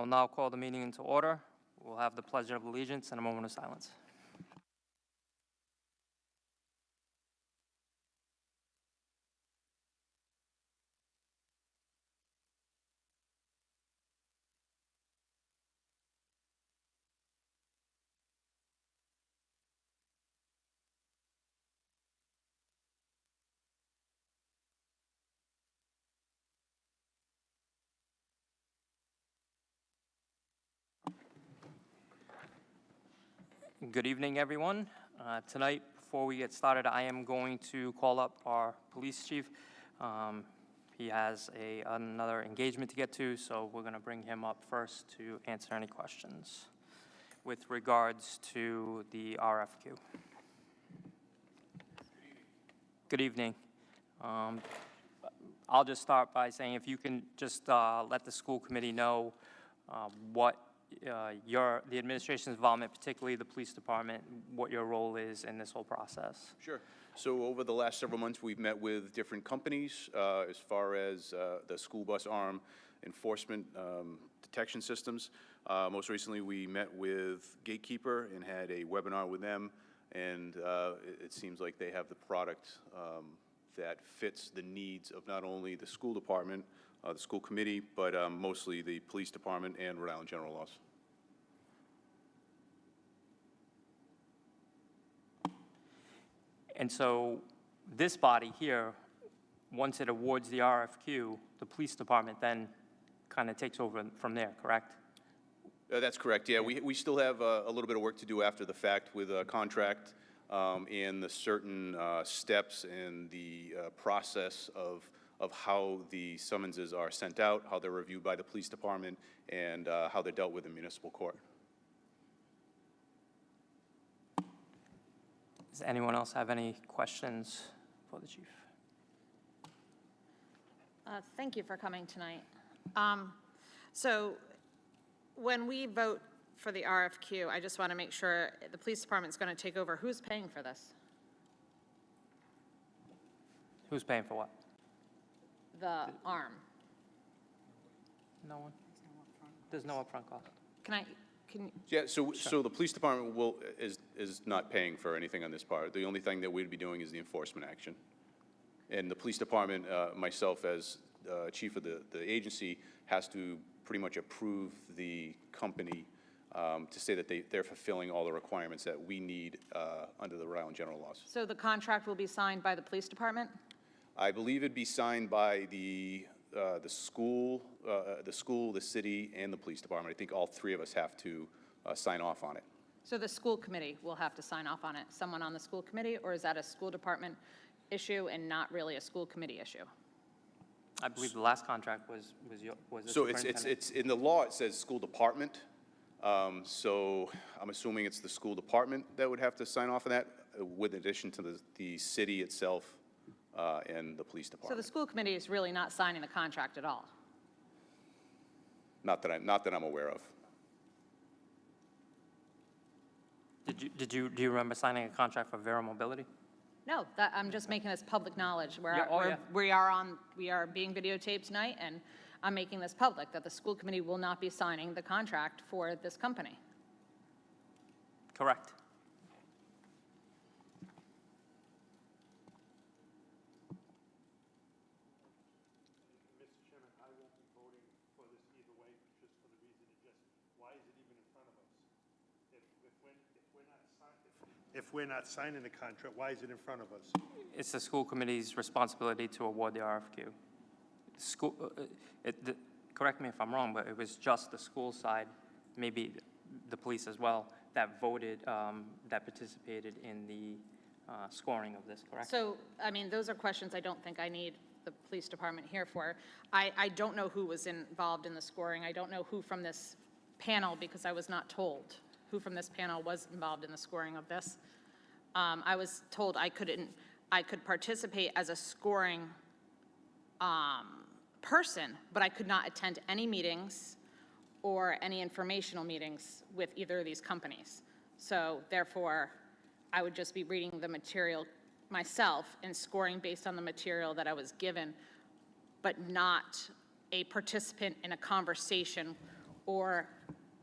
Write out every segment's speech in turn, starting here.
I will now call the meeting into order. We'll have the pledge of allegiance and a moment of silence. Good evening, everyone. Tonight, before we get started, I am going to call up our police chief. He has another engagement to get to, so we're going to bring him up first to answer any questions with regards to the RFQ. Good evening. I'll just start by saying if you can just let the school committee know what the administration's involvement, particularly the police department, what your role is in this whole process. Sure. So over the last several months, we've met with different companies as far as the school bus arm enforcement detection systems. Most recently, we met with Gatekeeper and had a webinar with them, and it seems like they have the product that fits the needs of not only the school department, the school committee, but mostly the police department and Rhode Island General Laws. And so this body here, once it awards the RFQ, the police department then kind of takes over from there, correct? That's correct, yeah. We still have a little bit of work to do after the fact with a contract and the certain steps and the process of how the summonses are sent out, how they're reviewed by the police department, and how they're dealt with in municipal court. Does anyone else have any questions for the chief? Thank you for coming tonight. So when we vote for the RFQ, I just want to make sure the police department's going to take over. Who's paying for this? Who's paying for what? The arm. No one? There's no upfront cost. Yeah, so the police department is not paying for anything on this part. The only thing that we'd be doing is the enforcement action. And the police department, myself as chief of the agency, has to pretty much approve the company to say that they're fulfilling all the requirements that we need under the Rhode Island General Laws. So the contract will be signed by the police department? I believe it'd be signed by the school, the city, and the police department. I think all three of us have to sign off on it. So the school committee will have to sign off on it. Someone on the school committee, or is that a school department issue and not really a school committee issue? I believe the last contract was so it's in the law. It says school department. So I'm assuming it's the school department that would have to sign off on that, with addition to the city itself. And the police department. So the school committee is really not signing the contract at all? Not that I'm aware of. Do you remember signing a contract for Vera Mobility? No, I'm just making this public knowledge. We are being videotaped tonight, and I'm making this public that the school committee will not be signing the contract for this company. Correct. If we're not signing the contract, why is it in front of us? It's the school committee's responsibility to award the RFQ. Correct me if I'm wrong, but it was just the school side, maybe the police as well, that voted, that participated in the scoring of this, correct? So, I mean, those are questions I don't think I need the police department here for. I don't know who was involved in the scoring. I don't know who from this panel, because I was not told who from this panel was involved in the scoring of this. I was told I could participate as a scoring person, but I could not attend any meetings or any informational meetings with either of these companies. So therefore, I would just be reading the material myself and scoring based on the material that I was given, but not a participant in a conversation or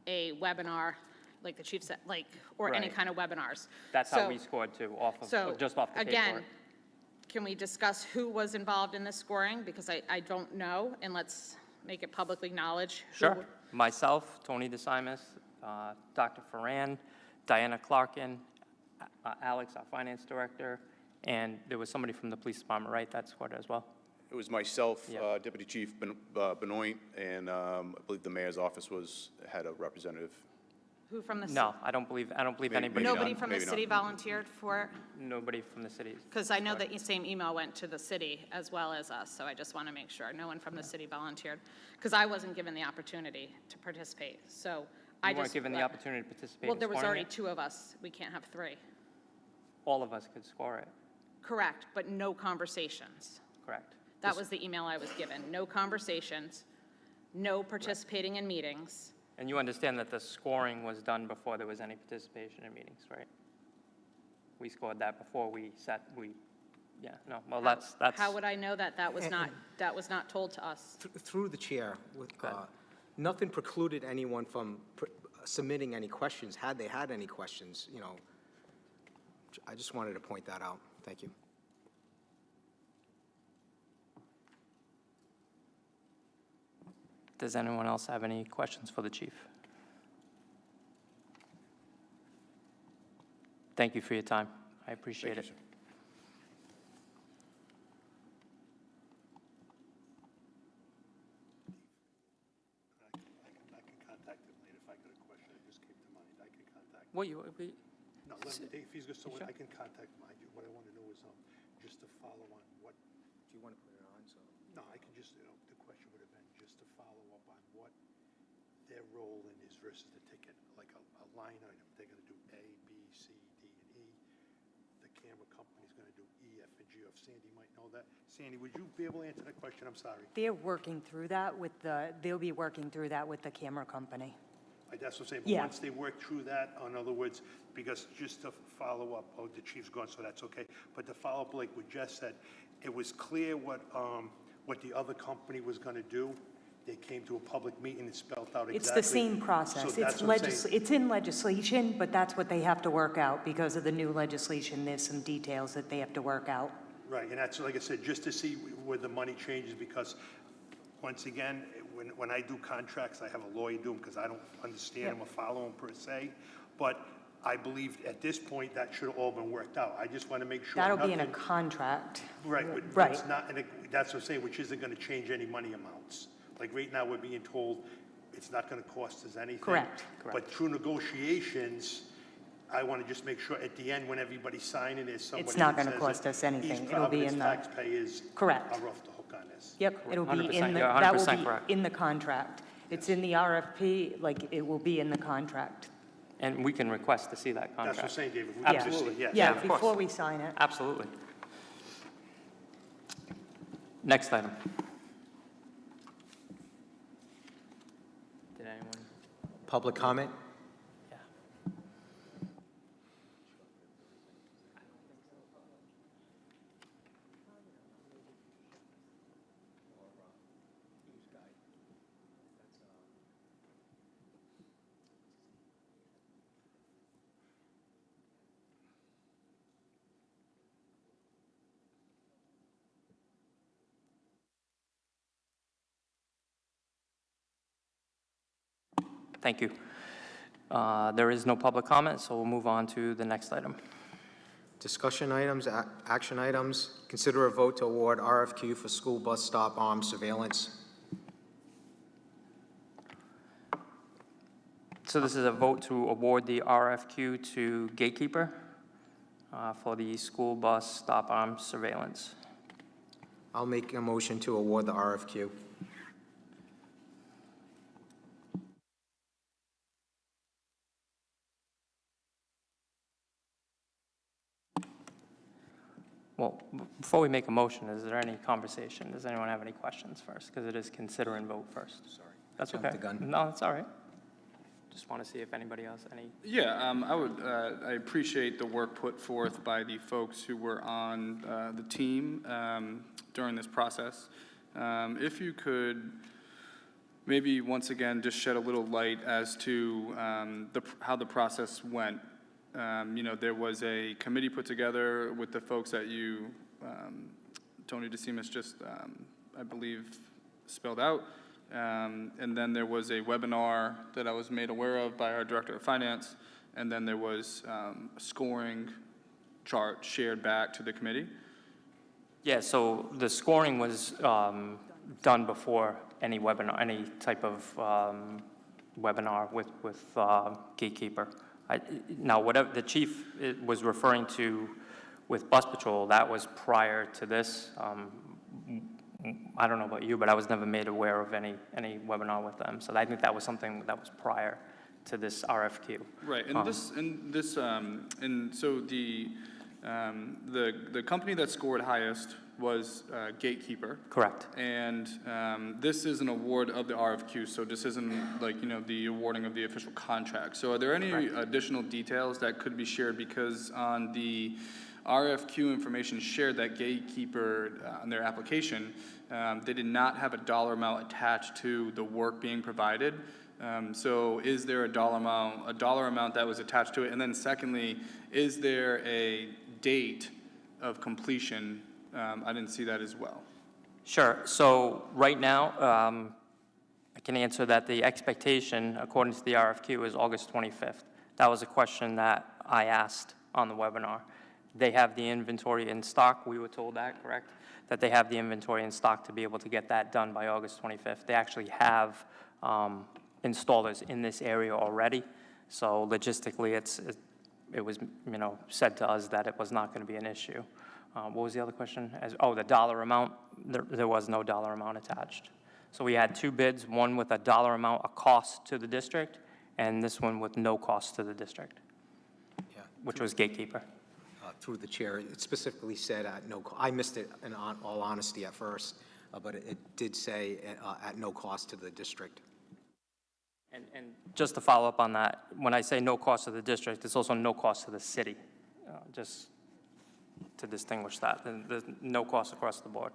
a webinar, like the chief said, like, or any Right. kind of webinars. That's how So- we scored too, So, just off the again, paperwork. can we discuss who was involved in this scoring? Because I don't know, and let's make it publicly acknowledged. who- Sure. Myself, Tony DeSimus, Dr. Ferran, Diana Clarkin, Alex, our finance director, and there was somebody from the police department, right, that scored as well? It was myself, Yeah. Deputy Chief Benoit, and I believe the mayor's office had a representative. Who from the? No, I don't believe Maybe- anybody, maybe Nobody not, from the maybe not. city volunteered for it? nobody from the city. Because I know that same email went to the city as well as us, so I just want to make sure no one from the city volunteered. Because I wasn't given the opportunity to participate, so I You just. weren't given the opportunity to participate Well, in there was scoring already it? 2 of us. We can't have 3. All of us could score it, Correct, but no conversations. correct? That was the email I was given. No conversations, no participating in meetings. And you understand that the scoring was done before there was any participation in meetings, right? We scored that before yeah, no, well, that's. How would I know that? That was not told to us. Through the chair, with, Go ahead. nothing precluded anyone from submitting any questions, had they had any questions, you know. I just wanted to point that out. Thank you. Does anyone else have any questions for the chief? Thank you for your time. I appreciate Thank it. you, sir. I can contact him later if I got a question that just came to mind. I can contact him. What No, let me, if he's, so Sure. I can contact him. What I want to know is, just to follow on what, Do you want to put it on, so? no, I can just, the question would have been just to follow up on what their role in is versus the ticket, like a line item. They're going to do A, B, C, D, and E. The camera company's going to do E, F, and G. If Sandy might know that. Sandy, would you be able to answer that question? I'm sorry. They're working through that with they'll be working through that with the camera company. That's what I'm saying, but Yeah. once they work through that, in other words, because just to follow up, the chief's gone, so that's okay, but to follow up like what Jess said, it was clear what the other company was gonna do. They came to a public meeting and spelled out exactly. It's the same process. So that's what I'm saying. It's in legislation, but that's what they have to work out because of the new legislation. There's some details that they have to work out. Right, and that's, like I said, just to see where the money changes, because, once again, when I do contracts, I have a lawyer do them, because I don't understand them or follow them per se, but I believe at this point, that should have all been worked out. I just want to make sure. That'll be in a nothing- contract. Right, but Right. it's not, that's what I'm saying, which isn't going to change any money amounts. Like, right now, we're being told it's not going to cost us anything. Correct. But through negotiations, I want to just make sure at the end, when everybody's signing, there's somebody It's not that gonna says cost that us anything. East It'll be in Providence the- taxpayers Correct. are off the hook on this. Yep, it'll be 100%, in the, you're that will 100% correct. be in the contract. It's in the RFP, like, it will be in the contract. And we can request to see that That's what I'm contract. saying, David. We Yeah. can just- Absolutely. yes. Yeah, of course. before we sign it. Absolutely. Next item. Did anyone? Public comment? Yeah. Thank you. There is no public comment, so we'll move on to the next item. Discussion items, action items. Consider a vote to award RFQ for school bus stop arm surveillance. So this is a vote to award the RFQ to Gatekeeper for the school bus stop arm surveillance. I'll make a motion to award the RFQ. Well, before we make a motion, is there any conversation? Does anyone have any questions first? Because it is consider and vote first. Sorry. That's Jumped okay. the gun. No, that's all right. Just want to see if anybody else, Yeah, I appreciate the work put forth by the folks who were on the team during this process. If you could maybe once again, just shed a little light as to how the process went. You know, there was a committee put together with the folks that you, Tony DeSimas just, I believe, spelled out. And then there was a webinar that I was made aware of by our Director of Finance. And then there was a scoring chart shared back to the committee. Yeah, so the scoring was done before any webinar, any type of webinar with Gatekeeper. Now, whatever the chief was referring to with Bus Patrol, that was prior to this. I don't know about you, but I was never made aware of any webinar with them. So I think that was something that was prior to this RFQ. Right, and so the company that scored highest was Gatekeeper. Correct. And this is an award of the RFQ, so this isn't like, you know, the awarding of the official contract. So are there any additional details that could be shared? Because on the RFQ information shared that Gatekeeper on their application, they did not have a dollar amount attached to the work being provided. So is there a dollar amount that was attached to it? And then secondly, is there a date of completion? I didn't see that as well. Sure. So right now, I can answer that the expectation, according to the RFQ, is August 25th. That was a question that I asked on the webinar. They have the inventory in stock. We were told that, correct? That they have the inventory in stock to be able to get that done by August 25th. They actually have installers in this area already. So logistically, it was, you know, said to us that it was not going to be an issue. What was the other question? The dollar amount. There was no dollar amount attached. So we had two bids, one with a dollar amount, a cost to the district, and this one with no cost to the district, which was Gatekeeper. Through the chair, it specifically said at no, I missed it in all honesty at first, but it did say at no cost to the district. And just to follow up on that, when I say no cost to the district, it's also no cost to the city, just to distinguish that. There's no cost across the board.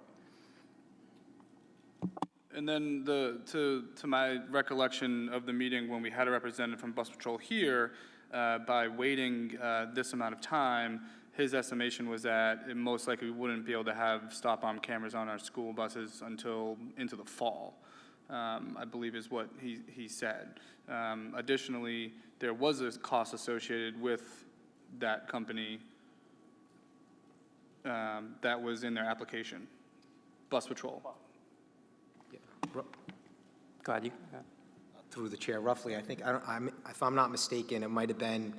And then to my recollection of the meeting when we had a representative from Bus Patrol here, by waiting this amount of time, his estimation was that it most likely we wouldn't be able to have stop-arm cameras on our school buses until into the fall, I believe is what he said. Additionally, there was a cost associated with that company that was in their application, Bus Patrol. Go ahead, you. Through the chair, roughly, I think, if I'm not mistaken, it might have been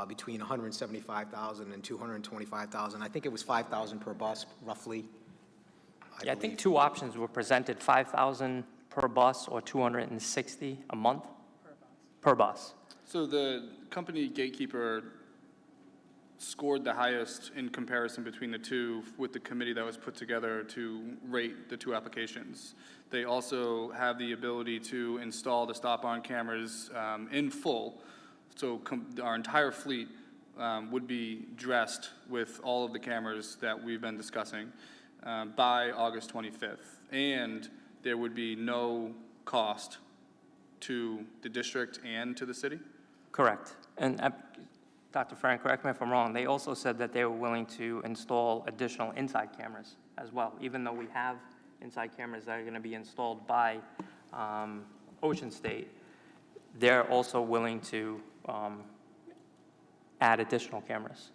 between $175,000 and $225,000. I think it was $5,000 per bus, roughly. I think two options were presented: $5,000 per bus or $260 a month per bus. So the company Gatekeeper scored the highest in comparison between the two with the committee that was put together to rate the two applications. They also have the ability to install the stop-arm cameras in full. So our entire fleet would be dressed with all of the cameras that we've been discussing by August 25th. And there would be no cost to the district and to the city? Correct. And Dr. Frank, correct me if I'm wrong, they also said that they were willing to install additional inside cameras as well, even though we have inside cameras that are going to be installed by Ocean State. They're also willing to add additional cameras,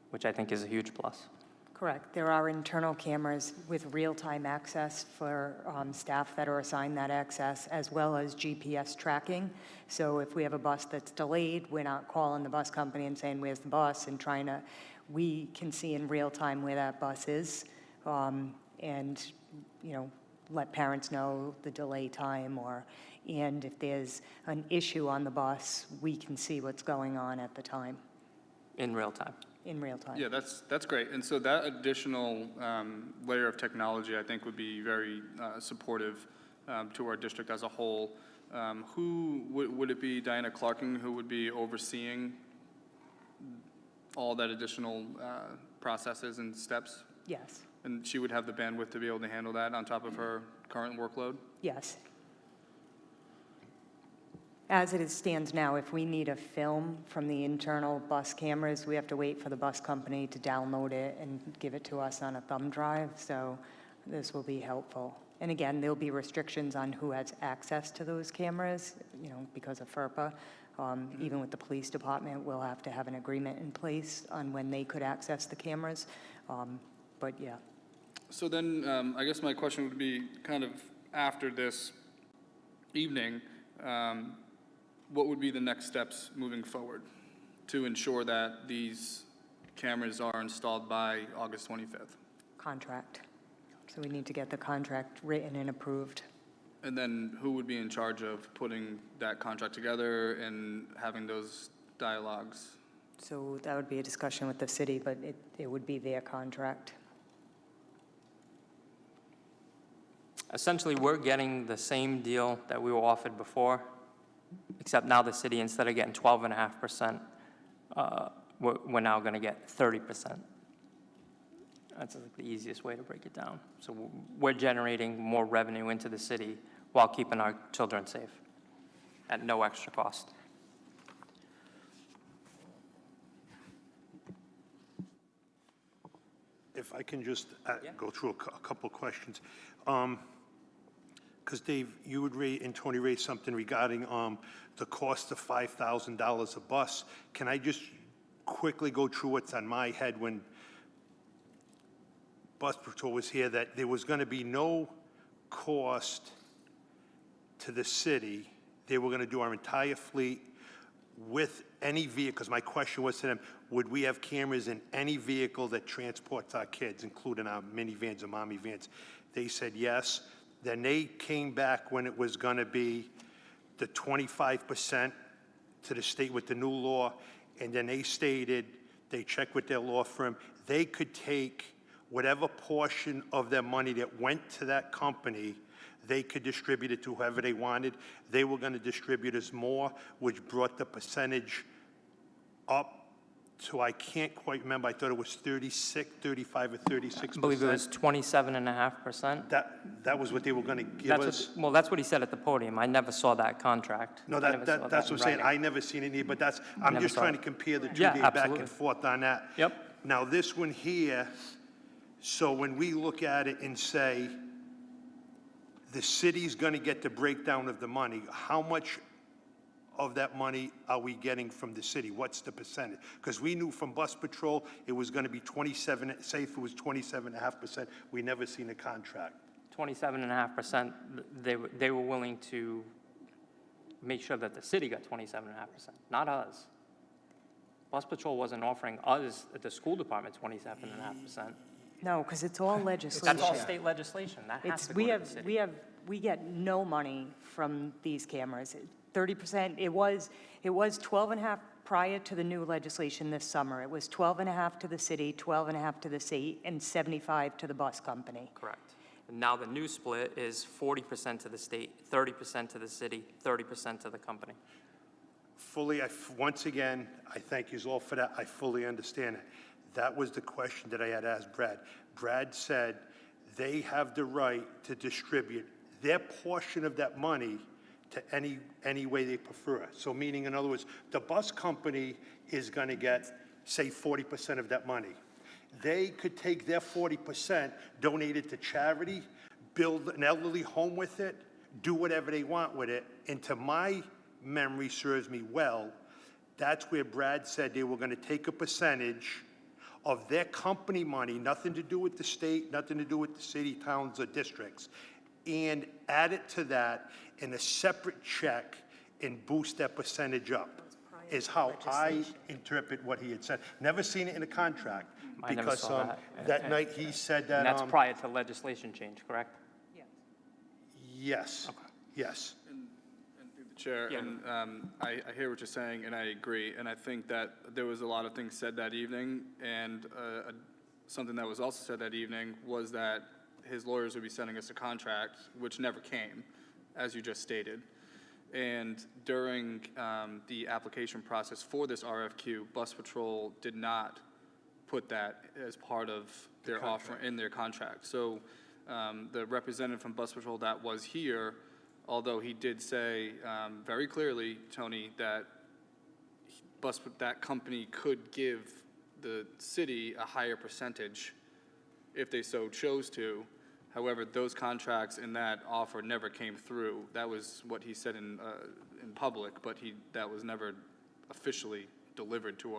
which I think is a huge plus. Correct. There are internal cameras with real-time access for staff that are assigned that access, as well as GPS tracking. So if we have a bus that's delayed, we're not calling the bus company and saying, where's the bus, and we can see in real time where that bus is, and, you know, let parents know the delay time, and if there's an issue on the bus, we can see what's going on at the time. In real time. In real time. Yeah, that's great. And so that additional layer of technology, I think, would be very supportive to our district as a whole. Who would it be? Diana Clarkin, who would be overseeing all that additional processes and steps? Yes. And she would have the bandwidth to be able to handle that on top of her current workload? Yes. As it stands now, if we need a film from the internal bus cameras, we have to wait for the bus company to download it and give it to us on a thumb drive, so this will be helpful. And again, there'll be restrictions on who has access to those cameras, you know, because of FERPA. Even with the police department, we'll have to have an agreement in place on when they could access the cameras, but yeah. So then, I guess my question would be kind of after this evening, what would be the next steps moving forward to ensure that these cameras are installed by August 25th? Contract. So we need to get the contract written and approved. And then who would be in charge of putting that contract together and having those dialogues? So that would be a discussion with the city, but it would be their contract. Essentially, we're getting the same deal that we were offered before, except now the city, instead of getting 12.5%, we're now going to get 30%. That's like the easiest way to break it down. So we're generating more revenue into the city while keeping our children safe at no extra cost. If I can just Yeah. go through a couple questions. Because Dave, you would raise, and Tony raised something regarding the cost of $5,000 a bus. Can I just quickly go through what's on my head when Bus Patrol was here, that there was going to be no cost to the city. They were going to do our entire fleet with any vehicle, because my question was to them, would we have cameras in any vehicle that transports our kids, including our minivans and mommy vans? They said yes. Then they came back when it was going to be the 25% to the state with the new law, and then they stated, they checked with their law firm, they could take whatever portion of their money that went to that company, they could distribute it to whoever they wanted. They were going to distribute us more, which brought the percentage up to, I can't quite remember, I thought it was 35 or 36%. I believe it was 27.5%. That was what they were going to give us? Well, that's what he said at the podium. I never saw that contract. No, I never saw that's that what I'm in saying. writing. I never seen it either, but I'm Never just saw trying it. to compare the two Yeah, days back absolutely. and forth on that. Yep. Now, this one here, so when we look at it and say, the city's going to get the breakdown of the money, how much of that money are we getting from the city? What's the percentage? Because we knew from Bus Patrol, it was going to be 27, say if it was 27.5%, we never seen a contract. 27.5%, they were willing to make sure that the city got 27.5%, not us. Bus Patrol wasn't offering us, at the school department, 27.5%. No, because it's all legislation. That's all state legislation. That has It's, to go to the city. we get no money from these cameras. 30%, it was 12.5 prior to the new legislation this summer. It was 12.5 to the city, 12.5 to the state, and 75 to the bus company. Correct. And now the new split is 40% to the state, 30% to the city, 30% to the company. Once again, I thank you all for that. I fully understand it. That was the question that I had asked Brad. Brad said they have the right to distribute their portion of that money to any way they prefer. So meaning, in other words, the bus company is going to get, say, 40% of that money. They could take their 40%, donate it to charity, build an elderly home with it, do whatever they want with it. And to my memory serves me well, that's where Brad said they were going to take a percentage of their company money, nothing to do with the state, nothing to do with the city, towns, or districts, and add it to that in a separate check and boost that percentage up, is how I interpret what he had said. Never seen it in a contract. I never Because saw that. that night he said that. And that's prior to legislation change, correct? Yes, yes. And through the chair, Yeah. and I hear what you're saying, and I agree. And I think that there was a lot of things said that evening, and something that was also said that evening was that his lawyers would be sending us a contract, which never came, as you just stated. And during the application process for this RFQ, Bus Patrol did not put that as part of their offer in their contract. So the representative from Bus Patrol that was here although he did say very clearly, Tony, that that company could give the city a higher percentage if they so chose to. However, those contracts and that offer never came through. That was what he said in public, but that was never officially delivered to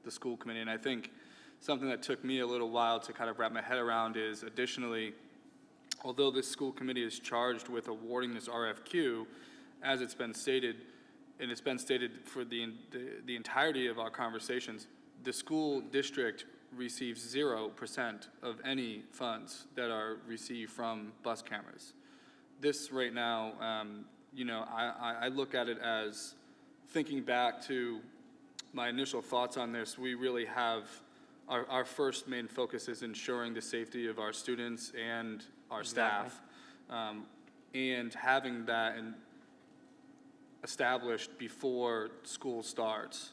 the school committee. And I think something that took me a little while to kind of wrap my head around is, additionally, although this school committee is charged with awarding this RFQ, as it's been stated, and it's been stated for the entirety of our conversations, the school district receives 0% of any funds that are received from bus cameras. This right now, you know, I look at it as, thinking back to my initial thoughts on this, we really have, our first main focus is ensuring the safety of our students and our staff. And having that established before school starts.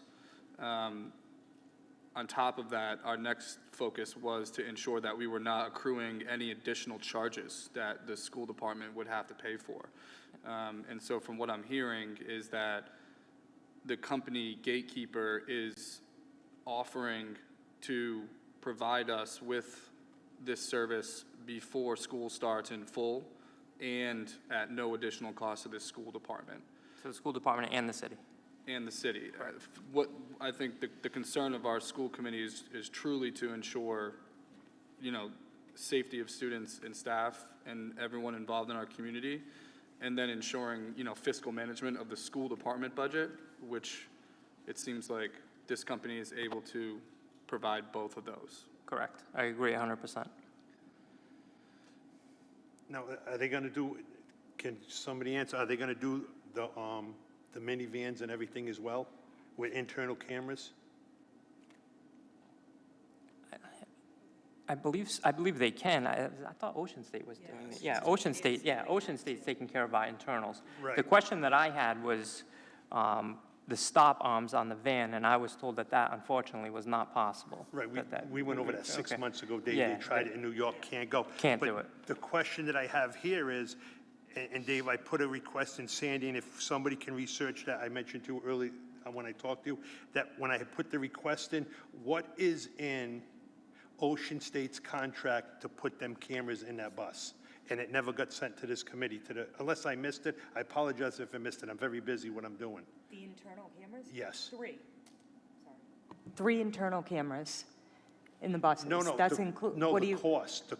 On top of that, our next focus was to ensure that we were not accruing any additional charges that the school department would have to pay for. And so from what I'm hearing is that the company Gatekeeper is offering to provide us with this service before school starts in full and at no additional cost to the school department. So the school department and the city. And the city. What I think the concern of our school committee is truly to ensure, you know, safety of students and staff and everyone involved in our community, and then ensuring, you know, fiscal management of the school department budget, which it seems like this company is able to provide both of those. Correct. I agree 100%. Now, are they gonna do, can somebody answer, are they gonna do the minivans and everything as well with internal cameras? I believe they can. I thought Ocean State was doing it. Yeah, Ocean State, Ocean State's taking care of our internals. Right. The question that I had was the stop arms on the van, and I was told that unfortunately was not possible. Right, That- we went over that 6 okay. months ago, Dave, Yeah, they tried it in New York, can't go. Can't But do it. the question that I have here is, and Dave, I put a request in Sandy, and if somebody can research that, I mentioned to you early when I talked to you, that when I had put the request in, what is in Ocean State's contract to put them cameras in that bus? And it never got sent to this committee, unless I missed it. I apologize if I missed it. I'm very busy what I'm doing. The internal cameras? Yes. 3. Sorry. 3 internal cameras in the buses. No, no. That's No, what do the you? cost.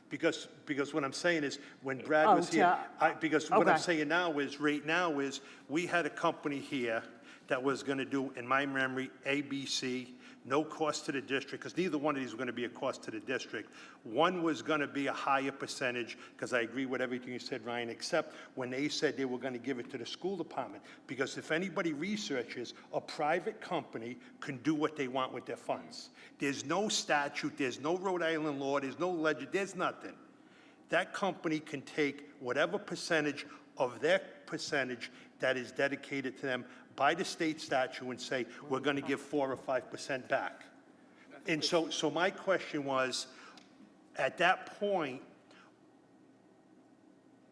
Because what I'm saying is, when Brad Oh, was here, to- because what I'm okay. saying now is, right now is, we had a company here that was gonna do, in my memory, ABC, no cost to the district, because neither one of these were gonna be a cost to the district. One was gonna be a higher percentage, because I agree with everything you said, Ryan, except when they said they were gonna give it to the school department. Because if anybody researches, a private company can do what they want with their funds. There's no statute, there's no Rhode Island law, there's no legend, there's nothing. That company can take whatever percentage of their percentage that is dedicated to them by the state statute and say, we're going to give 4 or 5% back. And so my question was, at that point,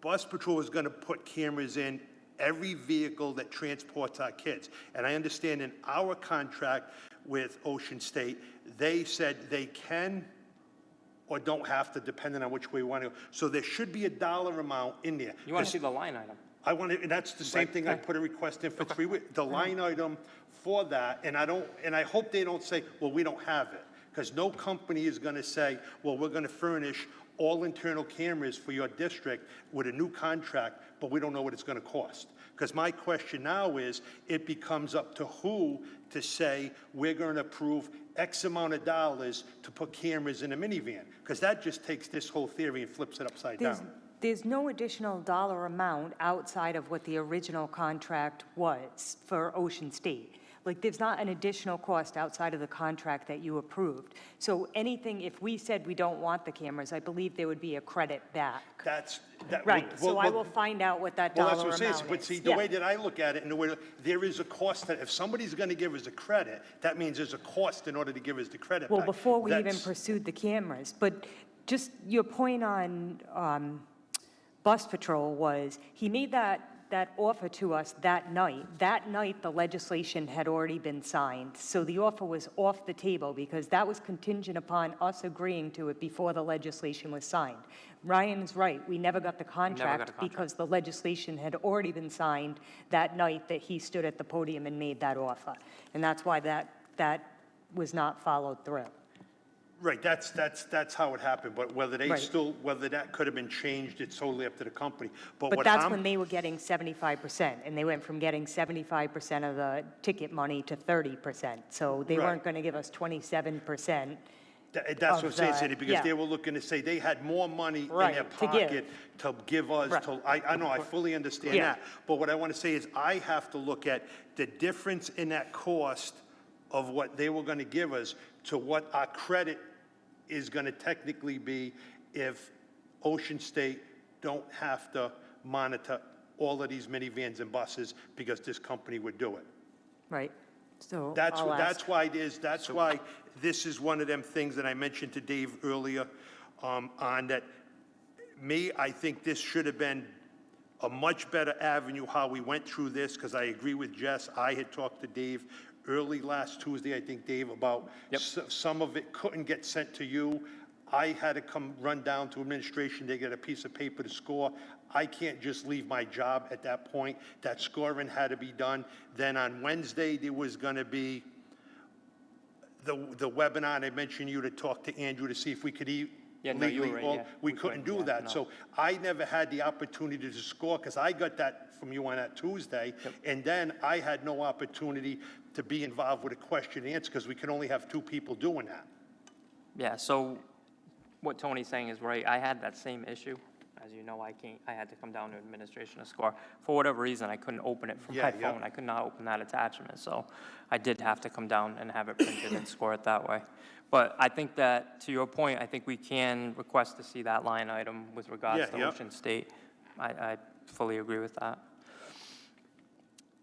Bus Patrol is going to put cameras in every vehicle that transports our kids. And I understand in our contract with Ocean State, they said they can or don't have to, depending on which way we want to go. So there should be a dollar amount in there. You want to see the line item? I want to, and that's the same thing, I put a request in for 3 weeks, the line item for that, and I hope they don't say, well, we don't have it, because no company is going to say, well, we're going to furnish all internal cameras for your district with a new contract, but we don't know what it's going to cost. Because my question now is, it becomes up to who to say, we're going to approve X amount of dollars to put cameras in a minivan, because that just takes this whole theory and flips it upside down. There's no additional dollar amount outside of what the original contract was for Ocean State. Like, there's not an additional cost outside of the contract that you approved. So anything, if we said we don't want the cameras, I believe there would be a credit back. Right, so I will find out what that Well, dollar that's amount what I'm is. saying, but see, the Yeah. way that I look at it, and the way, there is a cost that, if somebody's gonna give us a credit, that means there's a cost in order to give us the credit back. Well, before we even That's- pursued the cameras, but just your point on bus patrol was, he made that offer to us that night. That night, the legislation had already been signed, so the offer was off the table because that was contingent upon us agreeing to it before the legislation was signed. Ryan's right, we never got the contract because the legislation had already been signed that night that he stood at the podium and made that offer. And that's why that was not followed through. Right, that's how it happened, but whether they Right. still, whether that could have been changed, it's totally up to the company. But what that's I'm- when they were getting 75%, and they went from getting 75% of the ticket money to 30%. So they Right. weren't going to give us 27%. That's what I'm of saying, the- Cindy, because yeah. they were looking to say they had more money in Right, their to give. pocket to give us, Right. I know, I fully understand Yeah. that. But what I want to say is I have to look at the difference in that cost of what they were going to give us to what our credit is going to technically be if Ocean State don't have to monitor all of these minivans and buses because this company would do it. Right, so That's, I'll ask. that's why this is one of them things that I mentioned to Dave earlier, on that, I think this should have been a much better avenue how we went through this, because I agree with Jess. I had talked to Dave early last Tuesday, I think, Dave, about some of it couldn't get sent to you. I had to run down to administration, they get a piece of paper to score. I can't just leave my job at that point. That scoring had to be done. Then on Wednesday, there was going to be the webinar, and I mentioned you to talk to Andrew to see if we could Yeah, no, you were right, yeah. we couldn't do that. no. So I never had the opportunity to score, because I got that from you on that Tuesday. And then I had no opportunity to be involved with a question and answer, because we can only have 2 people doing that. Yeah, so what Tony's saying is right. I had that same issue. As you know, I had to come down to administration to score. For whatever reason, I couldn't open it from my Yeah. phone. I could not open that attachment. So I did have to come down and have it printed and score it that way. But I think that, to your point, I think we can request to see that line item with regards Yeah, to yeah. Ocean State. I fully agree with that.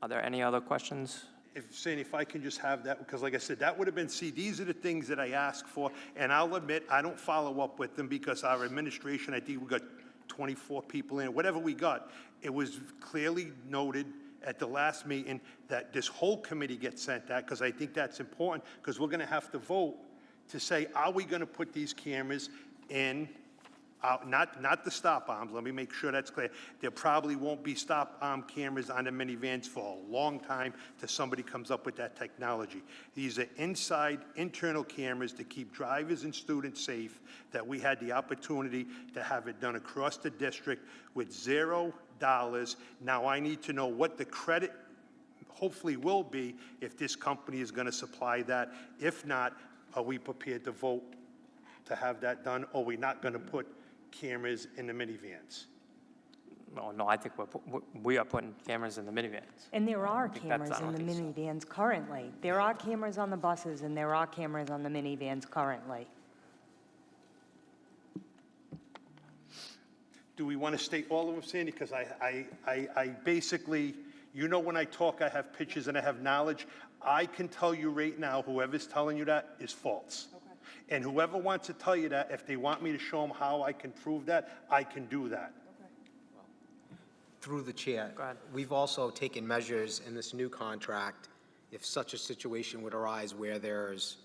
Are there any other questions? If I can just have that, because like I said, that would have been, see, these are the things that I asked for, and I'll admit, I don't follow up with them, because our administration, I think we got 24 people in, whatever we got, it was clearly noted at the last meeting that this whole committee gets sent that, because I think that's important, because we're going to have to vote to say, are we going to put these cameras in, not the stop arms, let me make sure that's clear. There probably won't be stop arm cameras on the minivans for a long time till somebody comes up with that technology. These are internal cameras to keep drivers and students safe, that we had the opportunity to have it done across the district with $0. Now I need to know what the credit hopefully will be if this company is going to supply that. If not, are we prepared to vote to have that done, or are we not going to put cameras in the minivans? No, I think we are putting cameras in the minivans. And there are think that's- cameras I in the don't think so. minivans currently. There are cameras on the buses, and there are cameras on the minivans currently. Do we want to state all of them, Sandy? Because I basically, you know, when I talk, I have pictures and I have knowledge. I can tell you right now, whoever's telling you that is false. And whoever wants to tell you that, if they want me to show them how I can prove that, I can do that. Through the chair. Go ahead. We've also taken measures in this new contract, if such a situation would arise where there's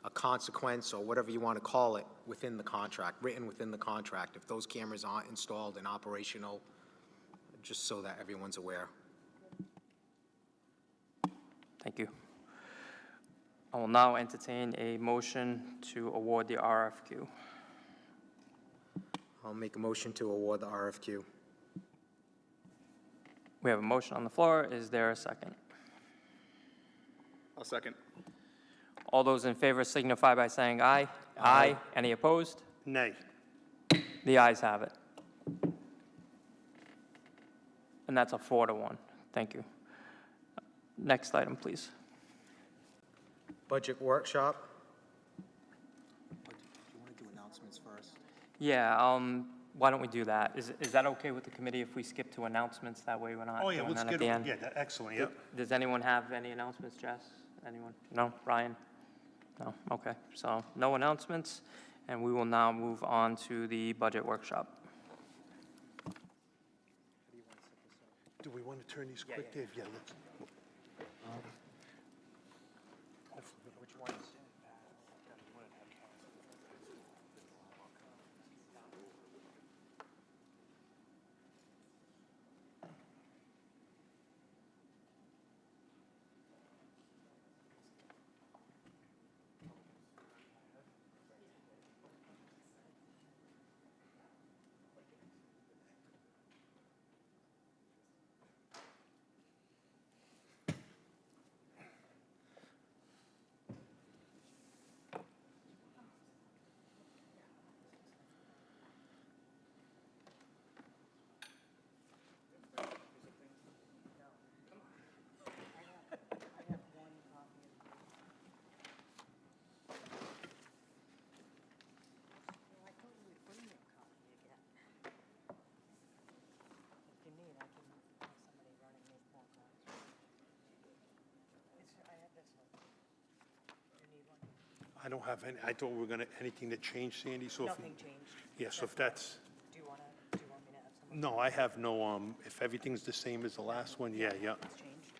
a consequence or whatever you want to call it within the contract, written within the contract, if those cameras aren't installed and operational, just so that everyone's aware. Thank you. I will now entertain a motion to award the RFQ. I'll make a motion to award the RFQ. We have a motion on the floor. Is there a second? I'll second. All those in favor signify by saying aye. Aye. Any opposed? Nay. The ayes have it. And that's a 4-1. Thank you. Next item, please. Budget workshop. Do you want to do announcements first? Yeah, why don't we do that? Is that okay with the committee if we skip to announcements? That way we're not Oh, yeah, doing let's that at get, the end? yeah, excellent, yep. Does anyone have any announcements, Jess? Anyone? No? Ryan? No? Okay, so no announcements, and we will now move on to the budget workshop. Do we want to turn these quick, Dave? Yeah, let's. Which ones? I don't have any, I thought we were gonna, anything to change, Sandy, so if. Nothing changed. Yeah, so if that's, Do you want me to have someone? no, I have no, if everything's the same as the last one, yeah. It's changed.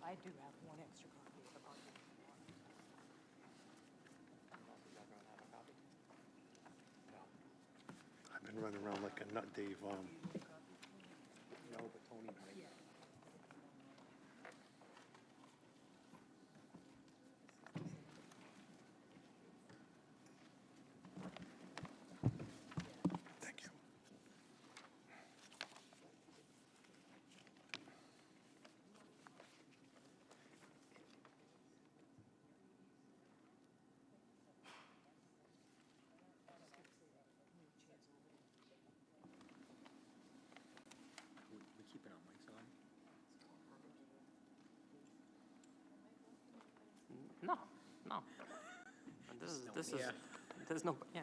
I do have one extra copy of the budget. I've been running around like a nut, Dave, No, but Tony might. thank you. We keeping our mics on? No, no. This is, Yeah. there's no, yeah.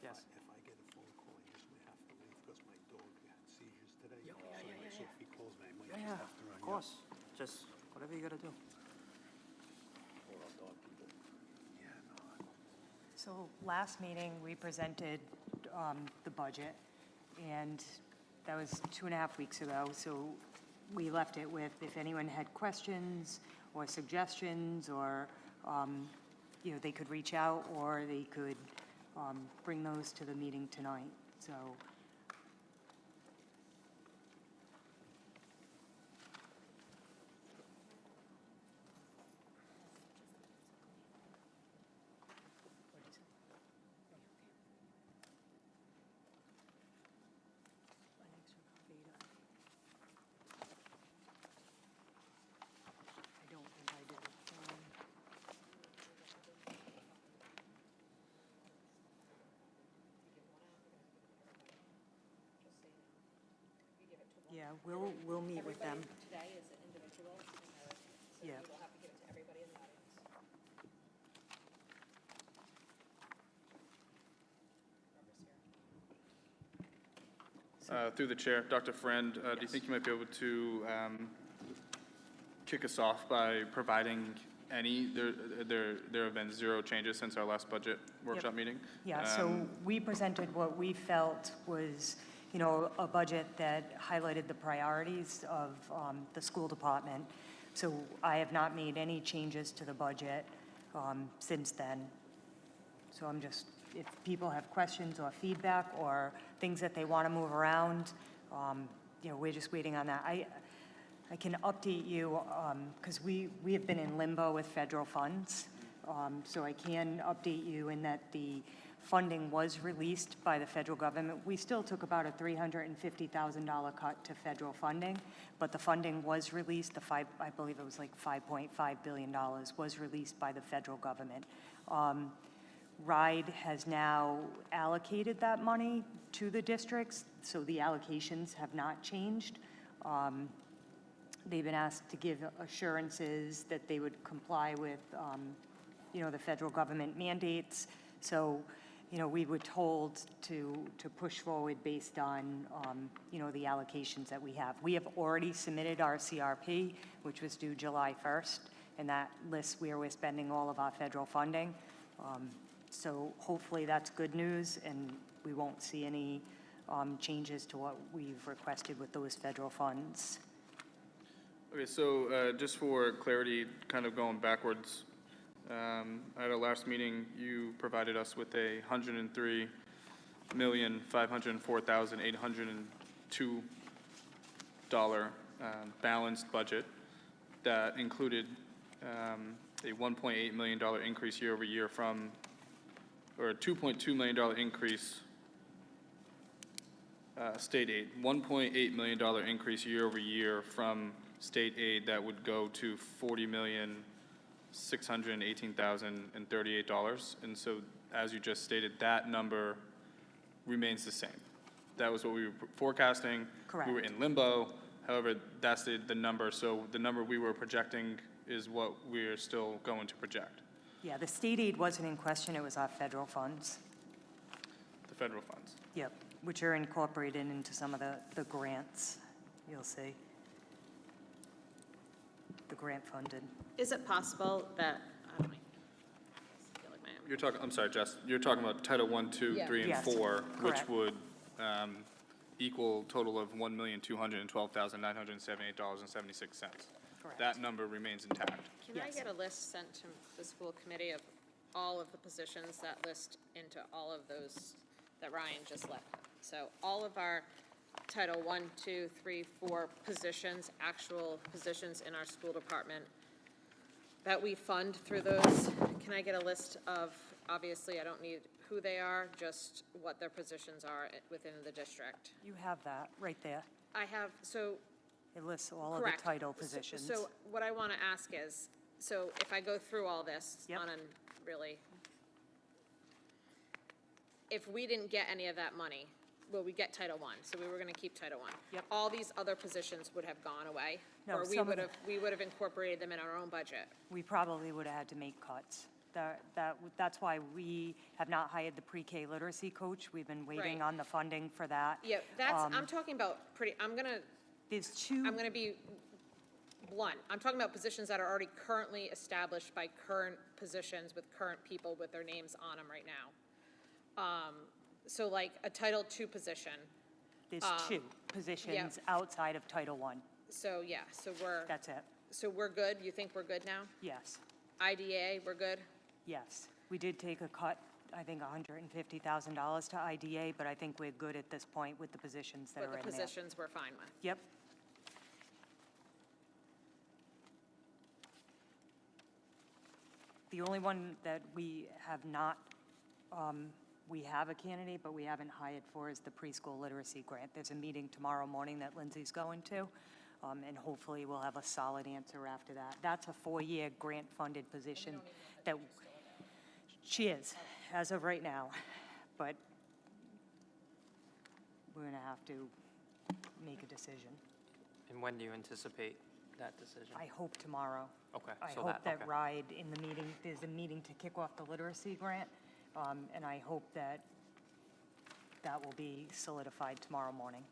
Yes. If I get a phone call, I just may have to leave because my dog had seizures today. So if he calls me, I might just Yeah, have to run. of course. Just whatever you gotta do. Yeah, no, So last meeting, we presented the budget, and that was 2.5 weeks ago. So we left it with, if anyone had questions or suggestions, or, they could reach out, or they could bring those to the meeting tonight. So I don't think I did. Yeah, we'll meet with them. Today is an individual, Yeah. we'll have to give it to everybody in the audience. Through the chair, Dr. Friend, do you think you might be able to kick us off by providing there have been 0 changes since our last budget workshop meeting? Yeah, so we presented what we felt was, a budget that highlighted the priorities of the school department. So I have not made any changes to the budget since then. So I'm just, if people have questions or feedback or things that they want to move around, we're just waiting on that. I can update you, because we have been in limbo with federal funds. So I can update you in that the funding was released by the federal government. We still took about a $350,000 cut to federal funding, but the funding was released, I believe it was like $5.5 billion was released by the federal government. RIDE has now allocated that money to the districts, so the allocations have not changed. They've been asked to give assurances that they would comply with, the federal government mandates. So, we were told to push forward based on, the allocations that we have. We have already submitted our CRP, which was due July 1st, and that lists where we're spending all of our federal funding. So hopefully that's good news, and we won't see any changes to what we've requested with those federal funds. Okay, so just for clarity, kind of going backwards, at our last meeting, you provided us with a $103,504,802 balanced budget that included a $1.8 million increase year over year from, or a $2.2 million increase state aid, $1.8 million increase year over year from state aid that would go to $40,618,038. And so, as you just stated, that number remains the same. That was what we were forecasting. Correct. We were in limbo. However, that's the number. So the number we were projecting is what we're still going to project, Yeah, the state aid wasn't in question, it was our federal funds. the federal funds. Yep, which are incorporated into some of the grants, you'll see. The grant funded. Is it possible that, I don't know, I feel like my- You're talking, I'm sorry, Jess, you're talking about Title I, II, Yeah. III, and Yes, IV, which correct. would equal total of $1,212,978.76. Correct. That number remains intact. Can I Yes. get a list sent to the school committee of all of the positions that list into all of those that Ryan just let? So all of our Title I, II, III, IV positions, actual positions in our school department that we fund through those. Can I get a list of, obviously, I don't need who they are, just what their positions are within the district? You have that right there. I have, so It lists all of the correct. title So- positions. So what I want to ask is, so if I go through all this Yep. on a really, if we didn't get any of that money, well, we get Title I, so we were going to keep Title I. Yep. All these other positions would have gone away? No, Or we some of would the- have, we would have incorporated them in our own budget? We probably would have had to make cuts. That's why we have not hired the pre-K literacy coach. We've been waiting Right. on the funding for that. Yeah, that's, I'm talking about I'm There's two, gonna be blunt. I'm talking about positions that are already currently established by current positions with current people with their names on them right now. So like a Title II position, there's two positions outside of Title I. so yeah, so That's it. we're good? You think we're good now? Yes, IDA, we're good? yes. We did take a cut, I think $150,000 to IDA, but I think we're good at this point with the positions that But are the in there. positions we're fine with? Yep. The only one that we have not, we have a candidate, but we haven't hired for is the preschool literacy grant. There's a meeting tomorrow morning that Lindsay's going to, and hopefully we'll have a solid answer after that. That's a 4-year grant-funded position that she is, as of right now, but we're gonna have to make a decision. And when do you anticipate that decision? I hope tomorrow. Okay, I so hope that okay. RIDE in the meeting, there's a meeting to kick off the literacy grant, and I hope that that will be solidified tomorrow morning.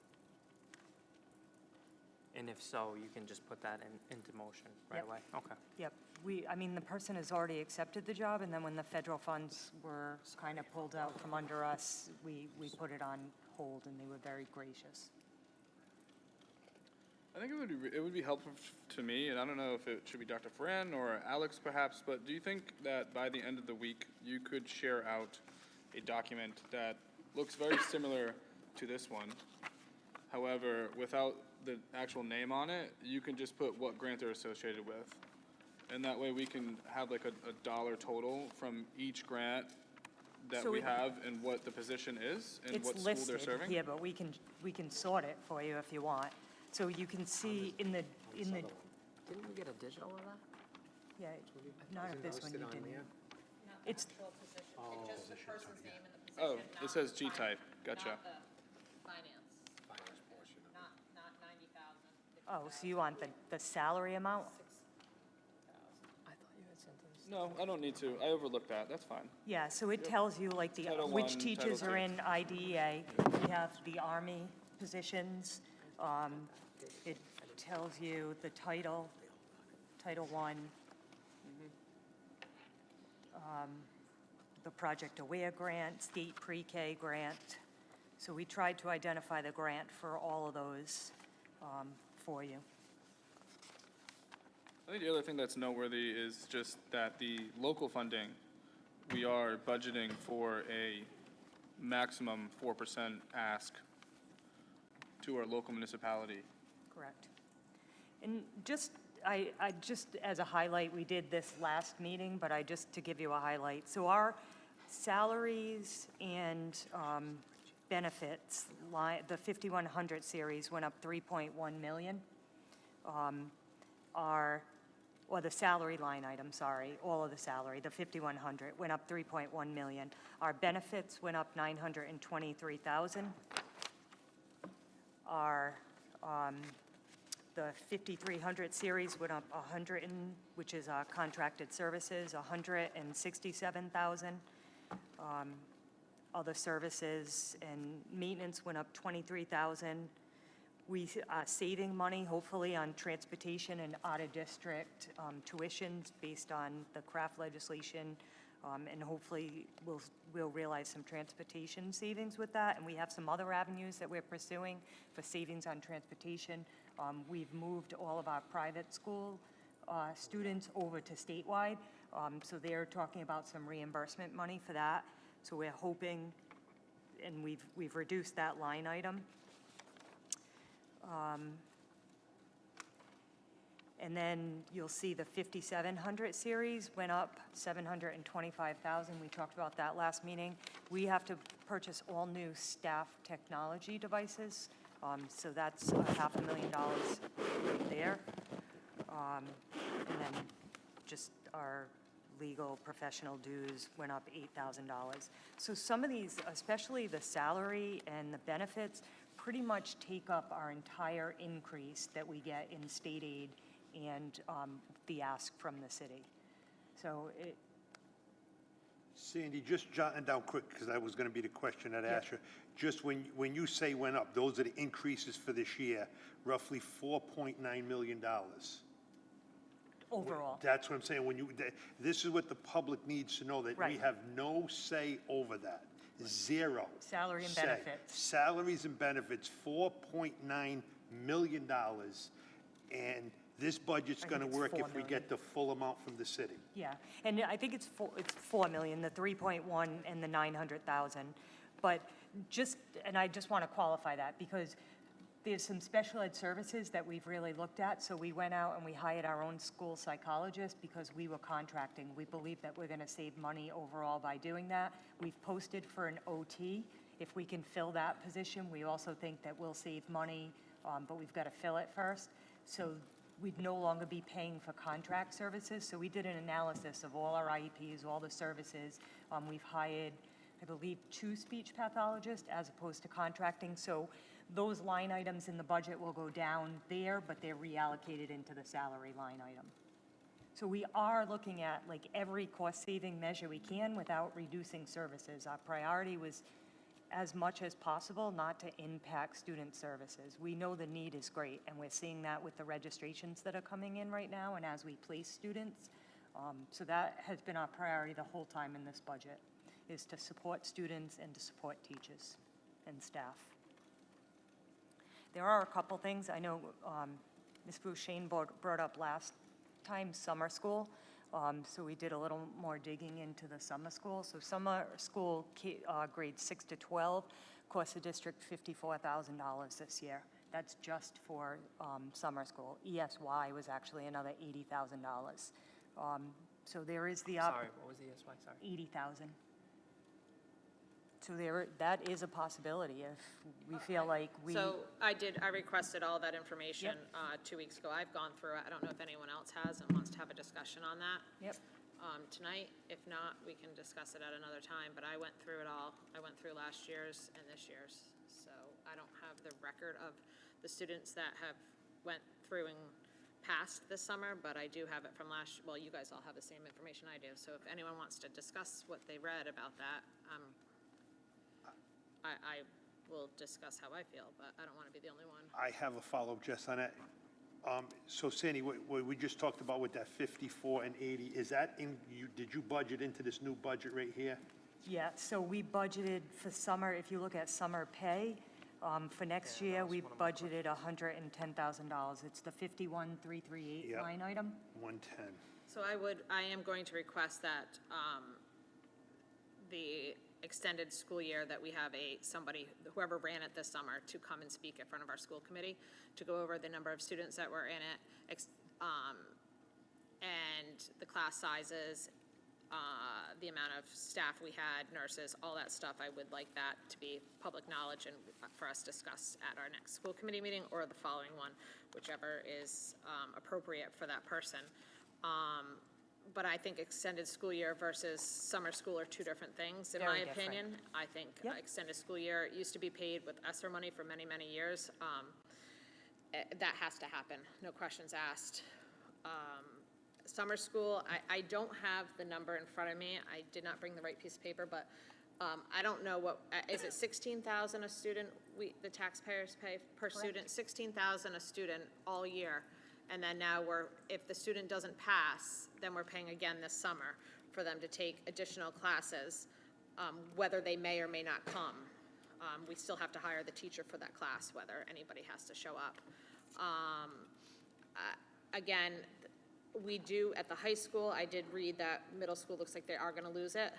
And if so, you can just put that into motion right Yep. away? Okay. Yep, I mean, the person has already accepted the job, and then when the federal funds were kind of pulled out from under us, we put it on hold, and they were very gracious. I think it would be helpful to me, and I don't know if it should be Dr. Ferran or Alex perhaps, but do you think that by the end of the week, you could share out a document that looks very similar to this one? However, without the actual name on it, you can just put what grant they're associated with. And that way we can have like a dollar total from each grant that So we it- have and what the position is and It's what school they're listed serving. here, but we can sort it for you if you want. So you can see in the, Didn't we get a digital of that? yeah, not if this one you didn't. It's, Just the person's name and the Oh, position, it says G-type, gotcha. not the finance. Not 90,000. oh, so you want the salary amount? I thought you had sent us. No, I don't need to. I overlooked that. That's fine. Yeah, so it tells you like Title which I, teachers Title are II. in IDEA. We have the Army positions. It tells you the Title I, the Project Aware grant, state pre-K grant. So we tried to identify the grant for all of those for you. I think the other thing that's noteworthy is just that the local funding, we are budgeting for a maximum 4% ask to our local municipality. Correct. And just, I just as a highlight, we did this last meeting, but just to give you a highlight. So our salaries and benefits, the 5100 series went up 3.1 million. Or the salary line item, sorry, all of the salary, the 5100 went up 3.1 million. Our benefits went up 923,000. Our the 5300 series went up 100, which is our contracted services, 167,000. Other services and maintenance went up 23,000. We are saving money, hopefully, on transportation and out-of-district tuitions based on the craft legislation, and hopefully we'll realize some transportation savings with that. And we have some other avenues that we're pursuing for savings on transportation. We've moved all of our private school students over to statewide, so they're talking about some reimbursement money for that. So we're hoping, and we've reduced that line item. And then you'll see the 5700 series went up 725,000. We talked about that last meeting. We have to purchase all new staff technology devices, so that's $500,000 right there. And then just our legal professional dues went up $8,000. So some of these, especially the salary and the benefits, pretty much take up our entire increase that we get in state aid and the ask from the city. So Sandy, just jotting down quick, because that was going to be the question I'd ask you. Just when you say went up, those are the increases for this year, roughly $4.9 million. overall. That's what I'm saying. This is what the public needs to know, that we Right. have no say over that. Zero. Salary and say. benefits. Salaries and benefits, $4.9 million. And this budget's I think going to it's work 4 if we million. get the full amount from the city. Yeah, and I think it's 4 million, the 3.1 and the 900,000. But and I just want to qualify that, because there's some special ed services that we've really looked at. So we went out and we hired our own school psychologist because we were contracting. We believe that we're going to save money overall by doing that. We've posted for an OT. If we can fill that position, we also think that we'll save money, but we've got to fill it first. So we'd no longer be paying for contract services. So we did an analysis of all our IEPs, all the services. We've hired, I believe, 2 speech pathologists as opposed to contracting. So those line items in the budget will go down there, but they're reallocated into the salary line item. So we are looking at like every cost-saving measure we can without reducing services. Our priority was, as much as possible, not to impact student services. We know the need is great, and we're seeing that with the registrations that are coming in right now and as we place students. So that has been our priority the whole time in this budget, is to support students and to support teachers and staff. There are a couple things. I know Ms. Bouchane brought up last time summer school. So we did a little more digging into the summer school. So summer school grades 6 to 12 cost the district $54,000 this year. That's just for summer school. ESY was actually another $80,000. So there is the Sorry, what was the ESY? Sorry. 80,000. So that is a possibility if we feel like we. So I requested all that information 2 weeks ago. I've gone through it. I don't know if anyone else has and wants to have a discussion on that Yep. tonight. If not, we can discuss it at another time, but I went through it all. I went through last year's and this year's. So I don't have the record of the students that have went through and passed this summer, but I do have it from well, you guys all have the same information I do. So if anyone wants to discuss what they read about that, I will discuss how I feel, but I don't want to be the only one. I have a follow-up just on that. So Sandy, what we just talked about with that 54 and 80, is that did you budget into this new budget right here? Yeah, so we budgeted for summer, if you look at summer pay, for next year, we budgeted $110,000. It's the 51,338 Yep. line item. 110. So I am going to request that the extended school year, that we have somebody, whoever ran it this summer, to come and speak in front of our school committee, to go over the number of students that were in it, and the class sizes, the amount of staff we had, nurses, all that stuff. I would like that to be public knowledge and for us to discuss at our next school committee meeting or the following one, whichever is appropriate for that person. But I think extended school year versus summer school are two different things, in my Very different. opinion. I think Yep. extended school year, it used to be paid with ESSER money for many, many years. That has to happen, no questions asked. Summer school, I don't have the number in front of me. I did not bring the right piece of paper, but I don't know what, is it 16,000 a student, the taxpayers pay per student? 16,000 a student all year. And then now if the student doesn't pass, then we're paying again this summer for them to take additional classes, whether they may or may not come. We still have to hire the teacher for that class, whether anybody has to show up. Again, we do at the high school, I did read that middle school looks like they are gonna lose it.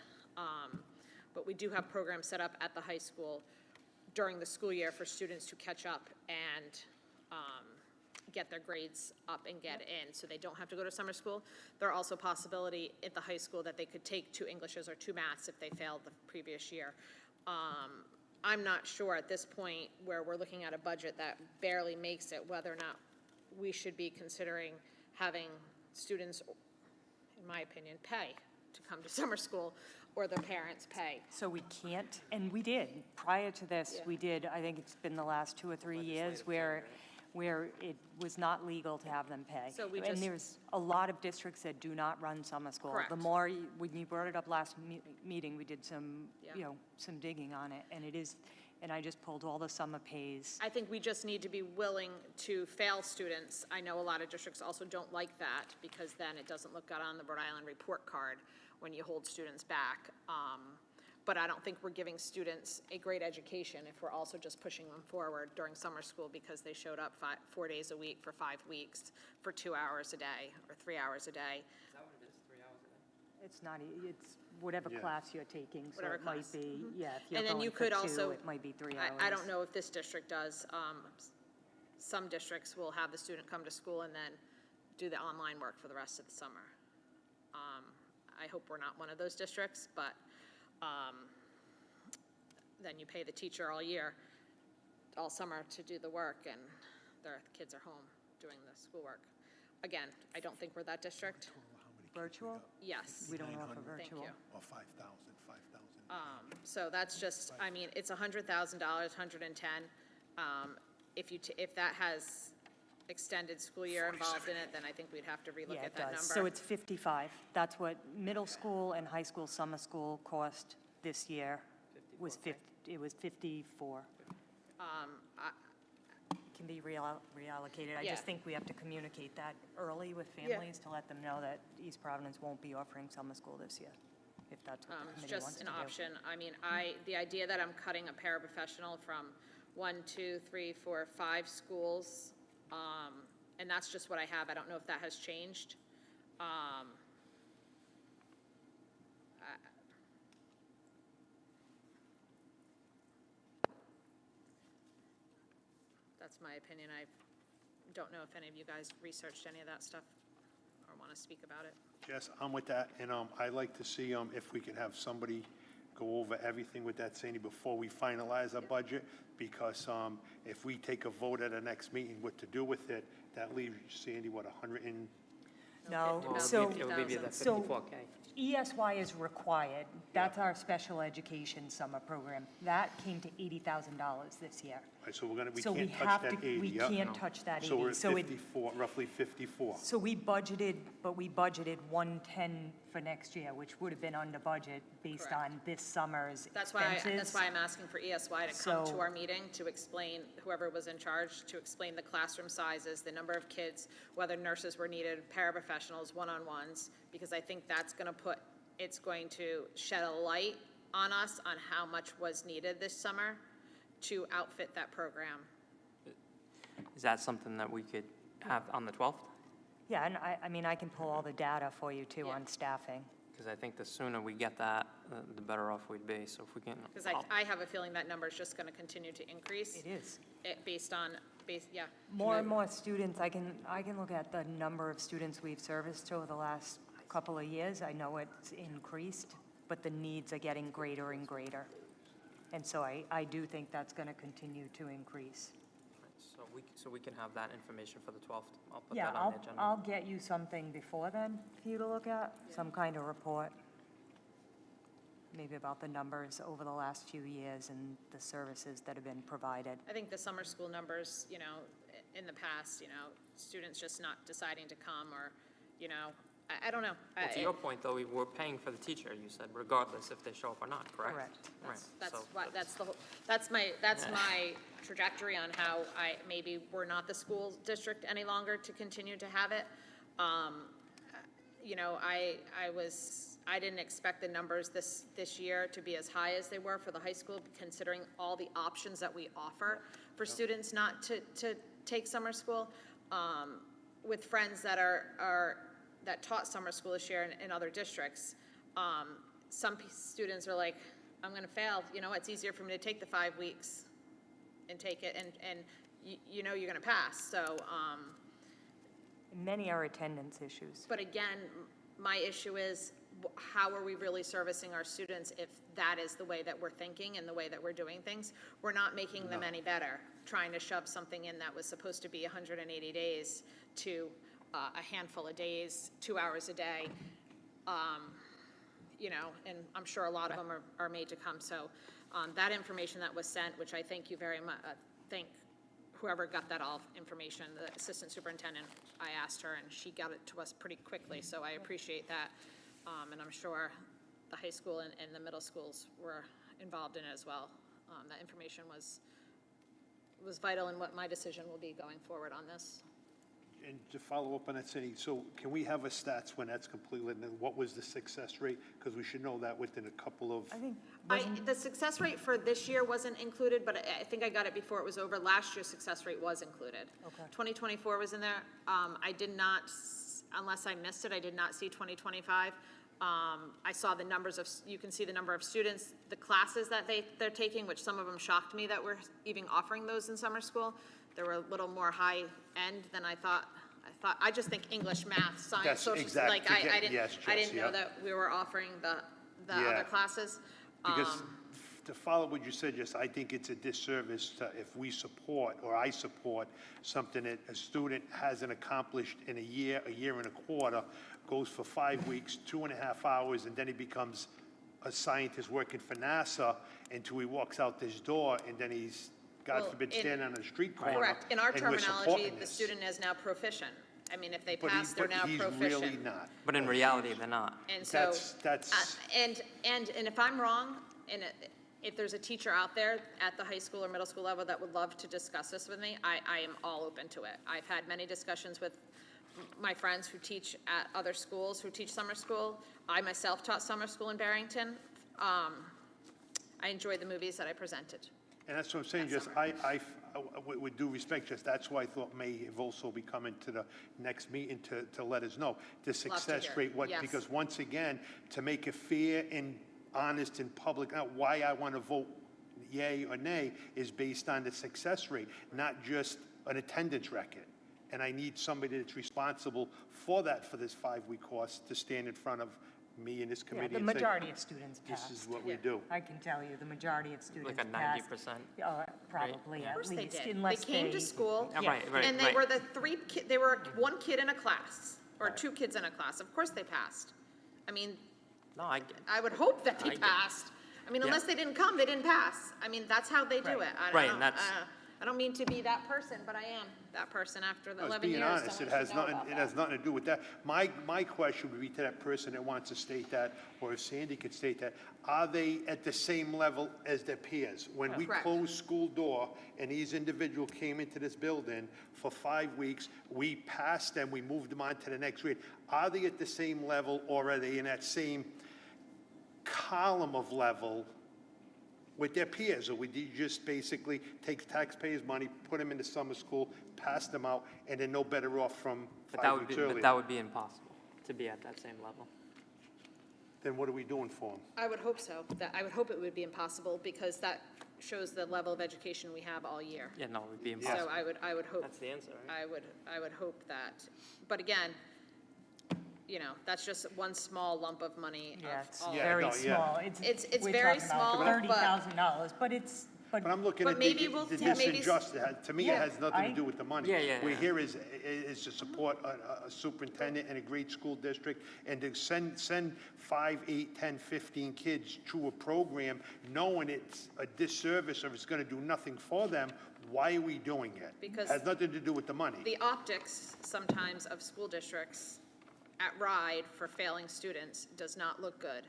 But we do have programs set up at the high school during the school year for students to catch up and get their grades up and get in, so they don't have to go to summer school. There are also a possibility at the high school that they could take 2 Englishes or 2 maths if they failed the previous year. I'm not sure at this point, where we're looking at a budget that barely makes it, whether or not we should be considering having students, in my opinion, pay to come to summer school, or their parents pay. So we can't, and we did, prior to this, Yeah. we did, I think it's been the last 2 or 3 years where it was not legal to have them pay. So we And just- there's a lot of districts that do not run summer school. Correct. The more, when you brought it up last meeting, we did some, Yeah. some digging on it, and it is, and I just pulled all the summer pays. I think we just need to be willing to fail students. I know a lot of districts also don't like that, because then it doesn't look good on the Rhode Island report card when you hold students back. But I don't think we're giving students a great education if we're also just pushing them forward during summer school because they showed up 4 days a week for 5 weeks for 2 hours a day or 3 hours a day. Is that what it is, 3 hours a day? It's not, it's whatever Yeah. class you're taking, so Whatever it might class. be, yeah, if you're And then going you for could 2, also- it might be 3 hours. I don't know if this district does. Some districts will have the student come to school and then do the online work for the rest of the summer. I hope we're not one of those districts, but then you pay the teacher all year, all summer to do the work, and the kids are home doing the schoolwork. Again, I don't think we're that district. Total, how many kids Virtual? Yes. We don't offer 900. Thank virtual. you. Or 5,000. So that's just, I mean, it's $100,000, 110. If that has extended school year involved in it, then I think we'd have to relook Yeah, at it that does. number. So it's 55. That's what middle school and high school summer school cost this year. Was 50, it was 54. Can be reallocated. I Yeah. just think we have to communicate that early with families to let them know that East Providence won't be offering summer school this year, if that's what the It's committee wants just to an do. option. I mean, the idea that I'm cutting a paraprofessional from 1, 2, 3, 4, 5 schools, and that's just what I have. I don't know if that has changed. That's my opinion. I don't know if any of you guys researched any of that stuff or want to speak about it. Jess, I'm with that, and I'd like to see if we could have somebody go over everything with that, Sandy, before we finalize our budget, because if we take a vote at the next meeting what to do with it, that leaves, Sandy, what, 100 and, No, About so, It would be the 50,000. 54K. ESY is required. That's our special education summer program. That came to $80,000 this year. right, so we So we can't touch have that to, 80, we yeah? can't touch that 80. So we're at So it, 54, roughly 54. so we budgeted, but we budgeted 110 for for next year, which would have been under budget based Correct. on this summer's That's expenses. why I'm asking for ESY to come to So- our meeting to explain, whoever was in charge, to explain the classroom sizes, the number of kids, whether nurses were needed, paraprofessionals, one-on-ones, because I think that's gonna it's going to shed a light on us on how much was needed this summer to outfit that program. Is that something that we could have on the 12th? Yeah, and I mean, I can pull all the data for you too Yeah. on staffing. Because I think the sooner we get that, the better off we'd be. So if we can. Because I have a feeling that number is just gonna continue to increase. It is. Yeah. More and more students, I can look at the number of students we've serviced over the last couple of years. I know it's increased, but the needs are getting greater and greater. And so I do think that's going to continue to increase. So we can have that information for the 12th. I'll put Yeah, that on the agenda. I'll get you something before then for you to look at, some kind of report. Maybe about the numbers over the last few years and the services that have been provided. I think the summer school numbers, in the past, students just not deciding to come or, I don't know. Well, to your point, though, we're paying for the teacher, you said, regardless if they show up or not, correct? Correct. Right. That's my trajectory on how maybe we're not the school district any longer to continue to have it. I didn't expect the numbers this year to be as high as they were for the high school, considering all the options that we offer for students not to take summer school. With friends that that taught summer school this year in other districts, some students are like, I'm gonna fail, it's easier for me to take the 5 weeks and take it, and you're gonna pass, so, Many are attendance issues. but again, my issue is, how are we really servicing our students if that is the way that we're thinking and the way that we're doing things? We're not making them any better, trying to shove something in that was supposed to be 180 days to a handful of days, 2 hours a day. And I'm sure a lot of them are made to come. So that information that was sent, which I thank you very much, thank whoever got that all information, the assistant superintendent, I asked her, and she got it to us pretty quickly, so I appreciate that. And I'm sure the high school and the middle schools were involved in it as well. That information was vital in what my decision will be going forward on this. And to follow up on that, Cindy, so can we have a stats when that's completed, and then what was the success rate? Because we should know that within a couple of, I think, The success rate for this year wasn't included, but I think I got it before it was over. Last year's success rate was included. Okay. 2024 was in there. I did not, unless I missed it, I did not see 2025. I saw the numbers of, you can see the number of students, the classes that they're taking, which some of them shocked me that we're even offering those in summer school. They were a little more high end than I thought. I just think English, math, science, That's social, exactly- like, I didn't yes, I Jess, didn't know yeah. that we were offering the Yeah. other classes. because to follow what you said, just, I think it's a disservice to, if we support, or I support, something that a student hasn't accomplished in a year and a quarter, goes for 5 weeks, 2.5 hours, and then he becomes a scientist working for NASA until he walks out this door, and then he's, God Well, forbid, in- standing on a street corner. Correct. In our and we're terminology, supporting the this. student is now proficient. I mean, if they But pass, they're now he's proficient. really not. But in reality, they're not. And so, That's- and if I'm wrong, and if there's a teacher out there at the high school or middle school level that would love to discuss this with me, I am all open to it. I've had many discussions with my friends who teach at other schools, who teach summer school. I myself taught summer school in Barrington. I enjoyed the movies that I presented. And that's what I'm saying, just, with due respect, just, that's why I thought may have also be coming to the next meeting to let us know the success hear. rate, Yes. because once again, to make it fair and honest and public, why I want to vote yay or nay is based on the success rate, not just an attendance record. And I need somebody that's responsible for that, for this 5-week course, to stand in front of me and this yeah, committee the and say, majority of students this passed. is what we Yeah. do. I can tell you, the majority of students Like a passed. 90%. Probably, Yeah. at Of course they least, did. unless They came to school, Yeah, right, right, and they right. were they were one kid in a class, or 2 kids in a class. Of course they passed. I mean, No, I would hope that they I get- passed. I mean, Yeah. unless they didn't come, they didn't pass. I mean, that's how they do Right. it. I Right, don't- and that's, I don't mean to be that person, but I am that person after the I was 11 being years. honest, Someone it has should know nothing, about it that. has nothing to do with that. My question would be to that person that wants to state that, or if Sandy could state that, are they at the same level as their peers? When we Correct. closed school door and these individuals came into this building for 5 weeks, we passed them, we moved them on to the next grade. Are they at the same level, or are they in that same column of level with their peers? Or would you just basically take taxpayers' money, put them into summer school, pass them out, and they're no better off from But that 5 would be, weeks earlier? but that would be impossible, to be at that same level. Then what are we doing for them? I would hope so. I would hope it would be impossible because that shows the level of education we have all year. Yeah, no, it would be So impossible. I would hope. That's the answer, right? I would hope that, but again, you know, that's just one small lump of money Yeah, of it's all. Yeah, very no, yeah. small. It's we're very talking about small, but- $30,000, but it's, But I'm looking But at maybe we'll- this maybe- injustice. To me, it Yeah, has nothing to I- do with the money. Yeah. We're here is to support a superintendent and a great school district, and to send 5, 8, 10, 15 kids through a program, knowing it's a disservice or it's gonna do nothing for them. Why are we doing it? Because Has nothing to do with the money. The optics sometimes of school districts at RIDE for failing students does not look good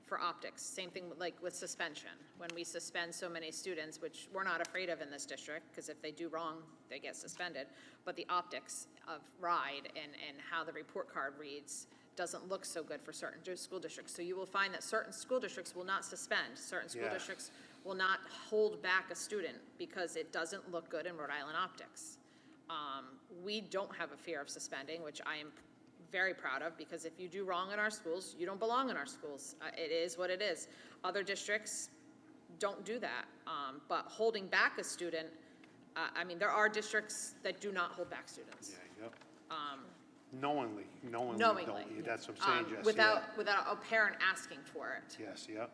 for optics. Same thing like with suspension. When we suspend so many students, which we're not afraid of in this district, because if they do wrong, they get suspended. But the optics of RIDE and how the report card reads doesn't look so good for certain school districts. So you will find that certain school districts will not suspend. Certain school Yeah. districts will not hold back a student because it doesn't look good in Rhode Island optics. We don't have a fear of suspending, which I am very proud of, because if you do wrong in our schools, you don't belong in our schools. It is what it is. Other districts don't do that. But holding back a student, I mean, there are districts that do not hold back students. Yeah, yep. Knowingly Knowingly. don't. That's what I'm saying, Jess. Without a parent asking for it. Yes, yeah.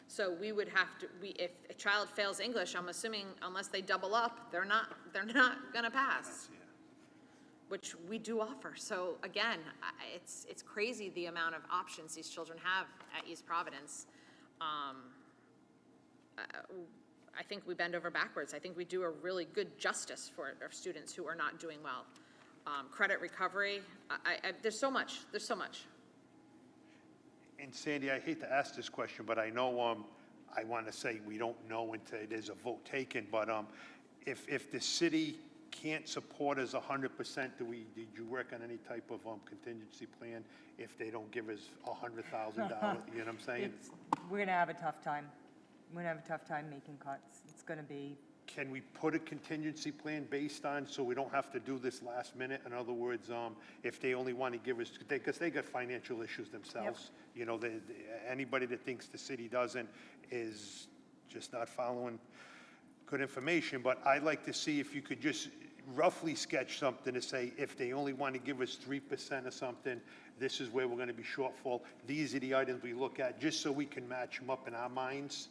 So we would have to, if a child fails English, I'm assuming unless they double up, they're not gonna pass, Yeah. which we do offer. So again, it's crazy the amount of options these children have at East Providence. I think we bend over backwards. I think we do a really good justice for our students who are not doing well. Credit recovery, there's so much. And Sandy, I hate to ask this question, but I know, I want to say we don't know until there's a vote taken, but if the city can't support us 100%, did you work on any type of contingency plan if they don't give us $100,000? You know what I'm saying? we're going to have a tough time. We're going to have a tough time making cuts. It's going to be, Can we put a contingency plan based on, so we don't have to do this last minute? In other words, if they only want to give us, because they got financial issues themselves. You know, anybody that thinks the city doesn't is just not following good information. But I'd like to see if you could just roughly sketch something to say, if they only want to give us 3% or something, this is where we're going to be shortfall. These are the items we look at, just so we can match them up in our minds.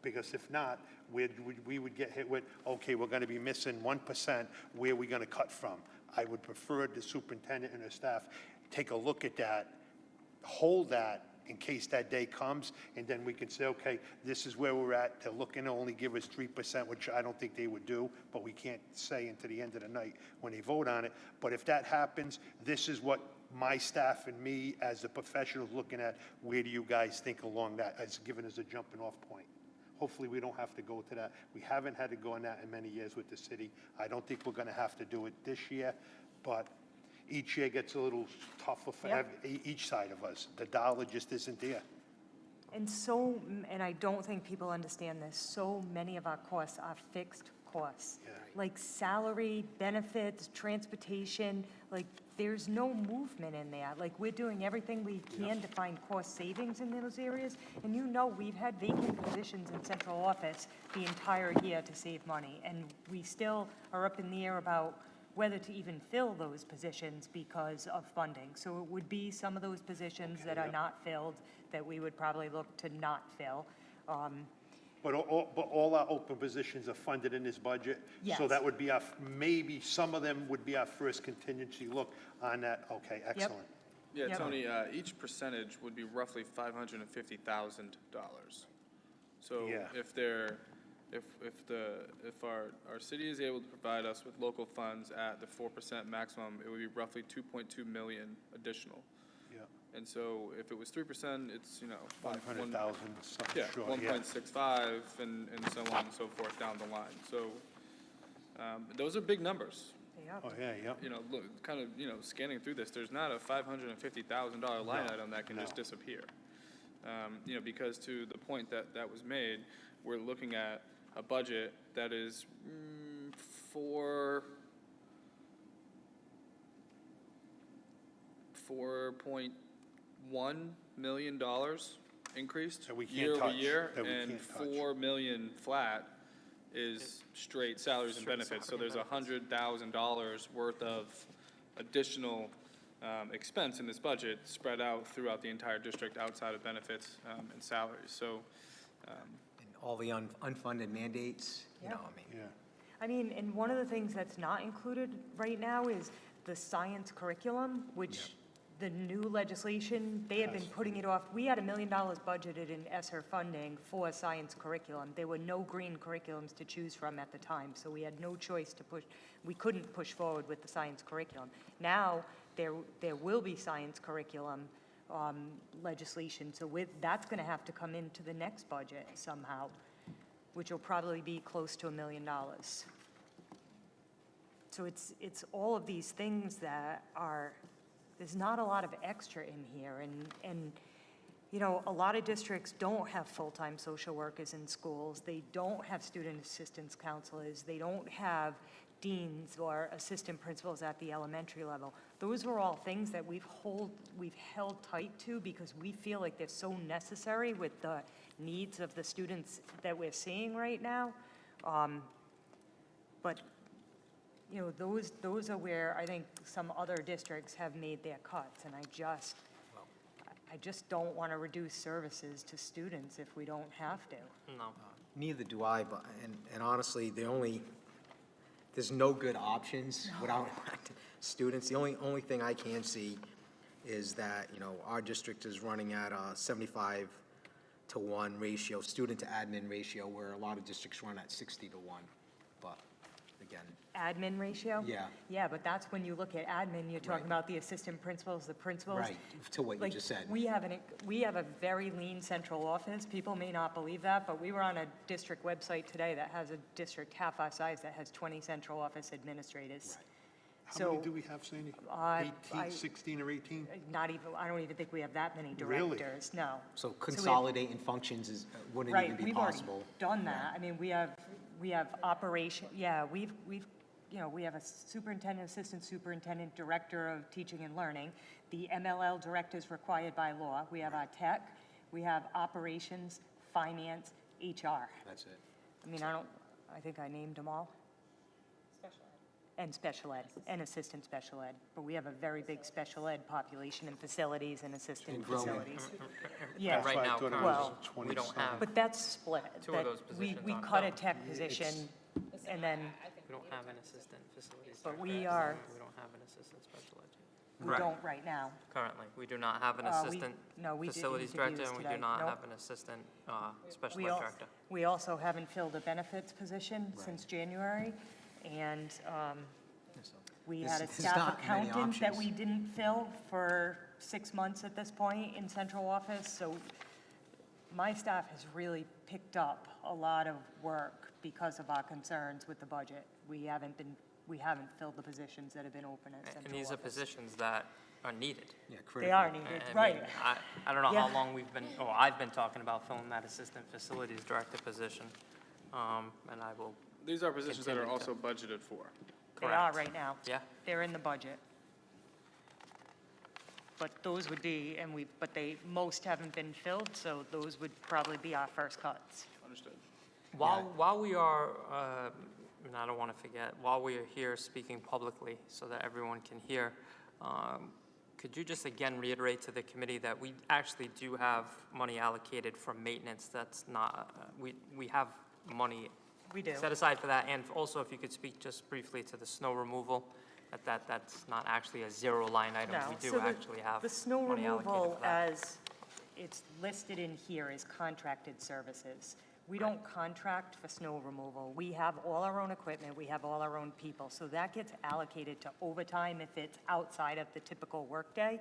Because if not, we would get hit with, okay, we're going to be missing 1%, where are we going to cut from? I would prefer the superintendent and her staff take a look at that, hold that in case that day comes, and then we can say, okay, this is where we're at. They're looking to only give us 3%, which I don't think they would do, but we can't say until the end of the night when they vote on it. But if that happens, this is what my staff and me as the professionals looking at, where do you guys think along that, as giving us a jumping off point? Hopefully, we don't have to go to that. We haven't had to go on that in many years with the city. I don't think we're going to have to do it this year, but each year gets a little tougher for each side of us. The dollar just isn't there. and I don't think people understand this, so many of our costs are fixed costs. Yeah. Like salary, benefits, transportation, like there's no movement in there. Like we're doing everything we can to find cost savings in those areas. And you know, we've had vacant positions in central office the entire year to save money. And we still are up in the air about whether to even fill those positions because of funding. So it would be some of those positions that are not filled that we would probably look to not fill. But all our open positions are funded in this budget. So Yes. that would be maybe some of them would be our first contingency look on that. Okay, excellent. Yeah, Yep. Tony, each percentage would be roughly $550,000. So Yeah. if they're if our city is able to provide us with local funds at the 4% maximum, it would be roughly 2.2 million additional. Yeah, And so if it was 3%, it's, 500,000, something yeah, short, 1.65 and so on and so forth down the line. So, those are big numbers. Oh, yeah, yeah. Look, kind of, scanning through this, there's not a $550,000 line No, item that can just no. disappear. Because to the point that was made, we're looking at a budget that is $4.1 million increased That we can't year over touch, year, that we and can't touch. 4 million flat is straight salaries and benefits. So there's $100,000 worth of additional expense in this budget spread out throughout the entire district outside of benefits and salaries. So, And all the unfunded mandates, Yeah. Yeah. I mean, and one of the things that's not included right now is the science curriculum, which the new legislation, they have been putting it off. We had $1 million budgeted in ESSER funding for science curriculum. There were no green curriculums to choose from at the time, so we had no choice to push, we couldn't push forward with the science curriculum. Now, there will be science curriculum legislation, so that's gonna have to come into the next budget somehow, which will probably be close to $1 million. So it's all of these things that are, there's not a lot of extra in here, and a lot of districts don't have full-time social workers in schools, they don't have student assistance counselors, they don't have deans or assistant principals at the elementary level. Those are all things that we've held tight to because we feel like they're so necessary with the needs of the students that we're seeing right now. But those are where I think some other districts have made their cuts, and I just don't want to reduce services to students if we don't have to. No. Neither do I, but, and honestly, there's no good options without students. The only thing I can see is that, our district is running at a 75-1 ratio, student to admin ratio, where a lot of districts run at 60-1. But again, Admin ratio? Yeah. Yeah, but that's when you look at admin, you're talking about the assistant principals, the principals. right, to what you Like, just said. we have a very lean central office. People may not believe that, but we were on a district website today that has a district half our size that has 20 central office administrators. How many do we have, Sandy? 18, 16 or 18? Not even, I don't even think we have that many Really? directors, no. So we have- consolidating functions wouldn't even Right, be we've already possible. done that. I mean, we have operation, yeah, we have a superintendent, assistant superintendent, director of teaching and learning. The MLL director is required by law. We have our tech, we have operations, finance, HR. That's it. I mean, I think I named them all. And special ed, and assistant special ed. But we have a very big special ed population in facilities and assistant And growing. facilities. And Yeah, right why I now, thought it currently, was we don't 20-something. have, but that's split. Two of That those positions we aren't cut a filled. tech position, and then we don't have an assistant facilities But director. we are- We don't have an assistant special ed. we Right. don't right now. Currently, we do not have an We- assistant no, we did facilities director, interviews and we today. do not Nope. have an assistant special We ed al- director. We also haven't filled a benefits position since January, and we had a There's staff not many accountant that options. we didn't fill for 6 months at this point in central office, so my staff has really picked up a lot of work because of our concerns with the budget. We haven't filled the positions that have been open at central office. And these are positions that are needed. Yeah, They critical. are needed, I right. mean, I don't know how Yeah. long I've been talking about filling that assistant facilities director position, and I will, these are positions that are Continue to- also budgeted for. They are correct. right now. Yeah. They're in the budget. But those would be, but most haven't been filled, so those would probably be our first cuts. Understood. While we are, and I don't want to forget, while we are here speaking publicly so that everyone can hear, could you just again reiterate to the committee that we actually do have money allocated for maintenance? That's not, we have money We do. set aside for that, and also if you could speak just briefly to the snow removal, that's not actually a zero line item. No, We so do the- actually have The snow money allocated removal, for that. as it's listed in here, is contracted services. We don't contract for snow removal. We have all our own equipment, we have all our own people. So that gets allocated to overtime if it's outside of the typical workday.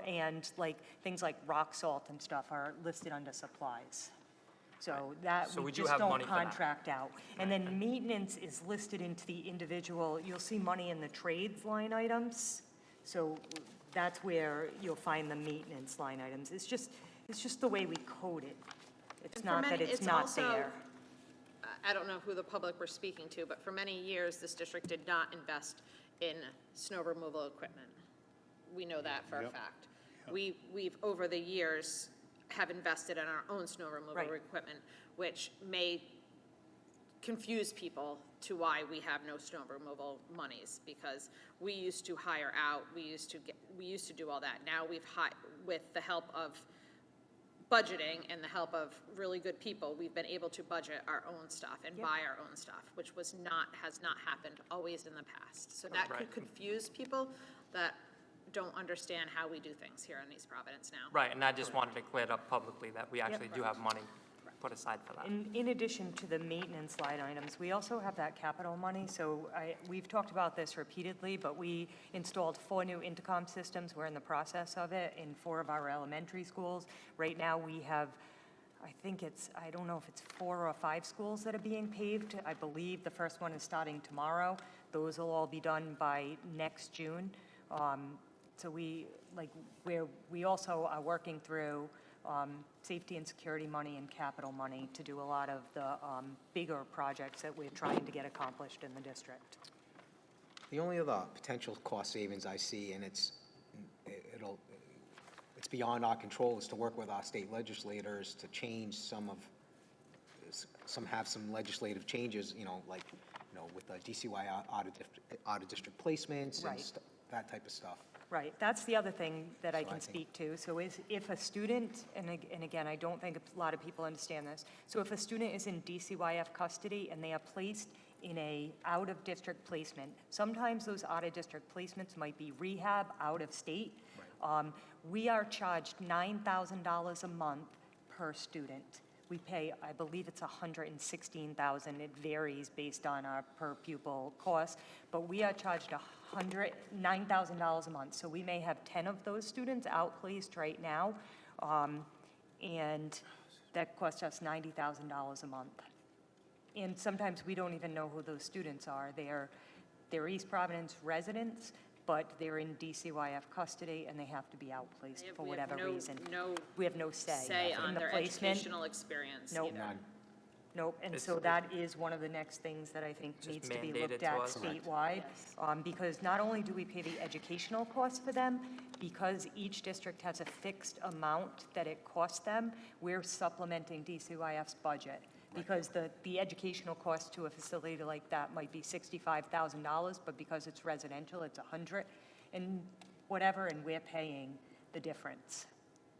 And like, things like rock salt and stuff are listed under supplies. So that, So we we do just have don't money for that. contract out. And then maintenance is listed into the individual, you'll see money in the trades line items. So that's where you'll find the maintenance line items. It's just the way we code it. It's And for not that many- it's not also- there. I don't know who the public we're speaking to, but for many years, this district did not invest in snow removal equipment. We know that for a fact. We've, over the years, have invested in our own snow removal Right. equipment, which may confuse people to why we have no snow removal monies, because we used to hire out, we used to do all that. Now with the help of budgeting and the help of really good people, we've been able to budget our own stuff and buy our own stuff, which has not happened always in the past. So that could Right. confuse people that don't understand how we do things here in East Providence now. Right, and I just wanted to clear it up publicly that we actually do have money put aside for that. In addition to the maintenance line items, we also have that capital money. So we've talked about this repeatedly, but we installed 4 new intercom systems. We're in the process of it in 4 of our elementary schools. Right now, we have, I don't know if it's 4 or 5 schools that are being paved. I believe the first one is starting tomorrow. Those will all be done by next June. So we also are working through safety and security money and capital money to do a lot of the bigger projects that we're trying to get accomplished in the district. The only other potential cost savings I see, and it's beyond our control, is to work with our state legislators to change have some legislative changes, with the DCY out of district placements and Right. that type of stuff. Right, that's the other thing that I So I can think- speak to. So if a student, and again, I don't think a lot of people understand this, so if a student is in DCYF custody and they are placed in a out-of-district placement, sometimes those out-of-district placements might be rehab, out-of-state. We are charged $9,000 a month per student. We pay, I believe it's $116,000. It varies based on our per pupil cost, but we are charged $9,000 a month. So we may have 10 of those students outplaced right now, and that costs us $90,000 a month. And sometimes we don't even know who those students are. They're East Providence residents, but they're in DCYF custody and they have to be outplaced for We have whatever reason. no We have no say say in on the their placement. educational experience Nope. either. None. Nope, and It's- so that is one of the next things that I think Just needs to be mandated looked to at us. Correct. statewide. Yes. Because not only do we pay the educational costs for them, because each district has a fixed amount that it costs them, we're supplementing DCYF's budget. Because the educational cost to a facility like that might be $65,000, but because it's residential, it's $100 and whatever, and we're paying the difference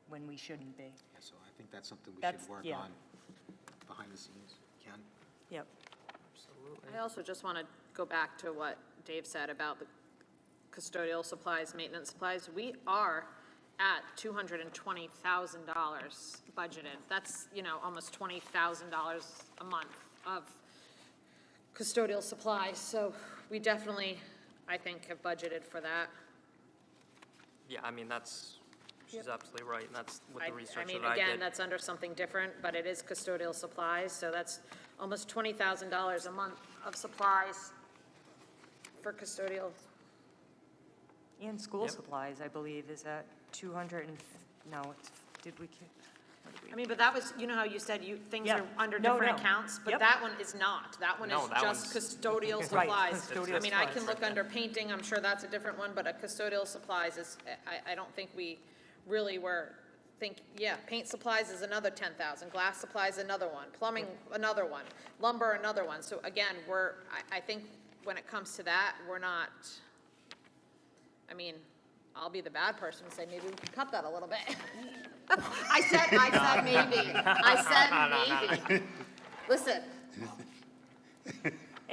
when we shouldn't be. So I think that's something we That's- should work yeah. on behind the scenes. Ken? Yep. Absolutely. I also just want to go back to what Dave said about the custodial supplies, maintenance supplies. We are at $220,000 budgeted. That's, almost $20,000 a month of custodial supplies. So we definitely, I think, have budgeted for that. Yeah, I mean, she's absolutely right, and that's with the I research mean, that I again, did. that's under something different, but it is custodial supplies, so that's almost $20,000 a month of supplies for custodial. And school Yep. supplies, I believe, is at 200 and, no, it's, did we? I mean, but that was, how you said things Yeah. are under No, different no. accounts, but Yep. that one is not. That one No, is that just custodial Right, supplies. custodial I mean, I can supplies. look under painting, I'm sure that's a different one, but a custodial supplies is, I don't think we really paint supplies is another 10,000, glass supplies another one, plumbing another one, lumber another one. So again, I think when it comes to that, we're not, I mean, I'll be the bad person and say, maybe we can cut that a little bit. I said maybe. I said maybe. Listen,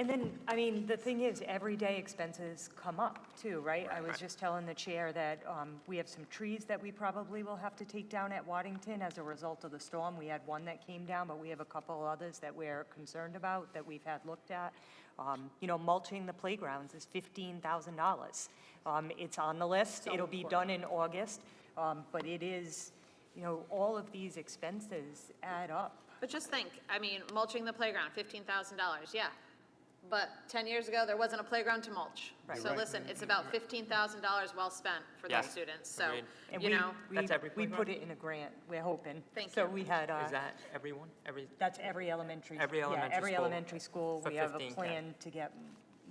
And then, I mean, the thing is, everyday expenses come up too, right? I was just telling the chair that we have some trees that we probably will have to take down at Waddington as a result of the storm. We had one that came down, but we have a couple others that we're concerned about, that we've had looked at. You know, mulching the playgrounds is $15,000. It's on the list, it'll be done in August, but it is, you know, all of these expenses add up. But just think, I mean, mulching the playground, $15,000, yeah. But 10 years ago, there wasn't a playground to mulch. Right. So listen, it's about $15,000 well spent for Yeah. those students, so, Agreed. And you know. That's every we put playground? it in a grant, we're hoping. Thank So you. we had, Is that everyone? that's every elementary. Every yeah, elementary every school elementary school, for we have a 15K. plan to get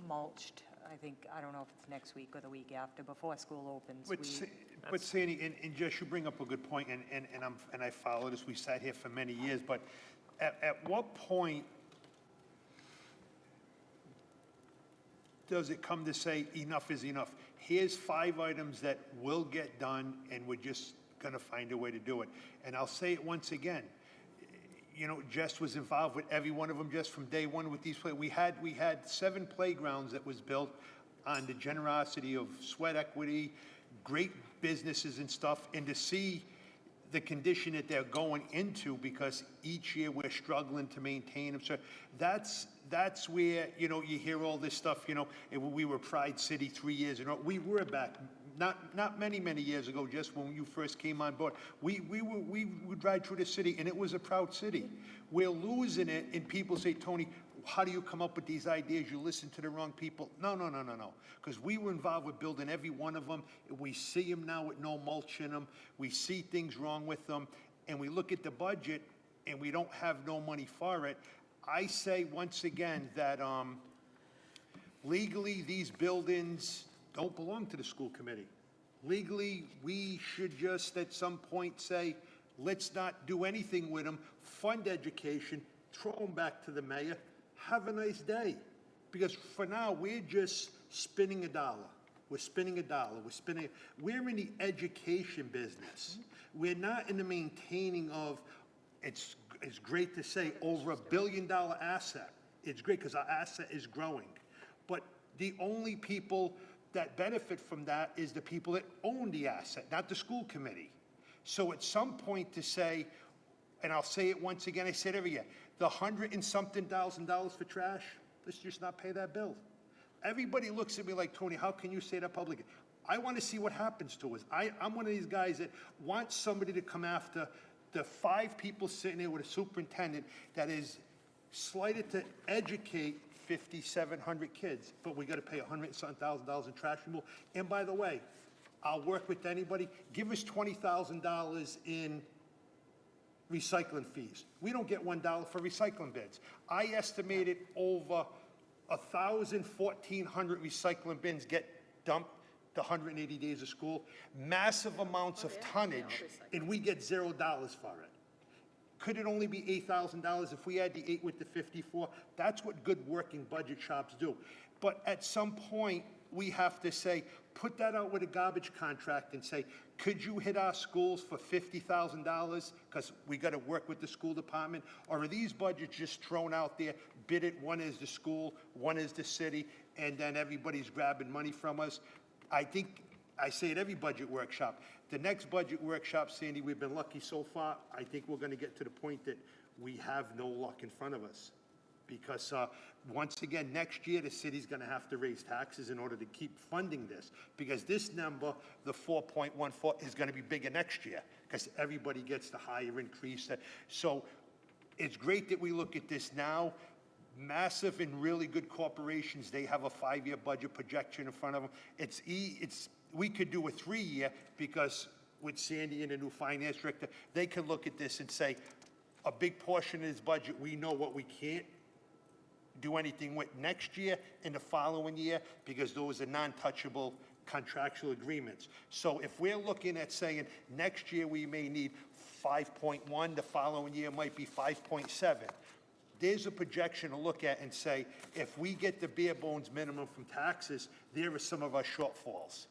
mulched. I think, I don't know if it's next week or the week after, before school opens. But Sandy, and Jess, you bring up a good point, and I follow this, we sat here for many years, but at what point does it come to say enough is enough? Here's 5 items that will get done, and we're just gonna find a way to do it. And I'll say it once again, you know, Jess was involved with every one of them just from day one with these we had 7 playgrounds that was built on the generosity of sweat equity, great businesses and stuff, and to see the condition that they're going into, because each year we're struggling to maintain them. So that's where, you know, you hear all this stuff, you know, and we were Pride City 3 years in a row. We were back, not many years ago, just when you first came on board. We would ride through the city, and it was a proud city. We're losing it, and people say, Tony, how do you come up with these ideas? You listen to the wrong people. No. Because we were involved with building every one of them. We see them now with no mulch in them. We see things wrong with them. And we look at the budget, and we don't have no money for it. I say, once again, that legally, these buildings don't belong to the school committee. Legally, we should just at some point say, let's not do anything with them, fund education, throw them back to the mayor, have a nice day. Because for now, we're just spinning a dollar. We're spinning a dollar. We're in the education business. We're not in the maintaining of, it's great to say, over $1 billion asset. It's great because our asset is growing. But the only people that benefit from that is the people that own the asset, not the school committee. So at some point to say, and I'll say it once again, I say it every year, the $100 and something thousand for trash, let's just not pay that bill. Everybody looks at me like, Tony, how can you say that publicly? I want to see what happens to us. I'm one of these guys that wants somebody to come after the 5 people sitting there with a superintendent that is slighted to educate 5,700 kids, but we got to pay $100 and something thousand in trash removal. And by the way, I'll work with anybody. Give us $20,000 in recycling fees. We don't get $1 for recycling bins. I estimated over 1,000, 1,400 recycling bins get dumped the 180 days of school. Massive amounts of tonnage, and we get $0 for it. Could it only be $8,000 if we had the 8 with the 54? That's what good working budget shops do. But at some point, we have to say, put that out with a garbage contract and say, could you hit our schools for $50,000? Because we got to work with the school department. Or are these budgets just thrown out there, bid it, one is the school, one is the city, and then everybody's grabbing money from us? I think, I say at every budget workshop, the next budget workshop, Sandy, we've been lucky so far. I think we're going to get to the point that we have no luck in front of us. Because once again, next year, the city's going to have to raise taxes in order to keep funding this. Because this number, the 4.14, is going to be bigger next year because everybody gets the higher increase. So it's great that we look at this now. Massive and really good corporations, they have a 5-year budget projection in front of them. We could do a 3-year because with Sandy and the new finance director, they can look at this and say, a big portion of this budget, we know what we can't do anything with next year and the following year because those are non-touchable contractual agreements. So if we're looking at saying next year we may need 5.1, the following year might be 5.7. There's a projection to look at and say, if we get the bare bones minimum from taxes, there are some of our shortfalls.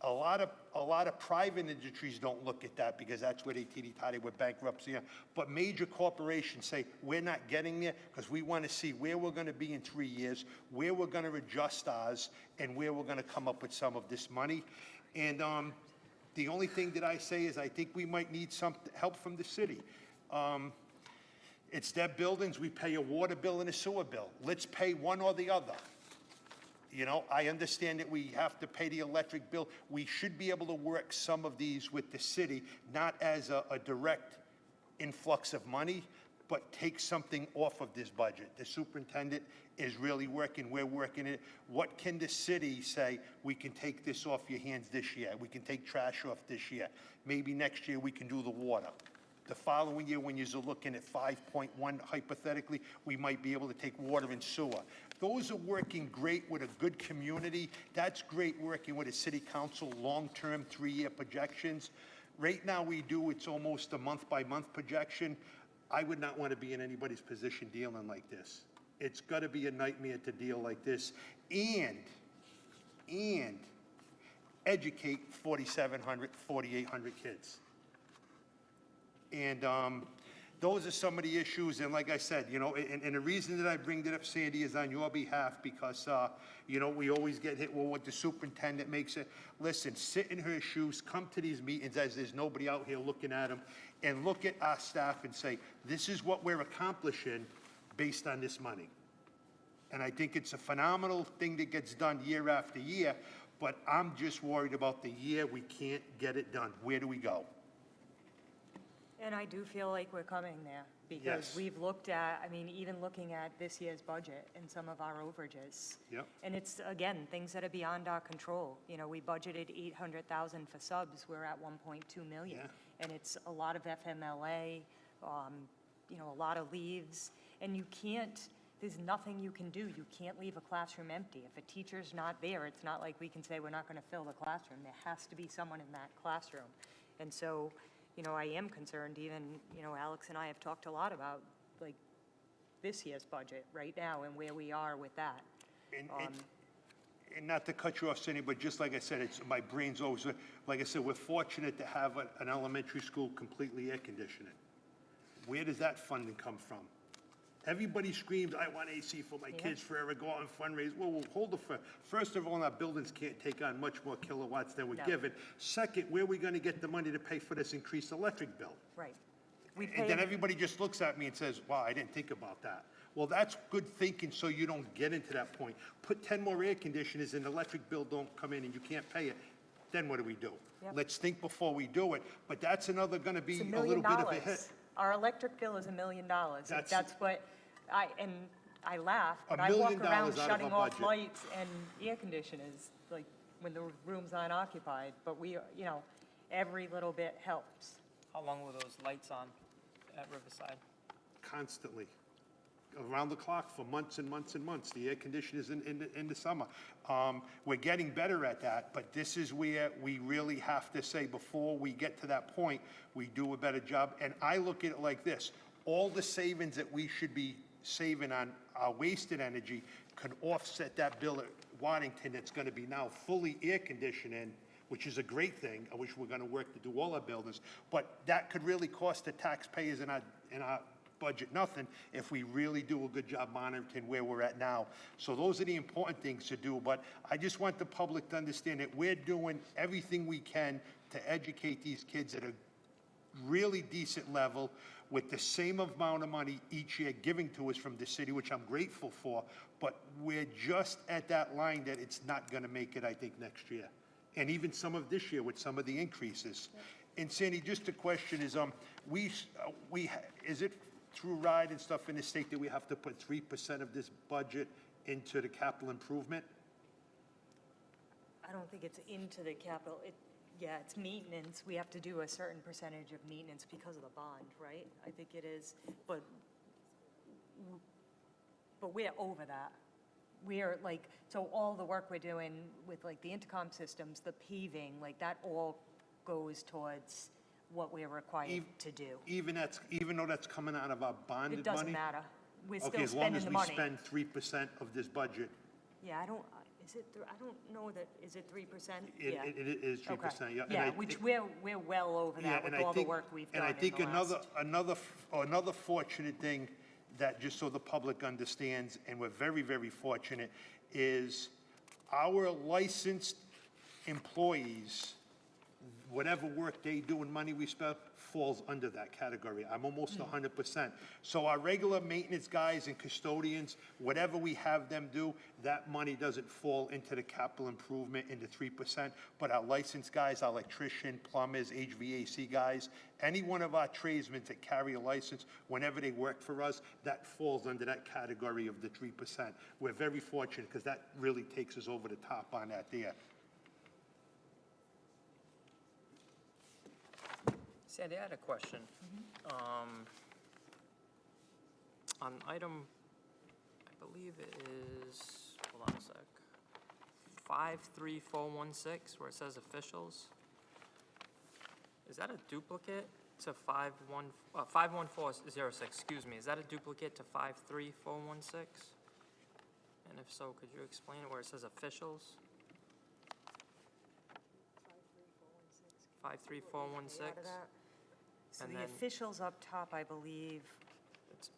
A lot of private industries don't look at that because that's where they teeter-totter with bankruptcy. But major corporations say, we're not getting there because we want to see where we're going to be in 3 years, where we're going to adjust ours, and where we're going to come up with some of this money. And the only thing that I say is I think we might need some help from the city. It's their buildings, we pay a water bill and a sewer bill. Let's pay one or the other. You know, I understand that we have to pay the electric bill. We should be able to work some of these with the city, not as a direct influx of money, but take something off of this budget. The superintendent is really working, we're working it. What can the city say, we can take this off your hands this year, we can take trash off this year. Maybe next year we can do the water. The following year, when you're looking at 5.1 hypothetically, we might be able to take water and sewer. Those are working great with a good community. That's great working with a city council, long-term 3-year projections. Right now we do, it's almost a month-by-month projection. I would not want to be in anybody's position dealing like this. It's got to be a nightmare to deal like this and educate 4,700, 4,800 kids. And those are some of the issues, and like I said, you know, and the reason that I bring it up, Sandy, is on your behalf, because, you know, we always get hit, well, what the superintendent makes it. Listen, sit in her shoes, come to these meetings as there's nobody out here looking at them, and look at our staff and say, this is what we're accomplishing based on this money. And I think it's a phenomenal thing that gets done year after year, but I'm just worried about the year we can't get it done. Where do we go? And I do feel like we're coming there, because Yes. we've looked at, I mean, even looking at this year's budget and some of our overages. Yep. And it's, again, things that are beyond our control. You know, we budgeted 800,000 for subs, we're at 1.2 million. Yeah. And it's a lot of FMLA, you know, a lot of leaves, and you can't, there's nothing you can do. You can't leave a classroom empty. If a teacher's not there, it's not like we can say we're not gonna fill the classroom. There has to be someone in that classroom. And so, you know, I am concerned, even, you know, Alex and I have talked a lot about, like, this year's budget right now and where we are with that. And not to cut you off, Cindy, but just like I said, it's, my brain's always, like I said, we're fortunate to have an elementary school completely air conditioning. Where does that funding come from? Everybody screams, I want AC for my kids forever, go out and fundraise. Well, hold it for, first of all, our buildings can't take on much more kilowatts than we're No. given. Second, where are we gonna get the money to pay for this increased electric bill? Right. We And then pay, everybody just looks at me and says, wow, I didn't think about that. Well, that's good thinking, so you don't get into that point. Put 10 more air conditioners and the electric bill don't come in and you can't pay it, then what do we do? Yep. Let's think before we do it, but that's another gonna be it's $1 a million. little bit of a hit. Our electric bill is $1 million. That's- That's what, I laugh, but $1 I walk million around out of shutting our off budget. lights and air conditioners, like, when the room's unoccupied, but we, you know, every little bit helps. How long were those lights on at Riverside? Constantly, around the clock for months and months and months, the air conditioners in the summer. We're getting better at that, but this is where we really have to say, before we get to that point, we do a better job. And I look at it like this, all the savings that we should be saving on our wasted energy can offset that bill at Waddington that's gonna be now fully air conditioning, which is a great thing. I wish we're gonna work to do all our buildings, but that could really cost the taxpayers in our budget nothing if we really do a good job monitoring where we're at now. So those are the important things to do, but I just want the public to understand that we're doing everything we can to educate these kids at a really decent level with the same amount of money each year giving to us from the city, which I'm grateful for, but we're just at that line that it's not gonna make it, I think, next year. And even some of this year with some of the increases. And Sandy, just a question is, is it through RIDE and stuff in the state that we have to put 3% of this budget into the capital improvement? I don't think it's into the capital, yeah, it's maintenance, we have to do a certain percentage of maintenance because of the bond, right? I think it is, but we're over that. We're like, so all the work we're doing with like the intercom systems, the paving, like that all goes towards what we're required to do. Even though that's coming out of our bonded money? It doesn't matter. We're Okay, still as long spending as the we money. spend 3% of this budget. Yeah, I don't, Is it, I don't know that, is it 3%? It Yeah. is 3%, Okay. yeah. And Yeah, I which think- we're well over Yeah, that with and I all the think- work we've And done I in think the last. another fortunate thing that, just so the public understands, and we're very, very fortunate, is our licensed employees, whatever work they do and money we spend falls under that category. I'm almost 100%. So our regular maintenance guys and custodians, whatever we have them do, that money doesn't fall into the capital improvement into 3%. But our licensed guys, our electrician, plumbers, HVAC guys, any one of our tradesmen that carry a license, whenever they work for us, that falls under that category of the 3%. We're very fortunate because that really takes us over the top on that there. Sandy, I had a question. On item, I believe it is, hold on a sec, 53416, where it says officials. Is that a duplicate to 51406, excuse me, is that a duplicate to 53416? And if so, could you explain it where it says officials? 53416? So And the then- officials up top, I believe, It's,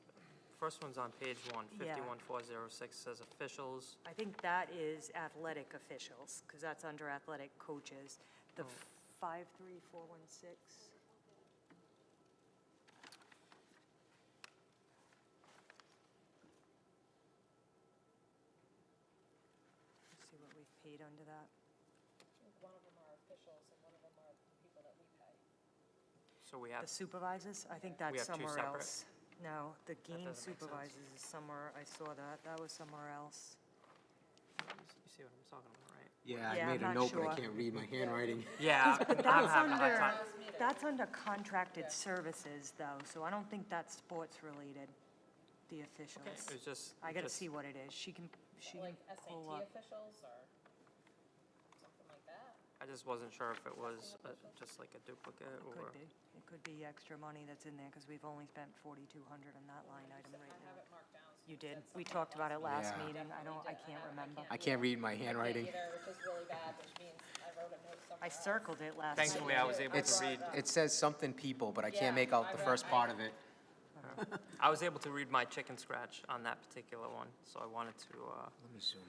first one's on page one, Yeah. 51406 says officials. I think that is athletic officials, because that's under athletic coaches. The 53416. Let's see what we've paid under that. One of them are officials and one of them are people that we pay. So we have, The supervisors, I think We that's have two somewhere separate? else. No, the game doesn't make sense. supervisors is somewhere, I saw that, that was somewhere else. you see what I'm talking about, right? Yeah, Yeah, I made I'm a not note, but I sure. can't read my handwriting. Yeah, I'm That's having a hard under, time. that's under contracted services though, so I don't think that's sports related, the Okay, officials. it was just. I gotta just- see what it is, she can Like pull SAT up. officials or something like that? I just wasn't sure if it was just like a duplicate or. It could be extra money that's in there, because we've only spent 4,200 on that line item right I have now. it marked down. So You did, we talked about it last Yeah. meeting, I can't remember. I can't read my handwriting. Either, which is really bad, which means I wrote a note somewhere I else. circled it last night. Thankfully, I was able It's, to read, it says something people, but I Yeah, can't make out the I first read- part of it. I was able to read my chicken scratch on that particular one, so I wanted to, Let me zoom in.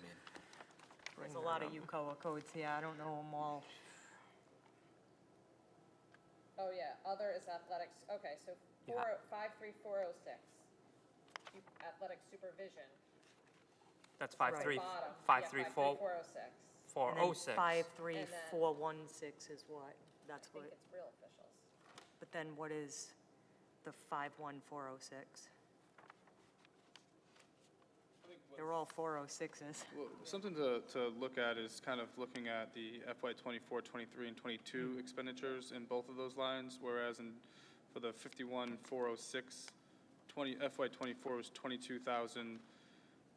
bring There's a that lot of up. UCOA codes here, I don't know them all. Oh, yeah, other is athletics, okay, so Yeah. 53406. Athletic supervision, That's Right. 53, bottom. 534, 53406. 406. 53416 is what? That's I think what, it's real officials. but then what is the 51406? They're all 406s. Well, something to look at is kind of looking at the FY '24, '23, and '22 expenditures in both of those lines, whereas for the 51,406, FY '24 was 22,000,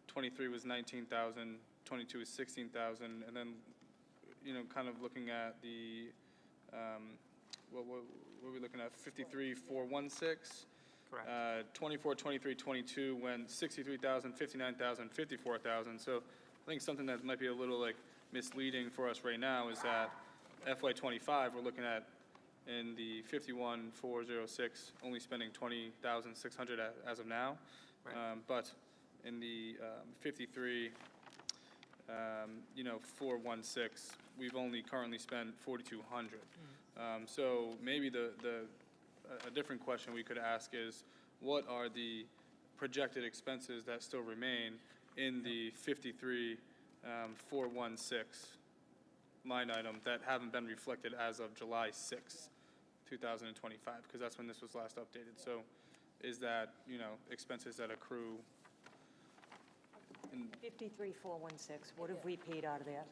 '23 was 19,000, '22 was 16,000, and then, kind of looking at the, what were we looking at, 53,416? Correct. 24, 23, 22 went 63,000, 59,000, 54,000. So I think something that might be a little like misleading for us right now is that FY '25, we're looking at in the 51,406, only spending 20,600 as of now. Right. But in the 53, 416, we've only currently spent 4,200. So maybe a different question we could ask is, what are the projected expenses that still remain in the 53,416 line item that haven't been reflected as of July 6, 2025? Because that's when this was last updated. So is that, expenses that accrue? 53416, what have we paid out of that?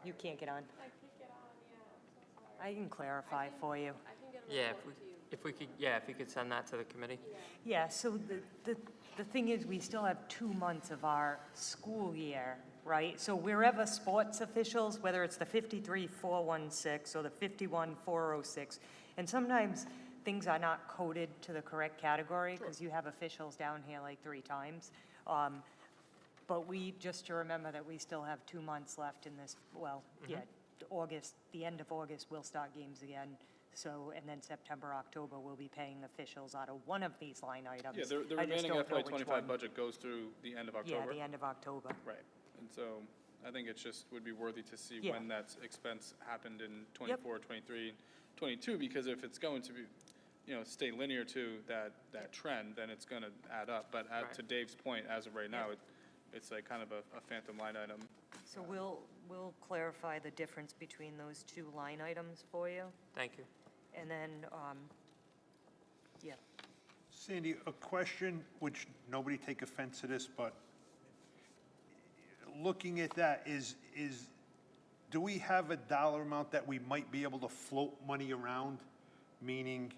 You can't get on. I can't get on, yeah, I'm so sorry. I can clarify for you. I can get a Yeah, report to you. if you could send that to the committee. Yeah, so the thing is, we still have 2 months of our school year, right? So wherever sports officials, whether it's the 53,416 or the 51,406, and sometimes things are not coded to the correct category, because you have officials down here like 3 times. But just to remember that we still have 2 months left in this, well, Mm-hmm. yeah, August, the end of August, we'll start games again. So, and then September, October, we'll be paying officials out of one of these line items. Yeah, the I just remaining don't know FY which '25 one. budget goes through the end of Yeah, October. the end of October. Right, and so I think it's just, would be worthy to see Yeah. when that expense happened in '24, '23, '22, because if it's going to be, stay linear to that trend, then it's gonna add up. But to Dave's point, as of right now, it's like kind of a phantom line item. So we'll clarify the difference between those two line items for you. Thank you. And then, yeah, Sandy, a question, which nobody take offense to this, but looking at that, do we have a dollar amount that we might be able to float money around? Meaning,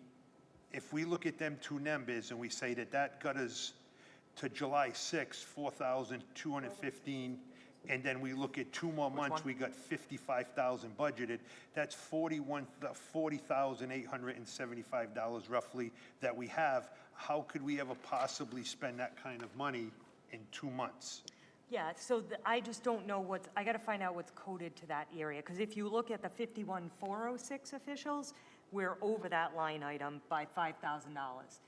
if we look at them two numbers and we say that got us to July 6th, 4,215, and then we look at 2 more months, we got 55,000 budgeted, that's $40,875 roughly that we have. How could we ever possibly spend that kind of money in 2 months? yeah, so I just don't know I got to find out what's coded to that area. Because if you look at the 51,406 officials, we're over that line item by $5,000.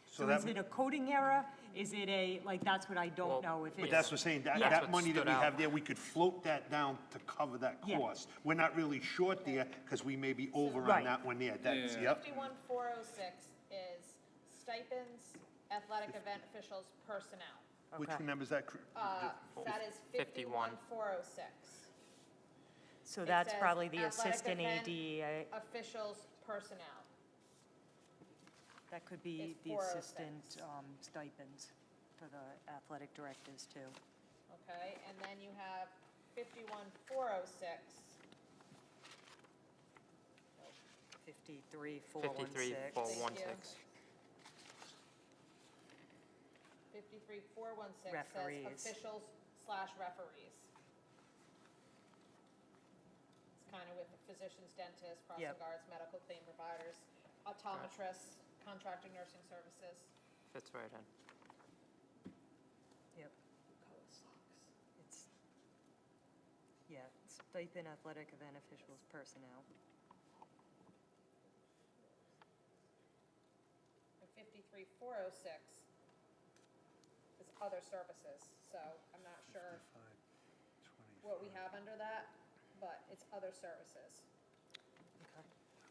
So that is it a coding error? Is it that's what I don't Well, know if it's. But that's what I'm saying, Yeah. that That's what money that stood we out. have there, we could float that down to cover that Yeah. cost. We're not really short there, because we may be over on Right. that one there, that's, Yeah. yep. 51,406 is stipends, athletic event officials, personnel. Which Okay. number is that? That is 51,406. So It that's says probably the athletic assistant event AD. Officials, personnel. That could be It's the 406. assistant stipends for the athletic directors too. Okay, and then you have 51,406. 53,416. 53,416. 53,416 Referees. says officials/referees. It's kind of with the physicians, dentists, crossing Yep. guards, medical claim providers, optometrists, contracted nursing services. Fits right in. Yep, Color socks. it's, yeah, stipend athletic event officials personnel. And 53,406 is other services, so I'm not sure what we have under that, but it's other services.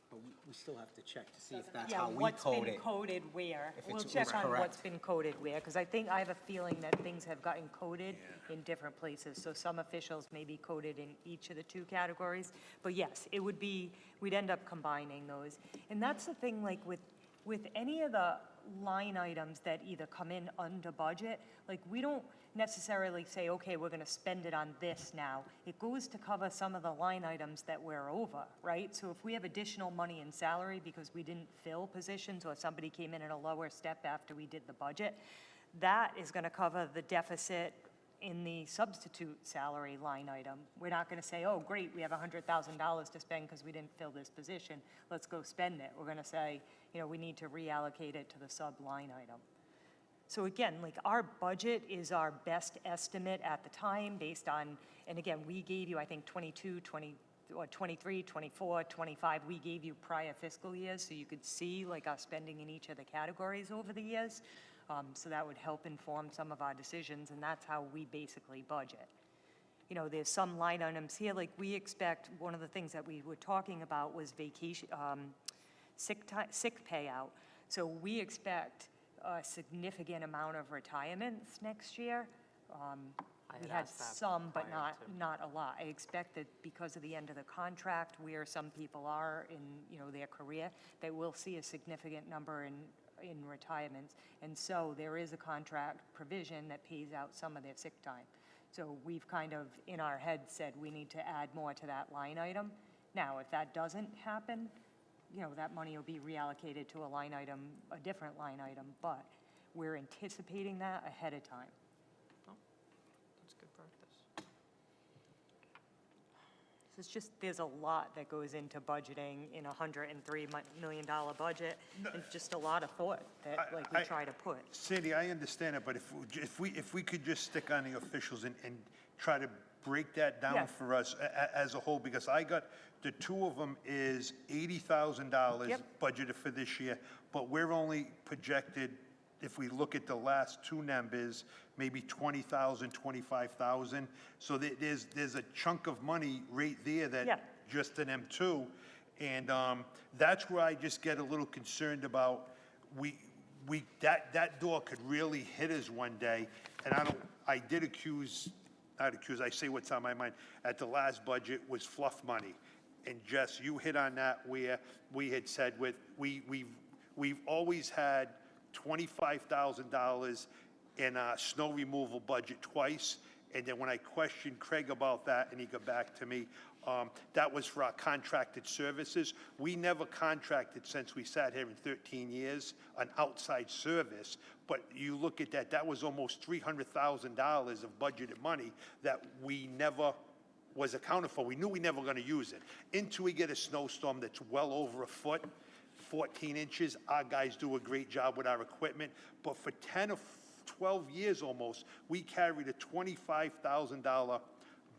But we still have to check to see if Doesn't that's Yeah, how we what's code been it. coded where? If We'll it's check on correct. what's been coded where, because I have a feeling that things have gotten coded in different places. So some officials may be coded in each of the two categories. But yes, we'd end up combining those. And that's the thing, like with any of the line items that either come in under budget, like we don't necessarily say, okay, we're gonna spend it on this now. It goes to cover some of the line items that we're over, right? So if we have additional money in salary because we didn't fill positions or somebody came in at a lower step after we did the budget, that is gonna cover the deficit in the substitute salary line item. We're not gonna say, oh, great, we have $100,000 to spend because we didn't fill this position, let's go spend it. We're gonna say, we need to reallocate it to the sub line item. So again, like our budget is our best estimate at the time based on, and again, we gave you, I think, 22, 20, or 23, 24, 25, we gave you prior fiscal years so you could see like our spending in each of the categories over the years. So that would help inform some of our decisions, and that's how we basically budget. There's some line items here, like we expect, one of the things that we were talking about was vacation, sick payout. So we expect a significant amount of retirements next year. I We had had asked that some, but prior not to. a lot. I expect that because of the end of the contract, where some people are in, their career, that we'll see a significant number in retirements. And so there is a contract provision that pays out some of their sick time. So we've kind of, in our head, said we need to add more to that line item. Now, if that doesn't happen, that money will be reallocated to a line item, a different line item, but we're anticipating that ahead of time. That's good practice. So it's just, there's a lot that goes into budgeting in a $103 million budget, and just a lot of thought that, like, we try to put. Sandy, I understand it, but if we could just stick on the officials and try to break that Yeah. down for us as a whole, because I got, the two of them is $80,000 Yep. budgeted for this year, but we're only projected, if we look at the last two numbers, maybe 20,000, 25,000. So there's a chunk of money right there Yeah. that just in them two. And that's where I just get a little concerned about, that door could really hit us one day. And I say what's on my mind, at the last budget was fluff money. And Jess, you hit on that where we had said we've always had $25,000 in our snow removal budget twice. And then when I questioned Craig about that, and he got back to me, that was for our contracted services. We never contracted, since we sat here in 13 years, an outside service. But you look at that, that was almost $300,000 of budgeted money that we never was accounted for. We knew we never going to use it. Until we get a snowstorm that's well over a foot, 14 inches, our guys do a great job with our equipment. But for 10 or 12 years almost, we carried a $25,000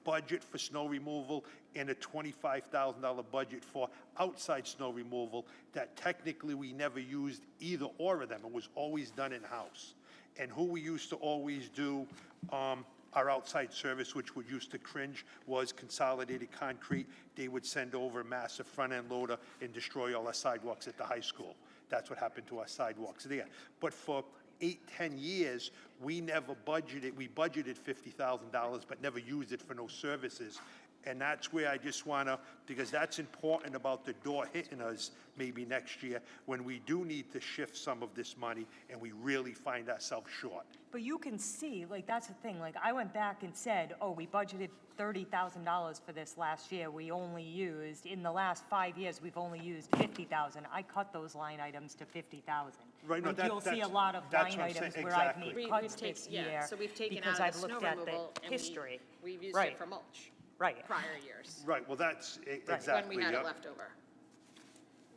budget for snow removal and a $25,000 budget for outside snow removal that technically we never used either or of them. It was always done in-house. And who we used to always do our outside service, which would used to cringe, was Consolidated Concrete. They would send over a massive front-end loader and destroy all our sidewalks at the high school. That's what happened to our sidewalks there. But for 8, 10 years, we never budgeted. We budgeted $50,000, but never used it for no services. And that's where I just want to, because that's important about the door hitting us maybe next year when we do need to shift some of this money and we really find ourselves short. But you can see, like, that's the thing, like, I went back and said, oh, we budgeted $30,000 for this last year. We only used, in the last 5 years, we've only used $50,000. I cut those line items to $50,000. Right, no, Like, you'll see a that's- lot of that's line what I'm saying, items where I've exactly. made cuts We've this taken- yeah, year. so we've taken because out I've of the looked snow at the removal and history. we've used Right. it for mulch Right. prior years, Right, well, that's exactly. when we had yeah. it left over.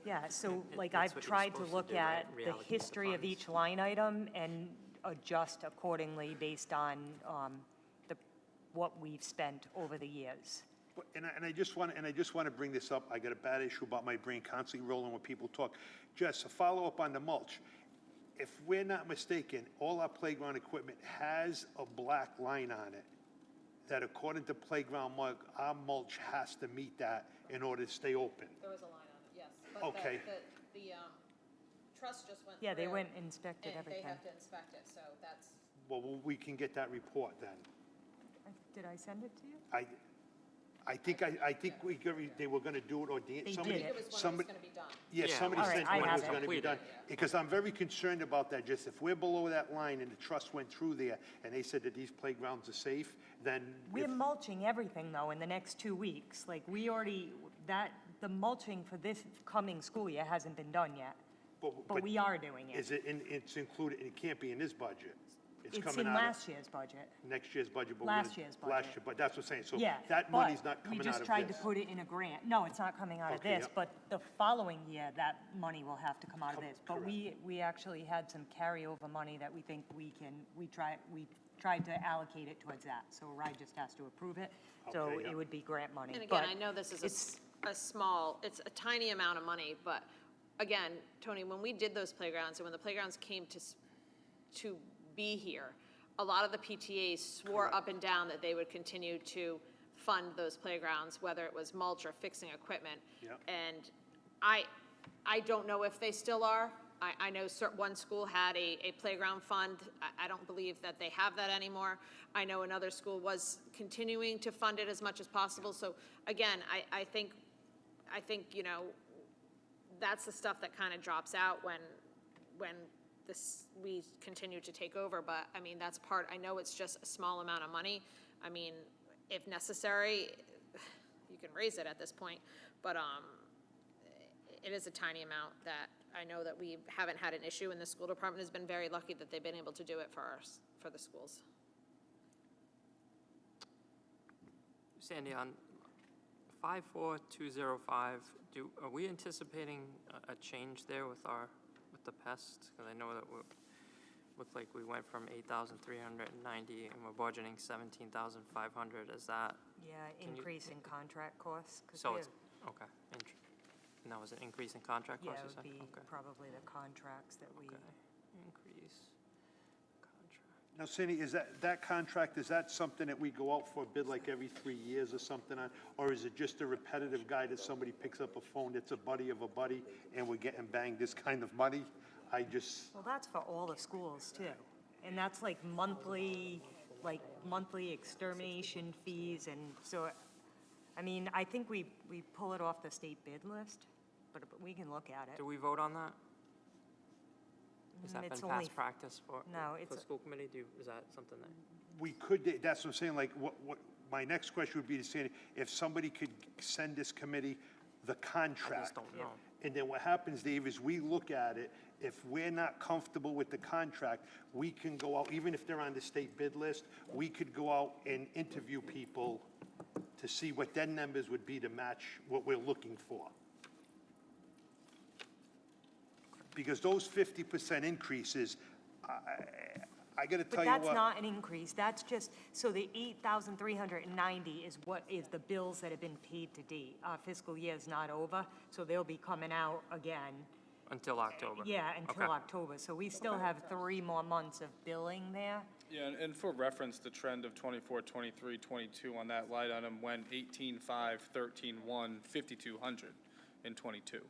Yeah, so like That's I've what you're tried to supposed to look do, right? at the Reallocate the history of funds. each line item and adjust accordingly based on what we've spent over the years. And I just want to bring this up. I got a bad issue about my brain constantly rolling when people talk. Just a follow up on the mulch. If we're not mistaken, all our playground equipment has a black line on it. That according to Playground Mug, our mulch has to meet that in order to stay open. There was a line on it, yes. Okay. The trust just went Yeah, they through, went and inspected and everything. they have to inspect it, so that's, Well, we can get that report then. Did I send it to you? I think they were going to do it, or They somebody, did it. it was when it was somebody, gonna be done. yeah, Yeah, somebody all right, said I when it have was it. going to be done. Completed. Because I'm very concerned about that, just if we're below that line and the trust went through there and they said that these playgrounds are safe, then. We're if- mulching everything though in the next 2 weeks. Like we already, the mulching for this coming school year hasn't been done yet, but we are doing it. Is it, it's included, it can't be in this budget. It's It's coming in out of last year's budget. next year's budget. but last we're- year's Last budget. year, but that's what I'm saying, so Yeah, that but money's not coming we out of just tried to this. put it in a grant. No, it's not coming out of Okay, this, yeah. but the following year, that money will have to come out of this. But we actually had some carryover money that we think we tried to allocate it towards that. So RIDE just has to approve it, so Okay, yeah. it would be grant money. And again, But I know this is it's- a small, it's a tiny amount of money, but again, Tony, when we did those playgrounds and when the playgrounds came to be here, a lot of the PTAs swore up and down that they would continue to fund those playgrounds, whether it was mulch or fixing equipment. Yep. And I don't know if they still are. I know one school had a playground fund. I don't believe that they have that anymore. I know another school was continuing to fund it as much as possible. So again, I think, you know, that's the stuff that kind of drops out when we continue to take over. But I mean, that's part, I know it's just a small amount of money. I mean, if necessary, you can raise it at this point, but it is a tiny amount that I know that we haven't had an issue, and the school department has been very lucky that they've been able to do it for the schools. Sandy, on 54205, are we anticipating a change there with the pest? Because I know that looked like we went from 8,390 and we're budgeting 17,500. Is that, Yeah, Can you- increase in contract costs. 'cause so we it's, okay. And that was an increase in contract have- costs, Yeah, you it would said? be Okay. probably the contracts that we, Okay, increase contract. Now, Cindy, is that contract, is that something that we go out for a bid like every 3 years or something on? Or is it just a repetitive guy that somebody picks up a phone that's a buddy of a buddy and we're getting banged this kind of money? well, that's for all the schools too. And that's like monthly extermination fees, and so, I mean, I think we pull it off the state bid list, but we can look at it. Do we vote on that? Has that It's been only- past practice for No, the it's- school committee? Is that something that? We could, that's what I'm saying, like, what, my next question would be to say, if somebody could send this committee the contract. I just don't know. And then what happens, Dave, is we look at it, if we're not comfortable with the contract, we can go out, even if they're on the state bid list, we could go out and interview people to see what their numbers would be to match what we're looking for. Because those 50% increases, I gotta But tell you what. that's not an increase, that's just, so the 8,390 is what is the bills that have been paid to date. Our fiscal year is not over, so they'll be coming out again, Until October? yeah, until Okay. October. So we still have 3 more months of billing there. Yeah, and for reference, the trend of 24, 23, 22 on that line item went 18.5, 13.1, 5,200 in 22.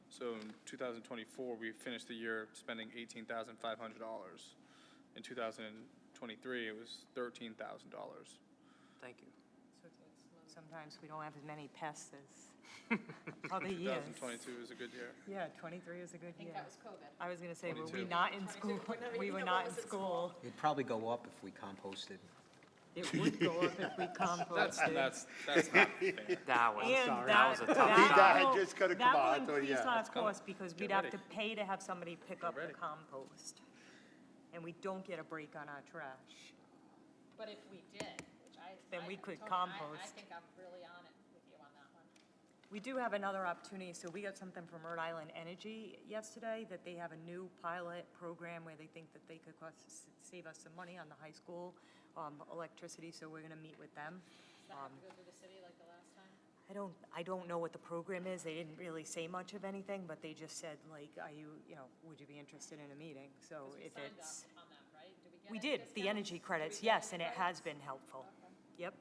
So in 2024, we finished the year spending $18,500. In 2023, it was $13,000. Thank you. Sometimes we don't have as many pests as other years. 2022 was a good year. Yeah, 23 is a good I think year. that was COVID. I was gonna say, were we 22. not in school? We were not in school. It'd probably go up if we composted. It would go up if we composted. That's not fair. That was, And that was a tough that shot. will- just gotta come on, That so will increase yeah, our it's coming. cost because we'd Get have ready. to pay to have somebody pick up the ready. compost. And we don't get a break on our trash. But if we did, which Then we could Tony, I compost. think I'm really on it with you on that one. We do have another opportunity, so we got something from Rhode Island Energy yesterday, that they have a new pilot program where they think that they could save us some money on the high school electricity, so we're gonna meet with them. Does that have to go through the city like the last time? I don't know what the program is, they didn't really say much of anything, but they just said, like, are you, would you be interested in a meeting? So 'Cause we if signed it's, up on that, right? Did we get we any did, the discounts? energy Did we credits, get yes, any and it has credits? been helpful. Okay. Yep,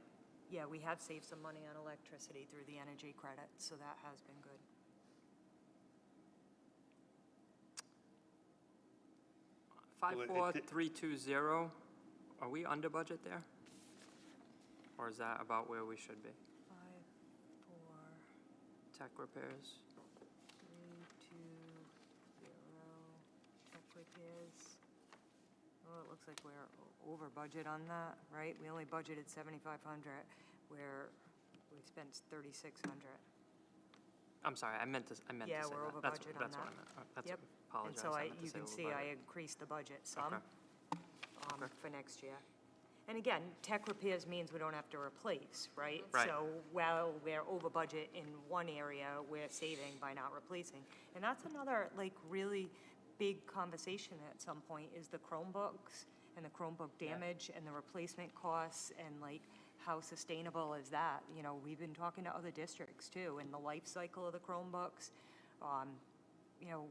yeah, we have saved some money on electricity through the energy credits, so that has been good. Five, four, 320, are we under budget there? Or is that about where we should be? 5, 4, Tech repairs? 3, 2, 0, tech repairs. Oh, it looks like we're over budget on that, right? We only budgeted 7,500, where we spent 3,600. I'm sorry, I meant to say that. Yeah, we're over budget on That's what I that. meant. That's, Yep. apologize. And so I meant to you say can over see budget. I increased the budget some Okay. for next year. And again, tech repairs means we don't have to replace, right? Right. So while we're over budget in one area, we're saving by not replacing. And that's another, like, really big conversation at some point, is the Chromebooks and the Chromebook damage and the replacement costs, and like, how sustainable is that? You know, we've been talking to other districts too, and the life cycle of the Chromebooks. You know,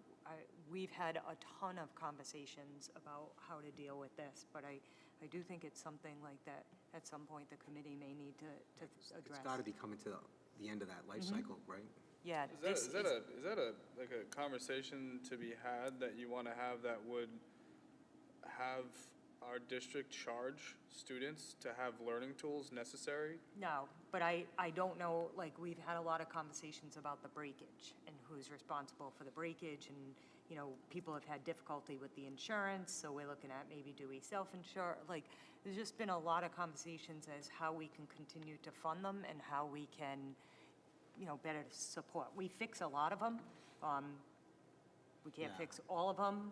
we've had a ton of conversations about how to deal with this, but I do think it's something like that, at some point, the committee may need to address. It's got to be coming to the end of that life cycle, right? Yeah, Is that like a conversation to be had that you want to have that would have our district charge students to have learning tools necessary? No, but I don't know, like, we've had a lot of conversations about the breakage and who's responsible for the breakage, and, you know, people have had difficulty with the insurance, so we're looking at maybe do we self-insure? Like, there's just been a lot of conversations as how we can continue to fund them and how we can, you know, better support. We fix a lot of them. We can't Yeah. fix all of them.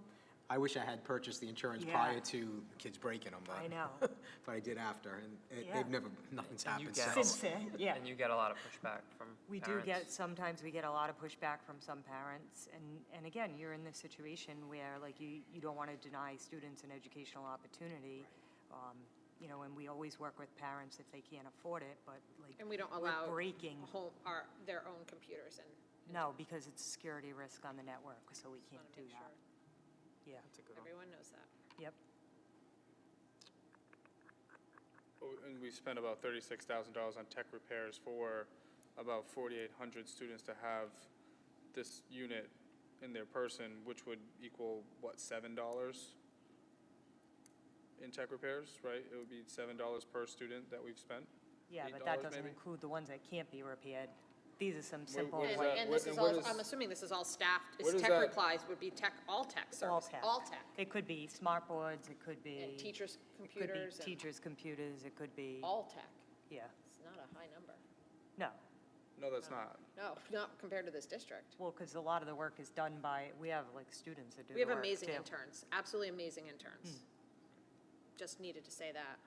I wish I had purchased the insurance Yeah. prior to kids breaking them, but. I know. But I did after, and Yeah. they've never, nothing's And you happened get since. Since then, yeah. And you get a lot of pushback from We do parents. get, sometimes we get a lot of pushback from some parents, and again, you're in this situation where, like, you don't want to deny students an educational opportunity, you know, and we always work with parents if they can't afford it, but like. And we don't we're allow breaking, their own computers in. no, because it's a security risk on the network, so we can't do Make that. sure Yeah, That's a good one. everyone knows that. yep. And we spent about $36,000 on tech repairs for about 4,800 students to have this unit in their person, which would equal, what, $7 in tech repairs, right? It would be $7 per student that we've spent? Yeah, but that $8 doesn't maybe? include the ones that can't be repaired. These are some simple, where does like, that- And this is where all, does- I'm assuming this is all staffed, where does tech that- replies would be all tech all service, tech. all tech. It could be smart boards, it could be. And teachers' It could be computers and teachers' computers, it could be, all tech. yeah, It's not a high number. no. No, that's not. No, not compared to this district. Well, because a lot of the work is done by, we have like students that do We the have work amazing too. interns, absolutely amazing Hmm. interns. Just needed to say that.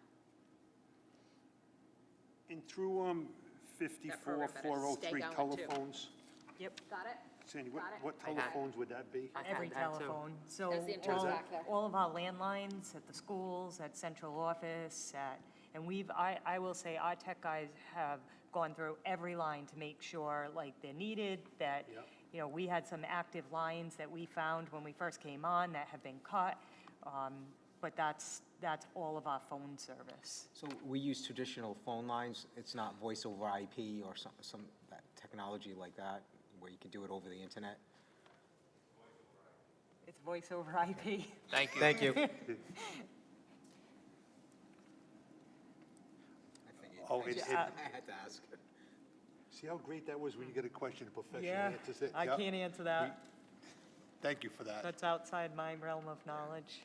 And through 54, program better stay 403 going, too. telephones, Yep, Got it? Sandy, Got it. what I had- telephones would that be? I every had that too. telephone. So There's the interns all, back there. all of our landlines at the schools, at central office, and I will say, our tech guys have gone through every line to make sure, like, they're needed, that, Yep. you know, we had some active lines that we found when we first came on that have been cut, but that's all of our phone service. So we use traditional phone lines, it's not voice over IP or some that technology like that, where you can do it over the internet? It's voice over IP. Thank you. Thank you. Oh, I it- had to ask. See how great that was when you get a question, a professional Yeah, answers it? I Yep. can't answer that. Thank you for that. That's outside my realm of knowledge.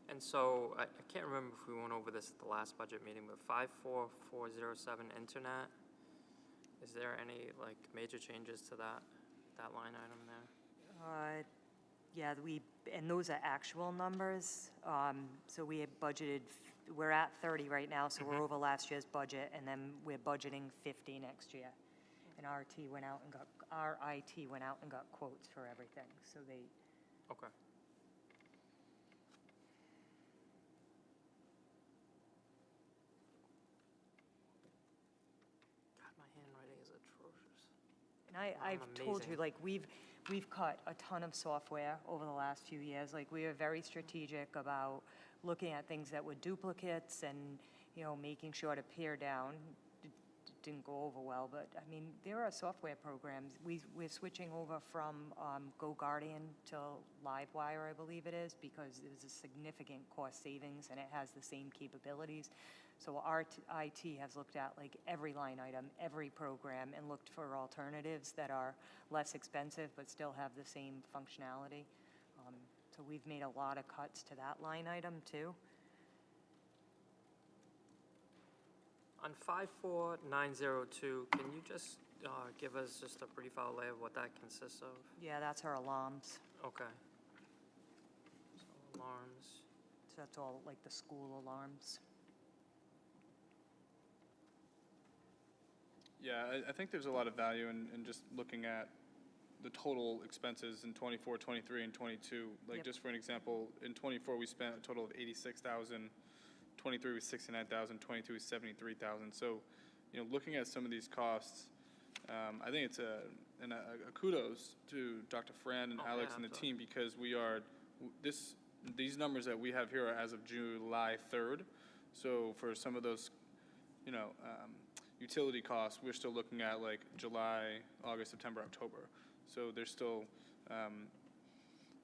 And so, I can't remember if we went over this at the last budget meeting, but 54407 internet, is there any, like, major changes to that line item there? Yeah, and those are actual numbers. So we had budgeted, we're at 30 right now, so we're over last year's budget, and then we're budgeting 50 next year. And our IT went out and got quotes for everything, so they, Okay. God, my handwriting is atrocious. and I've told you, Amazing. like, we've cut a ton of software over the last few years. Like, we are very strategic about looking at things that were duplicates and, you know, making sure to pare down. Didn't go over well, but, I mean, there are software programs. We're switching over from GoGuardian to Livewire, I believe it is, because there's a significant cost savings and it has the same capabilities. So our IT has looked at like every line item, every program, and looked for alternatives that are less expensive but still have the same functionality. So we've made a lot of cuts to that line item too. On 54902, can you just give us just a brief outlay of what that consists of? Yeah, that's our alarms. Okay. So alarms. So that's all like the school alarms. Yeah, I think there's a lot of value in just looking at the total expenses in 24, 23, and 22. Like, Yep. just for an example, in 24, we spent a total of 86,000, 23 was 69,000, 22 was 73,000. So, you know, looking at some of these costs, I think it's a kudos to Dr. Fran and Oh, Alex yeah, and the absolutely. team, because we are, these numbers that we have here are as of July 3rd. So for some of those, you know, utility costs, we're still looking at like July, August, September, October. So there's still,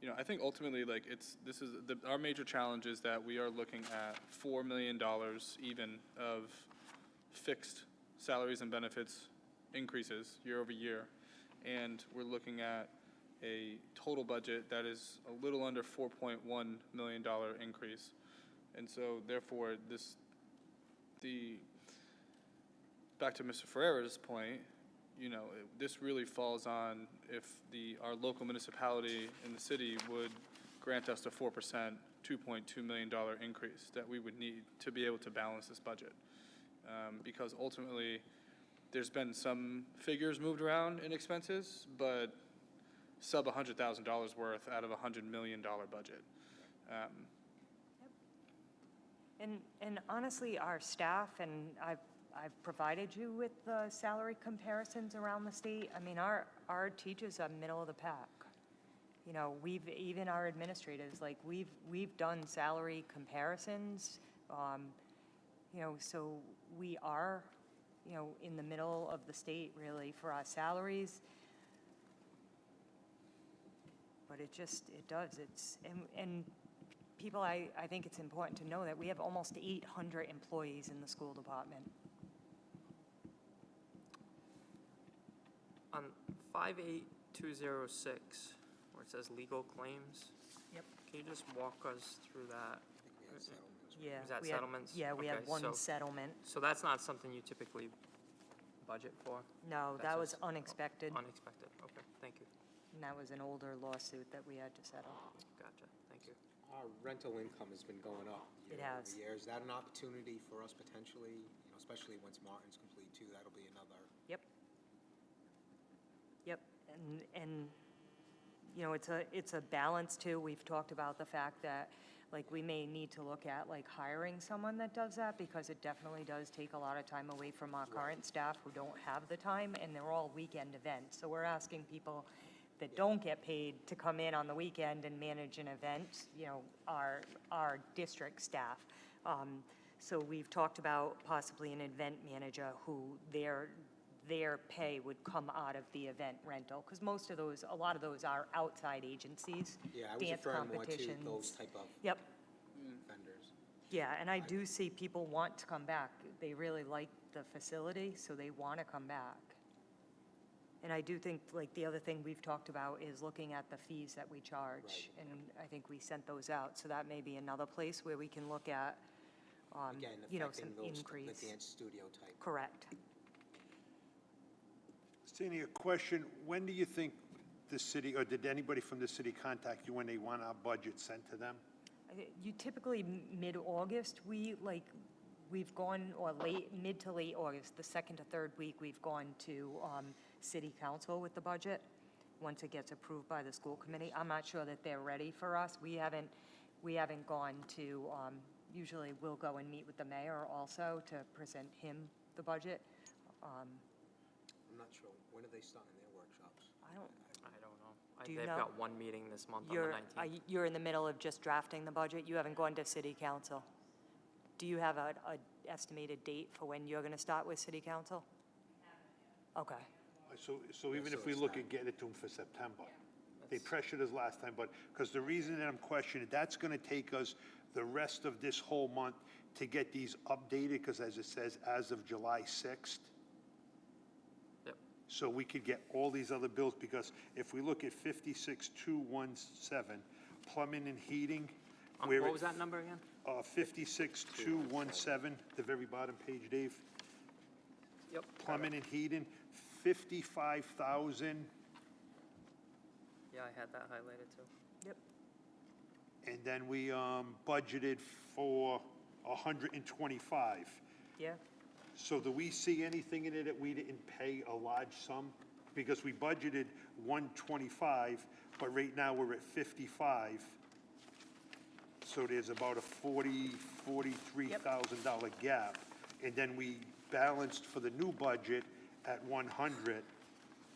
you know, I think ultimately, like, our major challenge is that we are looking at $4 million even of fixed salaries and benefits increases year over year. And we're looking at a total budget that is a little under $4.1 million increase. And so therefore, back to Mr. Ferrera's point, this really falls on if our local municipality in the city would grant us a 4%, $2.2 million increase that we would need to be able to balance this budget. Because ultimately, there's been some figures moved around in expenses, but sub $100,000 worth out of a $100 million budget. And honestly, our staff, and I've provided you with the salary comparisons around the state. I mean, our teachers are middle of the pack. Even our administrators, like, we've done salary comparisons, so we are, in the middle of the state, really, for our salaries. But it does, and people, I think it's important to know that we have almost 800 employees in the school department. On 58206, where it says legal claims. Yep. Can you just walk us through that? Yeah. Is that we had- settlements? Yeah, we had Okay, one so- settlement. So that's not something you typically budget for? No, That's that was just- unexpected, Unexpected, okay, thank you. and that was an older lawsuit that we had to settle. Gotcha, thank you. Our rental income has been going up It year has. over year. Is that an opportunity for us potentially, especially once Martin's complete too? That'll be another. Yep, and it's a balance too. We've talked about the fact that, like, we may need to look at, like, hiring someone that does that, because it definitely does take a lot of time away from our current staff who don't have the time, and they're all weekend events. So we're asking people that don't get paid to come in on the weekend and manage an event, our district staff. So we've talked about possibly an event manager who their pay would come out of the event rental, because a lot of those are outside agencies, Yeah, I was dance referring more to competitions. those type of Yep, vendors. yeah, and I do see people want to come back. They really like the facility, so they want to come back. And I do think, like, the other thing we've talked about is looking at the fees that we charge. Right. And I think we sent those out, so that may be another place where we can look at, Again, some affecting those, the increase. dance studio type. Correct. Steny, a question, when do you think the city, or did anybody from the city contact you when they want our budget sent to them? You typically, mid-August, we've gone, or mid to late August, the second to third week, we've gone to city council with the budget, once it gets approved by the school committee. I'm not sure that they're ready for us. We haven't gone to, usually we'll go and meet with the mayor also to present him the budget. I'm not sure. When are they starting their workshops? I don't, I don't know. Do you They've know? got one meeting this month on the you're, 19th. you're in the middle of just drafting the budget? You haven't gone to city council? Do you have a estimated date for when you're gonna start with city council? Okay. So even if we look at getting it to them for September, they pressured us last time, but, because the reason that I'm questioning, that's gonna take us the rest of this whole month to get these updated, because as it says, as of July 6th. Yep. So we could get all these other bills, because if we look at 56217, plumbing and heating, we're What at was that number again? 56217, the very bottom page, Dave. Yep. Plumbing and heating, 55,000, Yeah, I had that highlighted too. Yep. and then we budgeted for 125. Yeah. So do we see anything in it that we didn't pay a large sum? Because we budgeted 125, but right now we're at 55. So there's about a $43,000 gap. And then we balanced for the new budget at 100.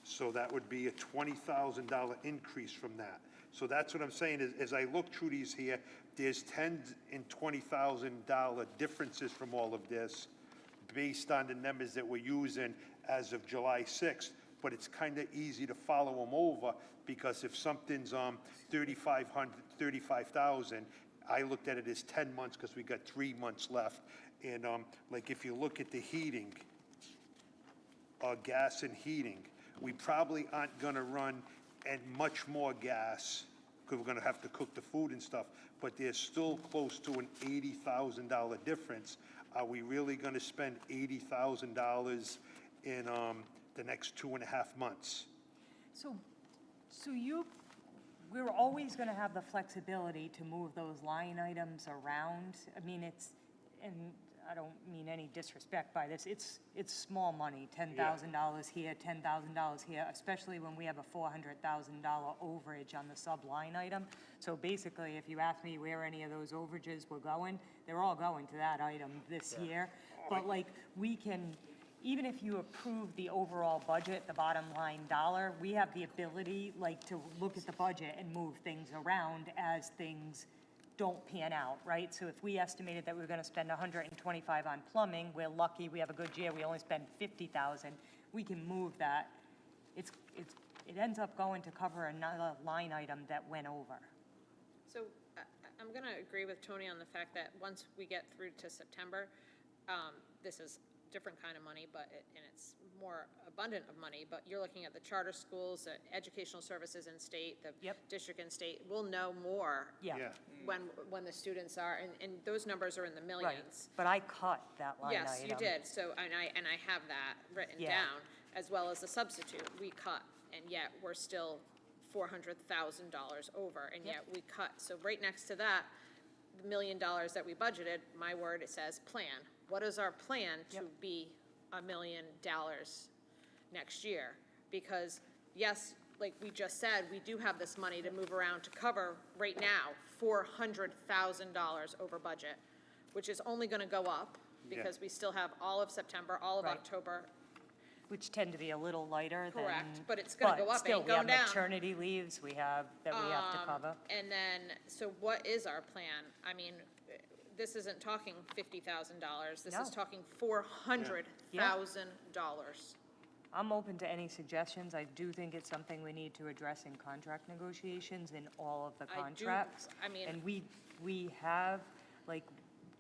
So that would be a $20,000 increase from that. So that's what I'm saying, is as I look through these here, there's $10,000 and $20,000 differences from all of this based on the numbers that we're using as of July 6th. But it's kind of easy to follow them over, because if something's 35,000, I looked at it as 10 months because we got 3 months left. And like if you look at the heating, gas and heating, we probably aren't going to run and much more gas, because we're going to have to cook the food and stuff, but there's still close to an $80,000 difference. Are we really going to spend $80,000 in the next 2.5 months. So we're always going to have the flexibility to move those line items around. I mean, and I don't mean any disrespect by this, it's small money, $10,000 here, $10,000 here, especially when we have a $400,000 overage on the sub-line item. So basically, if you ask me where any of those overages were going, they're all going to that item this year. But like, we can, even if you approve the overall budget, the bottom line dollar, we have the ability, like, to look at the budget and move things around as things don't pan out, right? So if we estimated that we were gonna spend 125 on plumbing, we're lucky, we have a good year, we only spend 50,000, we can move that. It ends up going to cover another line item that went over. So I'm going to agree with Tony on the fact that once we get through to September, this is different kind of money, and it's more abundant of money, but you're looking at the charter schools, educational services in state, the Yep. district in state. We'll know more Yeah, when the students are, and those numbers are in the right. millions. But I cut that line item. Yes, you did, so, and I have that written Yeah. down, as well as the substitute, we cut, and yet we're still $400,000 over, and yet we cut. So right next to that, the $1 million that we budgeted, my word, it says plan. What is our plan to Yep. be $1 million next year? Because, yes, like we just said, we do have this money to move around to cover, right now, $400,000 over budget, which is only gonna go up, because we still have all of September, all of Right. October. Which tend to be a little lighter than. Correct, but it's gonna go up, still, ain't going we have down. maternity leaves, we have, that we have to cover. And then, so what is our plan? I mean, this isn't talking $50,000, this is No. talking $400,000. I'm open to any suggestions. I do think it's something we need to address in contract negotiations in all of the I do- contracts. I mean- And we have, like,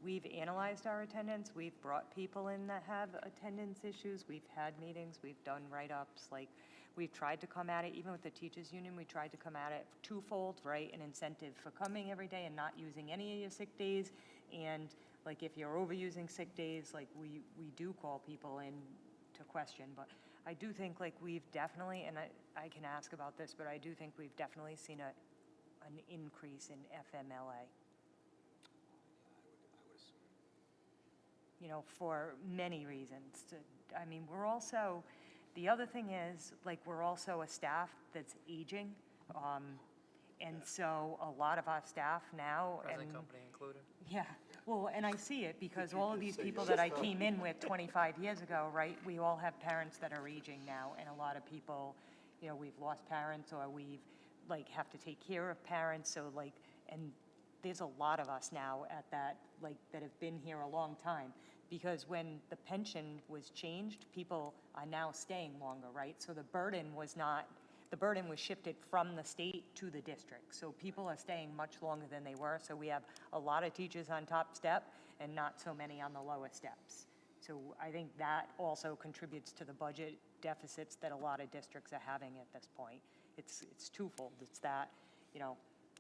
we've analyzed our attendance, we've brought people in that have attendance issues, we've had meetings, we've done write-ups, like, we've tried to come at it, even with the teachers' union, we tried to come at it twofold, right? An incentive for coming every day and not using any of your sick days, and, like, if you're overusing sick days, like, we do call people in to question, but I do think, like, we've definitely, and I can ask about this, but I do think we've definitely seen an increase in FMLA. You know, for many reasons. I mean, we're also, the other thing is, like, we're also a staff that's aging. And so a lot of our staff now. Present company included. Yeah, well, and I see it because all of these people that I came in with 25 years ago, right, we all have parents that are aging now, and a lot of people, you know, we've lost parents or we've, like, have to take care of parents, so, like, and there's a lot of us now at that, like, that have been here a long time. Because when the pension was changed, people are now staying longer, right? So the burden was shifted from the state to the district. So people are staying much longer than they were. So we have a lot of teachers on top step and not so many on the lower steps. So I think that also contributes to the budget deficits that a lot of districts are having at this point. It's twofold. It's that, you know,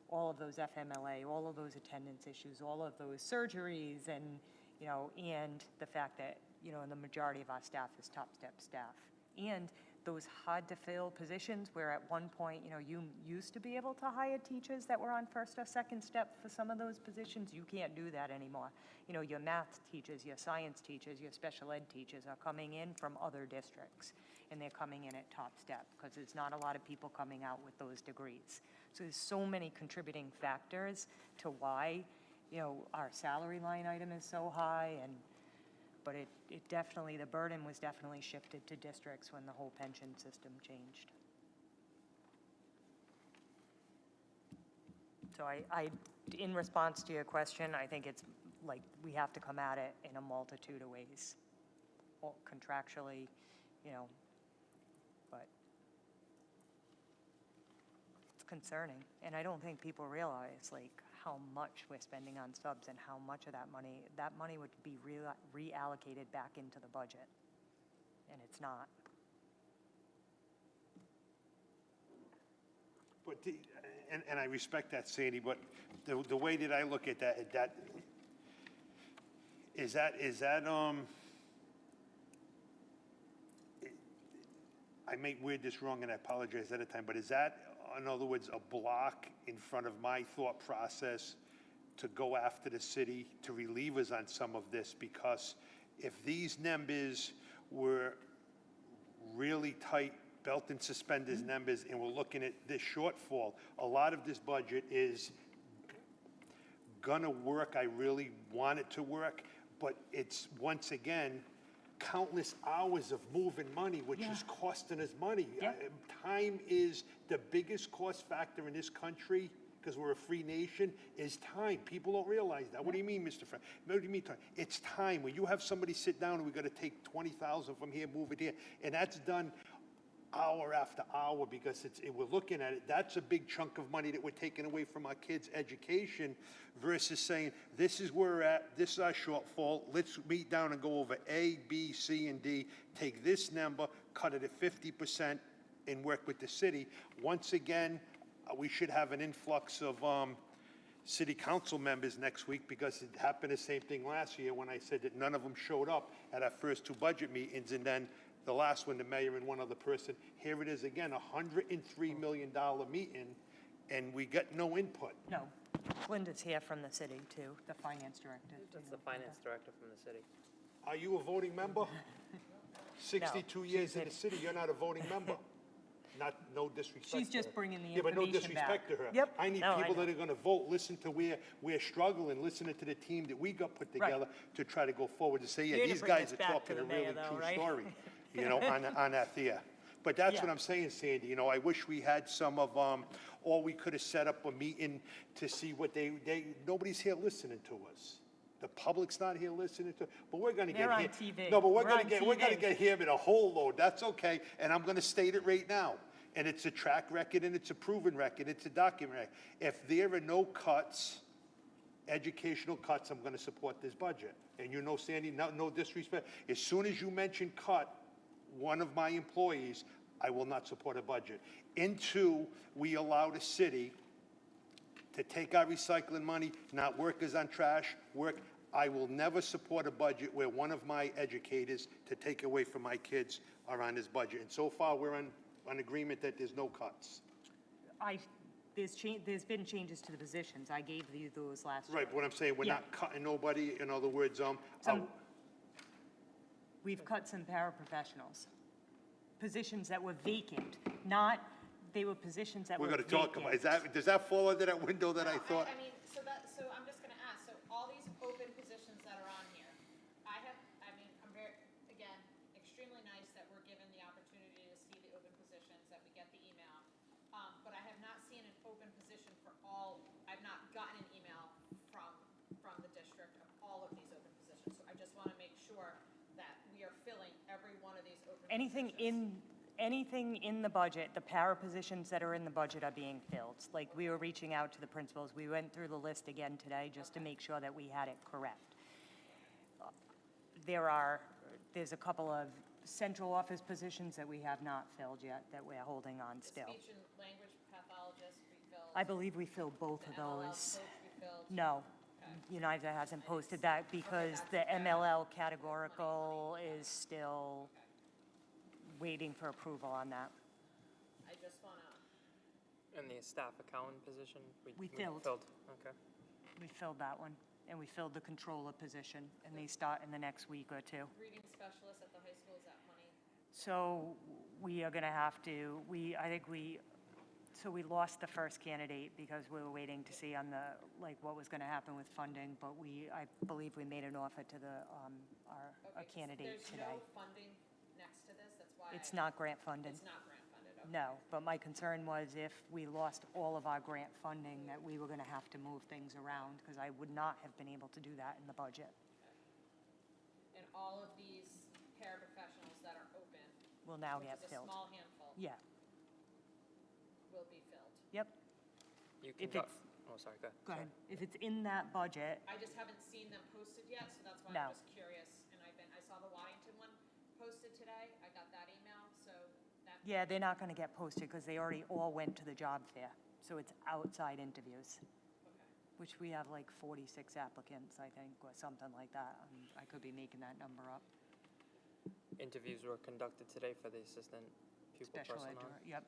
all of those FMLA, all of those attendance issues, all of those surgeries, and, you know, and the fact that, you know, the majority of our staff is top step staff. And those hard-to-fill positions where at one point, you know, you used to be able to hire teachers that were on first or second step for some of those positions. You can't do that anymore. You know, your math teachers, your science teachers, your special ed teachers are coming in from other districts, and they're coming in at top step because there's not a lot of people coming out with those degrees. So there's so many contributing factors to why, you know, our salary line item is so high, but it definitely, the burden was definitely shifted to districts when the whole pension system changed. So I, in response to your question, I think it's like, we have to come at it in a multitude of ways, or contractually, you know, but it's concerning. And I don't think people realize, like, how much we're spending on subs and how much of that money would be reallocated back into the budget. And it's not. But, and I respect that, Sandy, but the way that I look at that, I may word this wrong and I apologize ahead of time, but is that, in other words, a block in front of my thought process to go after the city, to relieve us on some of this? Because if these numbers were really tight, belt and suspenders numbers, and we're looking at this shortfall, a lot of this budget is gonna work. I really want it to work, but it's, once again, countless hours of moving money, which is costing us money. Time is the biggest cost factor in this country, because we're a free nation, is time. People don't realize that. What do you mean, Mr. Frank? What do you mean time? It's time. When you have somebody sit down and we gotta take 20,000 from here, move it here, and that's done hour after hour, because we're looking at it, that's a big chunk of money that we're taking away from our kids' education, versus saying, this is where we're at, this is our shortfall, let's meet down and go over A, B, C, and D, take this number, cut it at 50%, and work with the city. Once again, we should have an influx of city council members next week, because it happened the same thing last year when I said that none of them showed up at our first two budget meetings, and then the last one, the mayor and one other person. Here it is again, $103 million meeting, and we got no input. No, Linda's here from the city too, the finance director. That's the finance director from the city. Are you a voting member? 62 years in the city, you're not a voting member. Not, no disrespect to her. She's just bringing the Yeah, but no information back. disrespect to her. Yep. I need No, I people know. that are gonna vote, listen to where we're struggling, listening to the team that we got put Right. together to try to go forward, to say, yeah, You're gonna these bring guys this are back to talking the a mayor, really though, true right? story, you know, on that there. But that's what Yeah. I'm saying, Sandy, you know, I wish we had some of, or we could have set up a meeting to see what nobody's here listening to us. The public's not here listening to, but we're gonna get They're on here. TV. No, but we're We're gonna on get him in a whole load, that's okay, and I'm gonna state it right now. And it's a track record and it's a proven record, it's a document record. If there are no cuts, educational cuts, I'm gonna support this budget. And you know, Sandy, no disrespect, as soon as you mention cut one of my employees, I will not support a budget. And two, we allow the city to take our recycling money, not workers on trash, work. I will never support a budget where one of my educators to take away from my kids are on this budget. And so far, we're on agreement that there's no cuts. There's been changes to the positions. I gave you those last year. Right, but what I'm saying, we're Yeah. not cutting nobody. In other words, We've cut some paraprofessionals, positions that were vacant, they were positions that were we're vacant. gonna talk about, does that fall under that window that I thought? I mean, so I'm just gonna ask, so all these open positions that are on here, I'm very, again, extremely nice that we're given the opportunity to see the open positions, that we get the email. But I have not seen an open position for I've not gotten an email from the district of all of these open positions. So I just wanna make sure that we are filling every one of these open positions. Anything in the budget, the para positions that are in the budget are being filled. Like, we were reaching out to the principals. We went through the list again today just to make sure that we had it correct. There's a couple of central office positions that we have not filled yet, that we're holding on still. Speech and language pathologist, we filled. I believe we filled both of The MLL those. coach, we filled. No, United hasn't posted that because the MLL categorical is still waiting for approval on that. I just wanna, And the staff accountant position? We filled. Okay. We filled that one, and we filled the controller position, and they start in the next week or two. reading specialist at the high school, is that money? So we are gonna have to, so we lost the first candidate because we were waiting to see on what was gonna happen with funding, but I believe we made an offer to our Okay, 'cause candidate today. There's no funding next to this, that's why. It's not grant funded. It's not grant funded, okay. No, but my concern was if we lost all of our grant funding, that we were gonna have to move things around, because I would not have been able to do that in the budget. And all of these paraprofessionals that are open. Will now which get is filled. a small handful, Yeah, will be filled. yep, You can If go, it's- oh, sorry, go ahead. go ahead. If it's in that budget, I just haven't seen them posted yet, so that's why No. I'm just curious. And I saw the Waddington one posted today, I got that email, so that. yeah, they're not gonna get posted, because they already all went to the job fair. So it's outside interviews, Okay. which we have like 46 applicants, I think, or something like that. I could be making that number up. Interviews were conducted today for the assistant Pupil special ed, personnel. yep.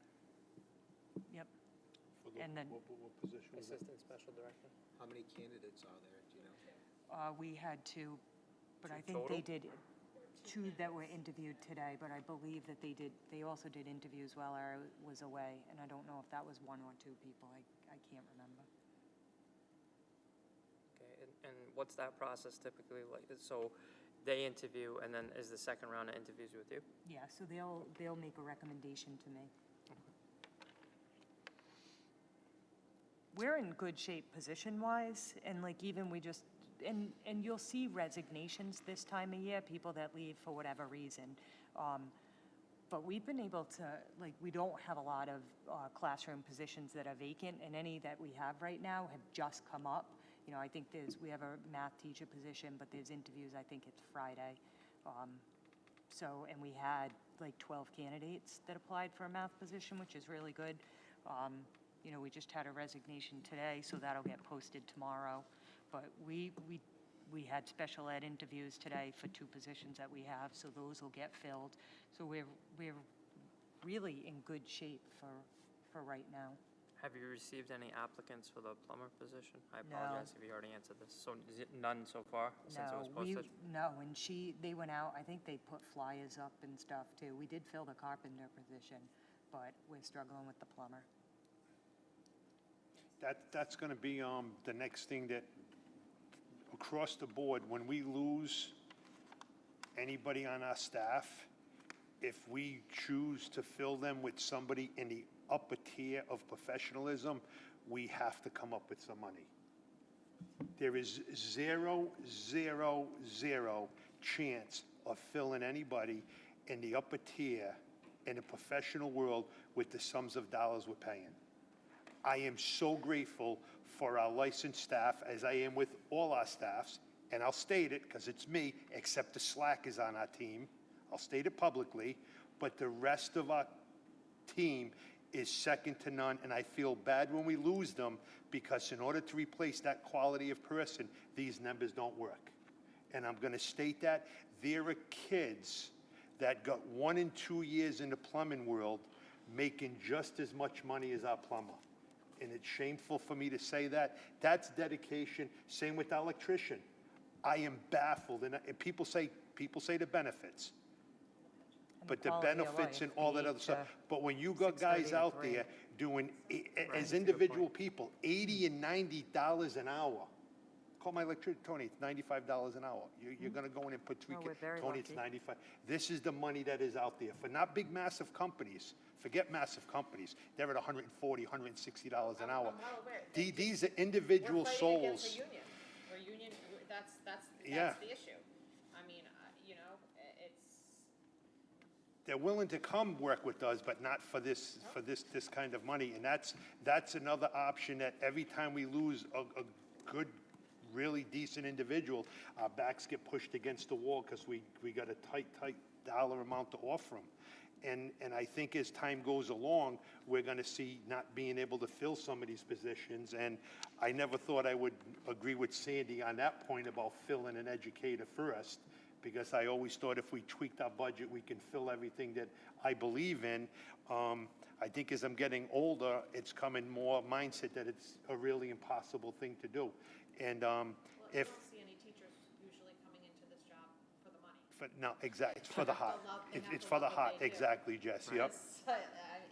Yep. For the- And then- What position was that? Assistant Special Director. How many candidates are there, do you know? We had two, but I Two think they total? did two that were interviewed today, but I believe that they also did interviews while I was away, and I don't know if that was one or two people, I can't remember. Okay, and what's that process typically like? So they interview, and then is the second round of interviews with you? Yeah, so they'll make a recommendation to me. We're in good shape position-wise, and like even we just, and you'll see resignations this time of year, people that leave for whatever reason. But we've been able to, like, we don't have a lot of classroom positions that are vacant, and any that we have right now have just come up. You know, I think we have a math teacher position, but there's interviews, I think it's Friday. So, and we had like 12 candidates that applied for a math position, which is really good. You know, we just had a resignation today, so that'll get posted tomorrow. But we had special ed interviews today for two positions that we have, so those will get filled. So we're really in good shape for right now. Have you received any applicants for the plumber position? I No. apologize if you already answered this. So is it none so far since it was posted? No, and they went out, I think they put flyers up and stuff too. We did fill the carpenter position, but we're struggling with the plumber. That's gonna be, the next thing that, across the board, when we lose anybody on our staff, if we choose to fill them with somebody in the upper tier of professionalism, we have to come up with some money. There is zero chance of filling anybody in the upper tier in the professional world with the sums of dollars we're paying. I am so grateful for our licensed staff, as I am with all our staffs, and I'll state it because it's me, except the slack is on our team. I'll state it publicly, but the rest of our team is second to none, and I feel bad when we lose them because in order to replace that quality of person, these numbers don't work. And I'm going to state that there are kids that got 1 and 2 years in the plumbing world making just as much money as our plumber. And it's shameful for me to say that. That's dedication. Same with our electrician. I am baffled, and people say the benefits, And but the quality of benefits and life, all that the other stuff. 8 to But when you got 6:30 guys to out 3. there doing, as to your individual point. people, $80 and $90 an hour. Call my electrician, Tony, it's $95 an hour. You're gonna go in and put three No, we're kids. very Tony, it's lucky. 95. This is the money that is out there for not big, massive companies. Forget massive companies. They're at $140, $160 an hour. I'm well aware. These are individual We're fighting against souls. a union. We're union, that's Yeah. the issue. I mean, you know, it's, They're willing to come work with us, but not for this kind of money. And that's another option that every time we lose a good, really decent individual, our backs get pushed against the wall because we got a tight dollar amount to offer them. And I think as time goes along, we're going to see not being able to fill some of these positions. And I never thought I would agree with Sandy on that point about filling an educator first, because I always thought if we tweaked our budget, we can fill everything that I believe in. I think as I'm getting older, it's coming more mindset that it's a really impossible thing to do. And well, you if, don't see any teachers usually coming into this job for the money. no, exactly, it's for the heart. They have It's to for the love what heart, they do. exactly, Jess, yep.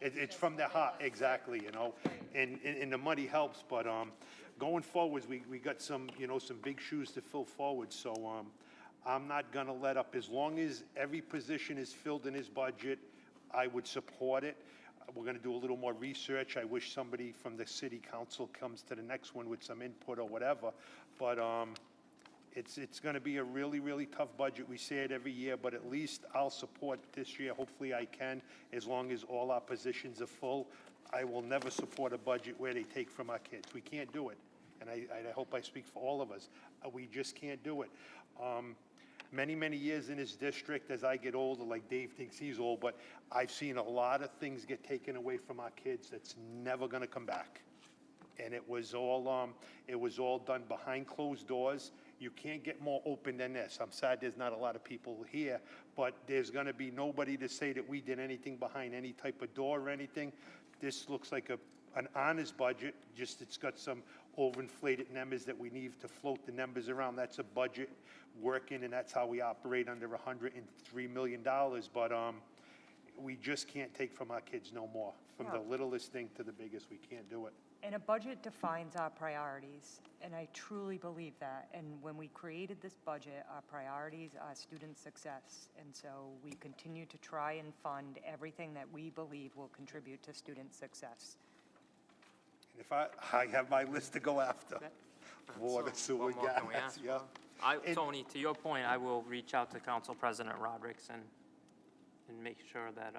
It's That's from the what they heart, love. exactly, you know, Right. and the money helps, but, going forwards, we got some, some big shoes to fill forward, so, I'm not gonna let up. As long as every position is filled in his budget, I would support it. We're gonna do a little more research. I wish somebody from the city council comes to the next one with some input or whatever, but, it's gonna be a really, really tough budget. We say it every year, but at least I'll support this year. Hopefully I can, as long as all our positions are full. I will never support a budget where they take from our kids. We can't do it. And I hope I speak for all of us. We just can't do it. Many years in this district, as I get older, like Dave thinks he's old, but I've seen a lot of things get taken away from our kids that's never gonna come back. And it was all done behind closed doors. You can't get more open than this. I'm sad there's not a lot of people here, but there's gonna be nobody to say that we did anything behind any type of door or anything. This looks like an honest budget, just it's got some overinflated numbers that we need to float the numbers around. That's a budget working, and that's how we operate under $103 million. But we just can't take from our kids no more. From the No. littlest thing to the biggest, we can't do it. And a budget defines our priorities, and I truly believe that. And when we created this budget, our priorities are student success. And so we continue to try and fund everything that we believe will contribute to student success. And if I have my list to go after. Water, So, sewer, what more can we gas, ask yeah. for? And- Tony, to your point, I will reach out to Council President Rodrick and make sure that,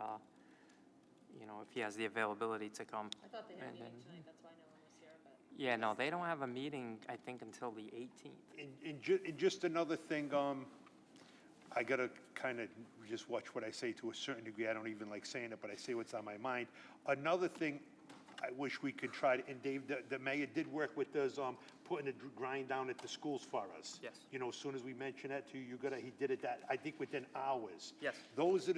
you know, if he has the availability to come. I thought they had a And meeting then- tonight, that's why no one was here, but. Yeah, no, they don't have a meeting, I think, until the 18th. And just another thing, I gotta kind of just watch what I say to a certain degree. I don't even like saying it, but I say what's on my mind. Another thing I wish we could try to, and Dave, the mayor did work with us, putting the grind down at the schools for us. Yes. You know, as soon as we mentioned that to you, he did it I think within hours. Yes. Those are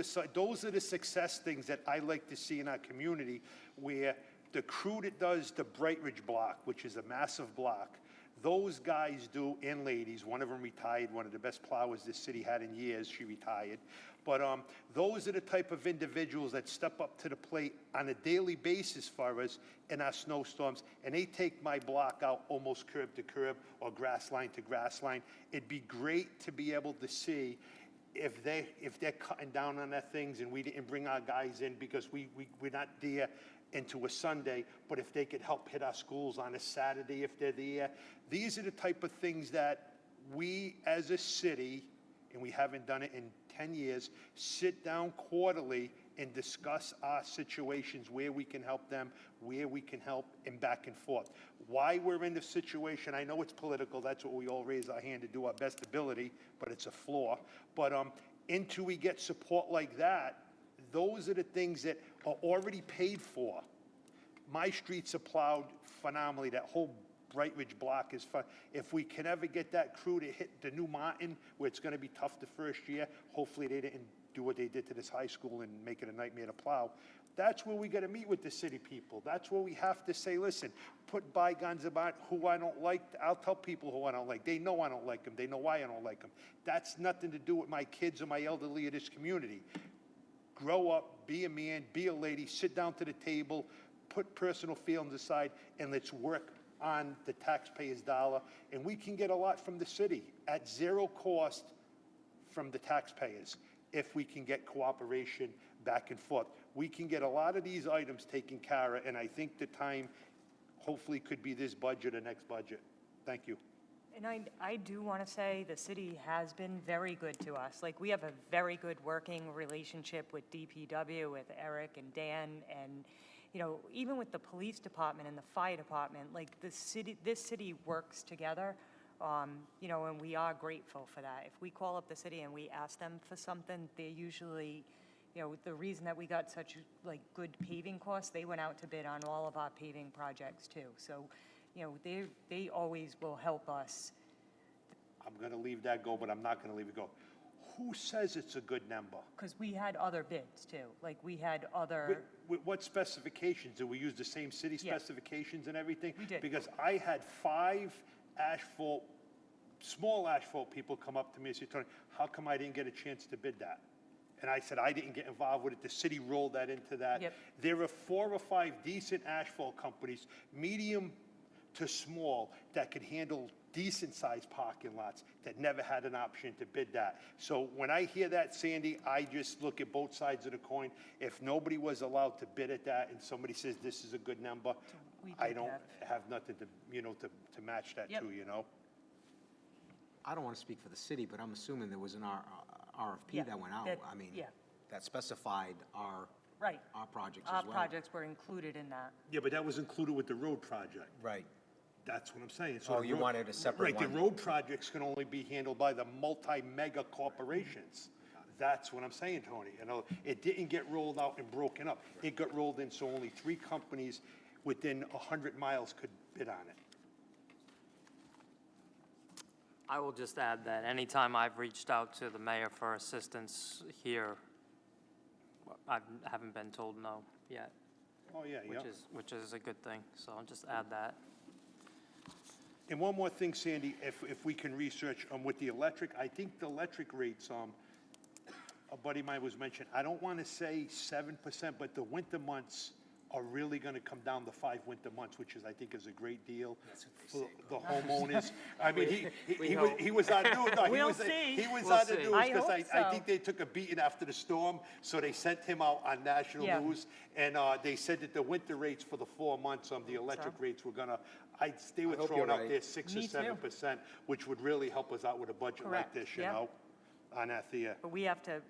the success things that I like to see in our community, where the crew that does the Bright Ridge block, which is a massive block, those guys do, and ladies, one of them retired, one of the best plowers this city had in years, she retired. But those are the type of individuals that step up to the plate on a daily basis for us in our snowstorms, and they take my block out almost curb to curb or grass line to grass line. It'd be great to be able to see if they're cutting down on their things and we didn't bring our guys in because we're not there into a Sunday, but if they could help hit our schools on a Saturday if they're there. These are the type of things that we as a city, and we haven't done it in 10 years, sit down quarterly and discuss our situations, where we can help them, where we can help, and back and forth. Why we're in this situation, I know it's political, that's what we all raise our hand to do our best ability, but it's a flaw. But until we get support like that, those are the things that are already paid for. My streets are plowed phenomenally, that whole Bright Ridge block is fun. If we can ever get that crew to hit the new mountain, where it's gonna be tough the first year, hopefully they didn't do what they did to this high school and make it a nightmare to plow. That's where we gotta meet with the city people. That's where we have to say, listen, put bygones about who I don't like. I'll tell people who I don't like. They know I don't like them. They know why I don't like them. That's nothing to do with my kids or my elderly of this community. Grow up, be a man, be a lady, sit down to the table, put personal feelings aside, and let's work on the taxpayer's dollar. And we can get a lot from the city at zero cost from the taxpayers if we can get cooperation back and forth. We can get a lot of these items taken care of, and I think the time hopefully could be this budget or next budget. Thank you. And I do want to say the city has been very good to us. Like, we have a very good working relationship with DPW, with Eric and Dan, and, you know, even with the police department and the fire department, like, this city works together, you know, and we are grateful for that. If we call up the city and we ask them for something, they usually, you know, the reason that we got such, like, good paving costs, they went out to bid on all of our paving projects, too. So, you know, they always will help us. I'm gonna leave that go, but I'm not gonna leave it go. Who says it's a good number? Because we had other bids, too. Like, we had other, With what specifications? Do we use the same city Yeah. specifications and everything? We did. Because I had 5 small asphalt people come up to me and say, Tony, how come I didn't get a chance to bid that? And I said, I didn't get involved with it. The city rolled that into that. Yep. There are 4 or 5 decent asphalt companies, medium to small, that could handle decent-sized parking lots that never had an option to bid that. So when I hear that, Sandy, I just look at both sides of the coin. If nobody was allowed to bid at that and somebody says this is a good number, we I did don't have- have nothing to, you know, to match that Yep. to, you know? I don't want to speak for the city, but I'm assuming there was an RFP Yeah, that went out. that- I mean, yeah. that specified our right. projects Our as well. projects were included in that. Yeah, but that was included with the road project. Right. That's what I'm saying. So Oh, the you road- wanted a separate Right, the one. road projects can only be handled by the multi-mega corporations. That's what I'm saying, Tony. You know, it didn't get rolled out and broken up. It got rolled in, so only 3 companies within 100 miles could bid on it. I will just add that anytime I've reached out to the mayor for assistance here, I haven't been told no yet, Oh, yeah, yeah. which is a good thing, so I'll just add that. And one more thing, Sandy, if we can research with the electric, I think the electric rates, a buddy of mine was mentioning, I don't want to say 7%, but the winter months are really going to come down to 5 winter months, which I think is a great deal for the homeowners. I mean, he was on news. No, We'll see. He was We'll on the see. news I because hope I so. think they took a beating after the storm, so they sent him out on national Yeah. news. And they said that the winter rates for the 4 months, the electric rates were going to, they were hope throwing you're out right. there 6 or Me too. 7%, which would really help us out with a budget like Correct, this, you yep. know, on that there. But we have to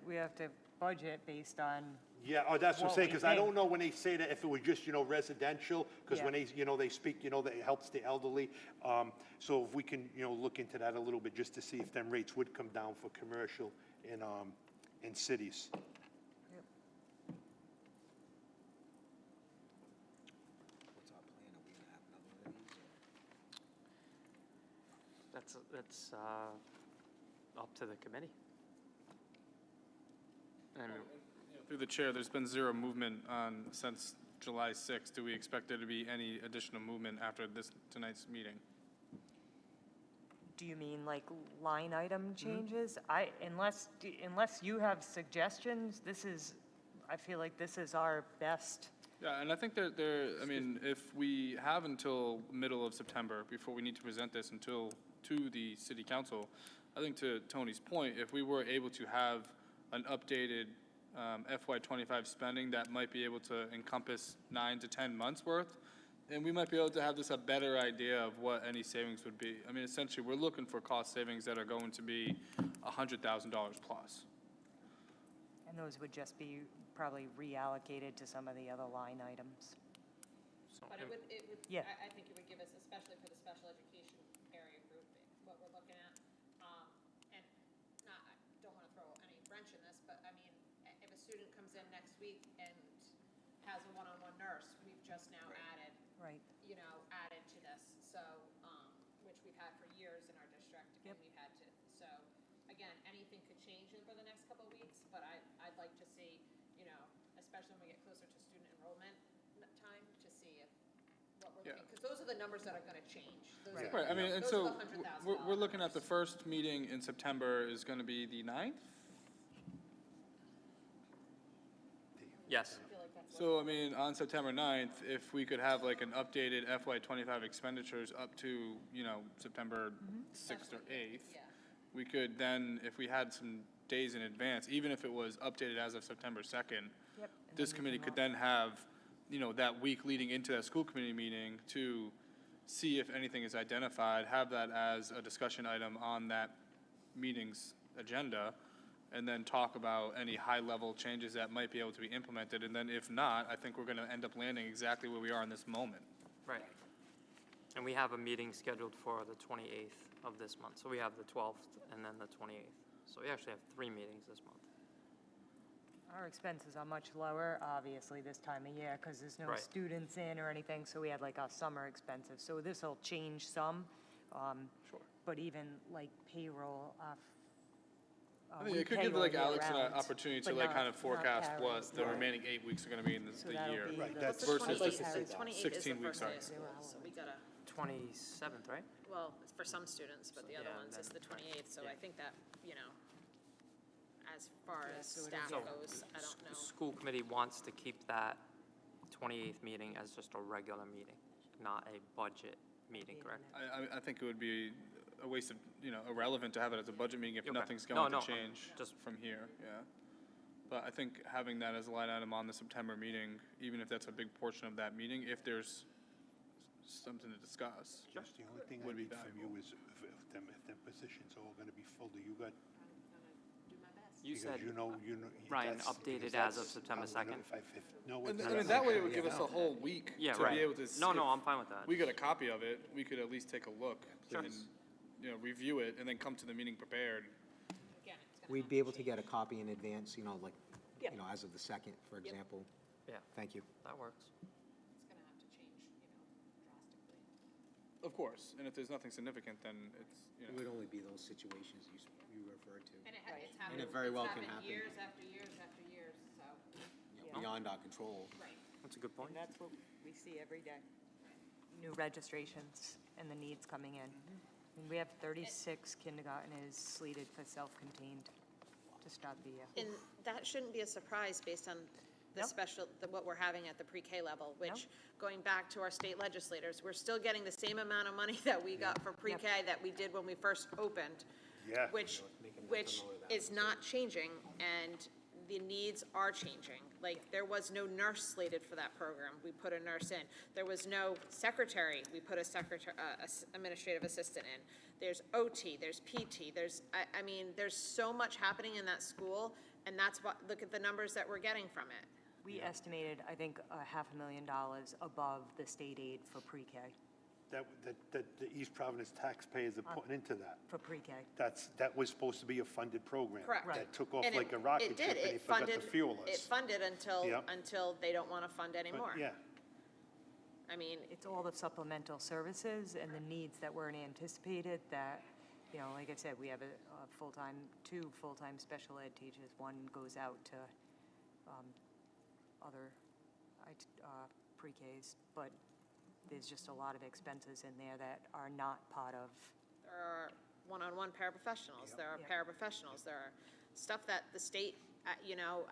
budget based on, Yeah, oh, that's what I'm What saying, we because I don't think. know when they say that, if it was just, residential, because when Yeah. they speak, that it helps the elderly. So if we can, look into that a little bit, just to see if them rates would come down for commercial in cities. What's our plan? Are we gonna have another one of these? That's up to the committee. And Through the chair, there's been zero movement on, since July 6th. Do we expect there to be any additional movement after tonight's meeting? do you mean like line item changes? Unless you have suggestions, I feel like this is our best. Yeah, and I think I mean, if we have until middle of September before we need to present this to the city council, I think to Tony's point, if we were able to have an updated FY25 spending that might be able to encompass 9 to 10 months worth, and we might be able to have a better idea of what any savings would be. I mean, essentially, we're looking for cost savings that are going to be $100,000 plus. And those would just be probably reallocated to some of the other line items. But it would, Yeah. I think it would give us, especially for the special education area group, what we're looking at. And I don't want to throw any wrench in this, but I mean, if a student comes in next week and has a one-on-one nurse, we've just now added, Right. added to this. So, which we've had for years in our district, and Yep. we've had to, so, again, anything could change over the next couple of weeks, but I'd like to see, especially when we get closer to student enrollment time, to see what we're Yeah. looking, because those are the numbers that are gonna change. Those Right. are- Right, I mean, and those so are the $100,000 we're looking at the numbers. first meeting in September is going to be the 9th? yes, I feel like that's what- So, I mean, on September 9th, if we could have like an updated FY25 expenditures up to, September 6th or 8th, Yeah. we could then, if we had some days in advance, even if it was updated as of September 2nd, Yep. this committee could then have, that week leading into that school committee meeting to see if anything is identified, have that as a discussion item on that meeting's agenda, and then talk about any high-level changes that might be able to be implemented. And then if not, I think we're going to end up landing exactly where we are in this moment. right. And we have a meeting scheduled for the 28th of this month. So we have the 12th and then the 28th. So we actually have 3 meetings this month. Our expenses are much lower, obviously, this time of year, because there's no Right. students in or anything, so we had like our summer expenses. So this will change some. Sure. But even like payroll, I mean, we it could pay give all like year Alex an round, opportunity to but like not- kind of not forecast what carries. the remaining 8 weeks are going to be in the So that'll year. be Right, the- that's- Versus I'd like the to say 28th is the 16 weeks, first day sorry. of school, so we gotta, 27th, right? well, it's for some students, but the other Yeah, ones is then- the 28th, so yeah. I think that, as far as so it is staff So, goes, I don't know. School committee wants to keep that 28th meeting as just a regular meeting, not a budget meeting, correct? I think it would be a waste of, irrelevant to have it as a budget meeting if Okay. nothing's No, going no, to change just- from here, yeah. But I think having that as a line item on the September meeting, even if that's a big portion of that meeting, if there's something to discuss. Just the only thing I Would be need from you valuable. is if them positions are all gonna be full, do you got? I'm gonna do my best. You said, Ryan, that's- updated because as of that's- September I don't know 2nd. if know what And the- I mean, that way it would give us a whole week Yeah, to right. be able to. No, if I'm fine with that. We got a copy of it, we could at least take a look Sure. and, review it and then come to the meeting prepared. Again, it's gonna We'd have be able to change. get a copy in advance, like, Yep. as of the 2nd, for example. Yeah, Thank you. that works. It's gonna have to change, drastically. Of course, and if there's nothing significant, then it's, It would only be those situations you referred to. And it's And happened, it very well it's can happened happen. years after years after years, so, Beyond our control. right. That's a good point. And that's what we see every day. New registrations and the needs coming in. I mean, we have 36 kindergartners slated for self-contained to start the year. And that shouldn't be a surprise based on the Nope. special, what we're having at the pre-K level, which, going back to our state legislators, we're still getting the same amount of money that we got for pre-K that we did when we first opened. Yeah. Which is not changing, and the needs are changing. Like, there was no nurse slated for that program, we put a nurse in. There was no secretary, we put a secretary, administrative assistant in. There's OT, there's PT, I mean, there's so much happening in that school, and that's what, look at the numbers that we're getting from it. We estimated, I think, $500,000 above the state aid for pre-K, That the East Providence taxpayers are putting into that. for pre-K. That was supposed to be a funded program. Correct. That took off And like a rocket it did. ship, and they It forgot to funded- fuel It us. funded until, Yep. until they don't want to fund But, anymore. yeah, I mean, It's all the supplemental services and the needs that weren't anticipated that, you know, like I said, we have a full-time, 2 full-time special ed teachers. One goes out to other pre-Ks, but there's just a lot of expenses in there that are not part of, there are one-on-one paraprofessionals, there are Yep. paraprofessionals, there are stuff that the state, you know,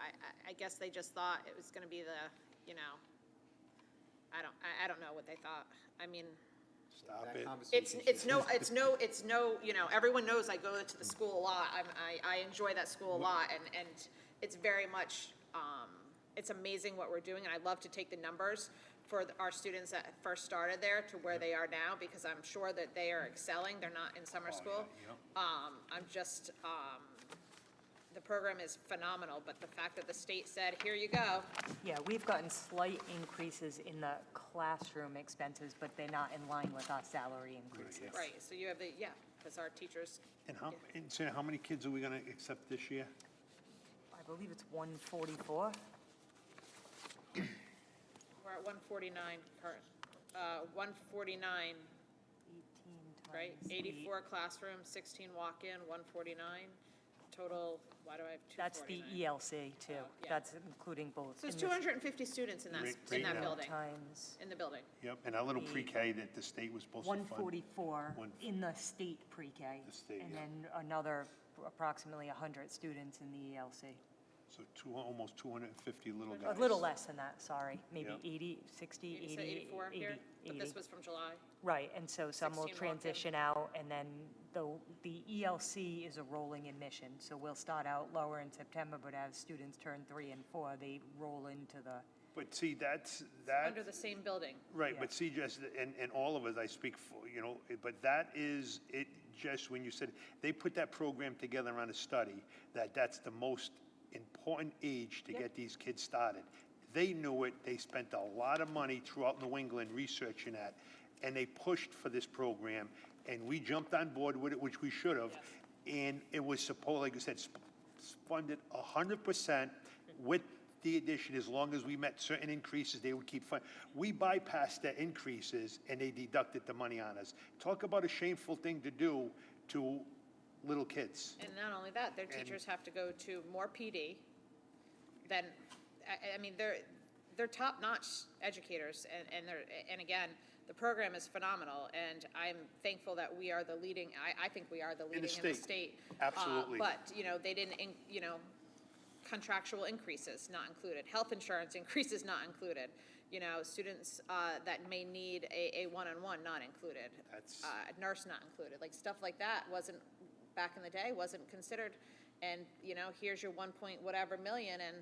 I guess they just thought it was gonna be the, you know, I don't know what they thought. I mean, stop That it. conversation it's no, you know, everyone knows I go to the school a lot. I enjoy that school a lot, and it's very much, it's amazing what we're doing, and I love to take the numbers for our students that first started there to where they are now, because I'm sure that they are excelling. They're not in summer school. I'm just, the program is phenomenal, but the fact that the state said, here you go, yeah, we've gotten slight increases in the classroom expenses, but they're not in line with our salary increases. right, so you have the, yeah, because our teachers, And so how many kids are we gonna accept this year? I believe it's 144. we're at 149 current, 149, 18 right? times 84 classrooms, 16 walk-in, 149, total, why do I have 249? That's the ELC too. yeah. That's including both. So it's in this 250 students in that, Right- in right that now. building, Times in the building. Yep, and our little The- pre-K that the state was supposed to fund. 144 One- in the state pre-K. The state, And yeah. then another approximately 100 students in the ELC. So almost 250 little A guys. little less than that, sorry, maybe Yeah. 80, 60, You 80, said 84 here, 80, but this 80. was from July. Right, and so some will 16 walk-in. transition out, and then the ELC is a rolling admission. So we'll start out lower in September, but as students turn 3 and 4, they roll into the, But see, that's, Under the same building. right, Yeah. but see, just, and all of us, I speak for, you know, but that is, it just, when you said, they put that program together on a study, that's the most important age to get these kids started. They knew it, they spent a lot of money throughout New England researching that, and they pushed for this program, and we jumped on board with it, which we should have. And it was supposed, like I said, funded 100% with the addition, as long as we met certain increases, they would keep funding. We bypassed the increases, and they deducted the money on us. Talk about a shameful thing to do to little kids. And not only that, their teachers have to go to more PD than, I mean, they're top-notch educators, and again, the program is phenomenal, and I'm thankful that we are the leading, I think we are the leading in the state. Absolutely. But, you know, they didn't, you know, contractual increases not included, health insurance increases not included, you know, students that may need a one-on-one not included. That's- A nurse not included, like stuff like that wasn't, back in the day, wasn't considered. And, you know, here's your 1 point whatever million, and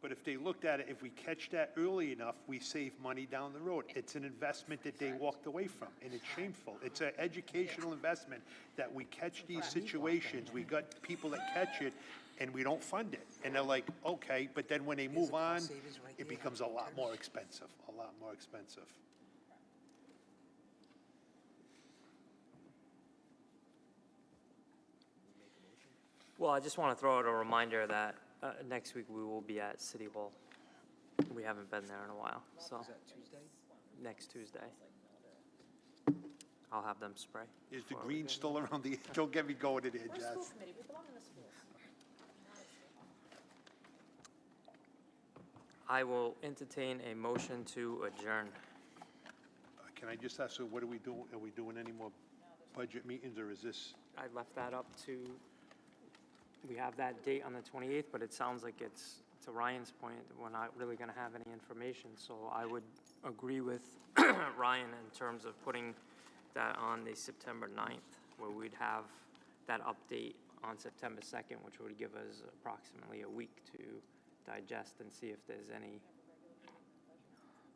But if they looked at it, if we catch that early enough, we save money down the road. It's an investment that they walked away from, and it's shameful. It's an educational investment that we catch these situations. We got people that catch it, and we don't fund it. And they're like, okay, but then when they move on, it becomes a lot more expensive, a lot more expensive. Well, I just want to throw out a reminder that next week we will be at City Hall. We haven't been there in a while, so Is that Tuesday? next Tuesday. I'll have them spray. Is the green still around the, don't get me going in there, We're a school Jess. committee, we belong in the schools. I will entertain a motion to adjourn. Can I just ask, so what are we doing? Are we doing any more budget meetings, or is this? I left that up to, we have that date on the 28th, but it sounds like it's, to Ryan's point, we're not really going to have any information. So I would agree with Ryan in terms of putting that on the September 9th, where we'd have that update on September 2nd, which would give us approximately a week to digest and see if there's any.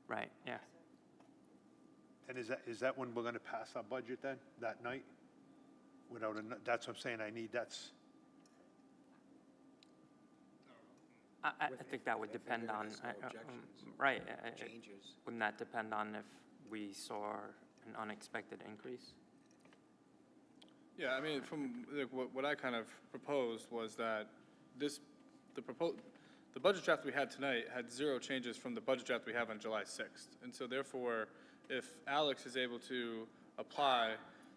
Right, yeah. And is that when we're gonna pass our budget then, that night? Without that's what I'm saying, that's, I think that would depend on, right. Changes. Wouldn't that depend on if we saw an unexpected increase? Yeah, I mean, from, like, what I kind of proposed was that the budget draft we had tonight had 0 changes from the budget draft we have on July 6th. And so therefore, if Alex is able to apply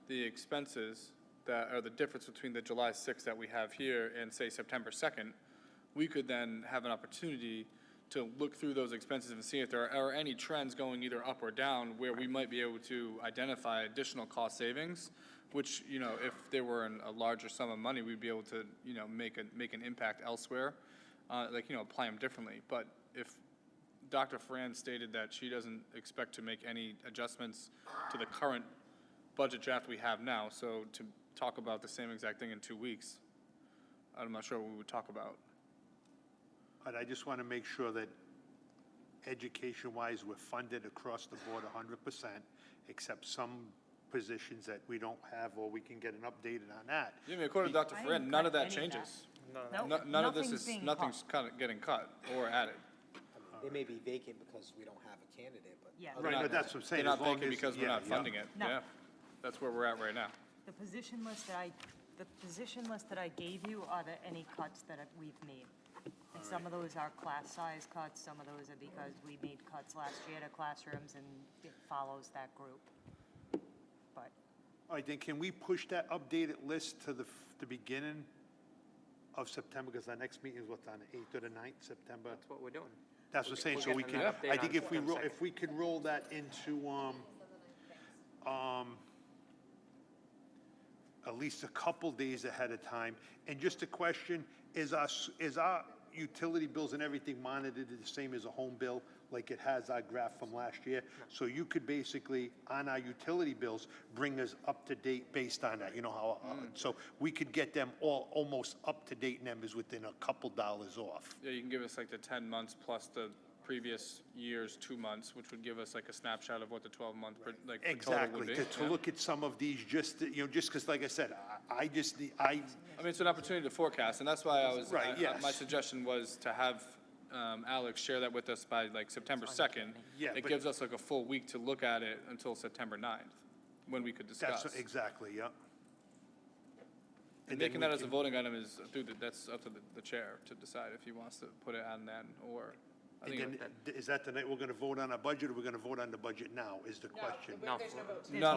the expenses that are the difference between the July 6th that we have here and, say, September 2nd, we could then have an opportunity to look through those expenses and see if there are any trends going either up or down where we might be able to identify additional cost savings, which, you know, if there were a larger sum of money, we'd be able to, you know, make an impact elsewhere, like, you know, apply them differently. But if Dr. Ferrand stated that she doesn't expect to make any adjustments to the current budget draft we have now, so to talk about the same exact thing in 2 weeks, I'm not sure what we would talk about. but I just wanna make sure that education-wise, we're funded across the board 100%, except some positions that we don't have, or we can get an updated on that. Yeah, I mean, according to Dr. I Ferrand, didn't none of cut that any of that. changes. Nope, None of this being nothing's cut. kind of getting cut or added. They may be vacant because we don't have a candidate, but. Yeah. They're Right, not- but that's what I'm saying, They're as not long vacant as- because we're yeah, not yeah. funding it, No. yeah. That's where we're at right now. The position list that I gave you are any cuts that we've made. And some of those are class size cuts, some of those are because we made cuts last year to classrooms and it follows that group. But All right, then can we push that updated list to the beginning of September, because our next meeting is what's on the 8th or the 9th, September? That's what we're doing. That's what I'm saying, We'll so get we an can, update I think on if we, September if we could roll that into, at least a couple days ahead of time. And just a question, is our utility bills and everything monitored the same as a home bill, like it has our graph from last year? So you could basically, on our utility bills, bring us up to date based on that, you know how, so we could get them all almost up to date numbers within a couple dollars off. Yeah, you can give us like the 10 months plus the previous year's 2 months, which would give us like a snapshot of what the 12-month, like, the total would Exactly, be. to Yeah. look at some of these, just, you know, just because, like I said, I just, I mean, it's an opportunity to forecast, and that's why I was, Right, yes. my suggestion was to have Alex share that with us by like September 2nd. Yeah, It but- gives us like a full week to look at it until September 9th, when we could discuss. that's, exactly, yeah. And then making we that as a can- voting item is, that's up to the chair to decide if he wants to put it on then, or, I And think, then, is that the night we're gonna vote on our budget, or we're gonna vote on the budget now, is the question? No,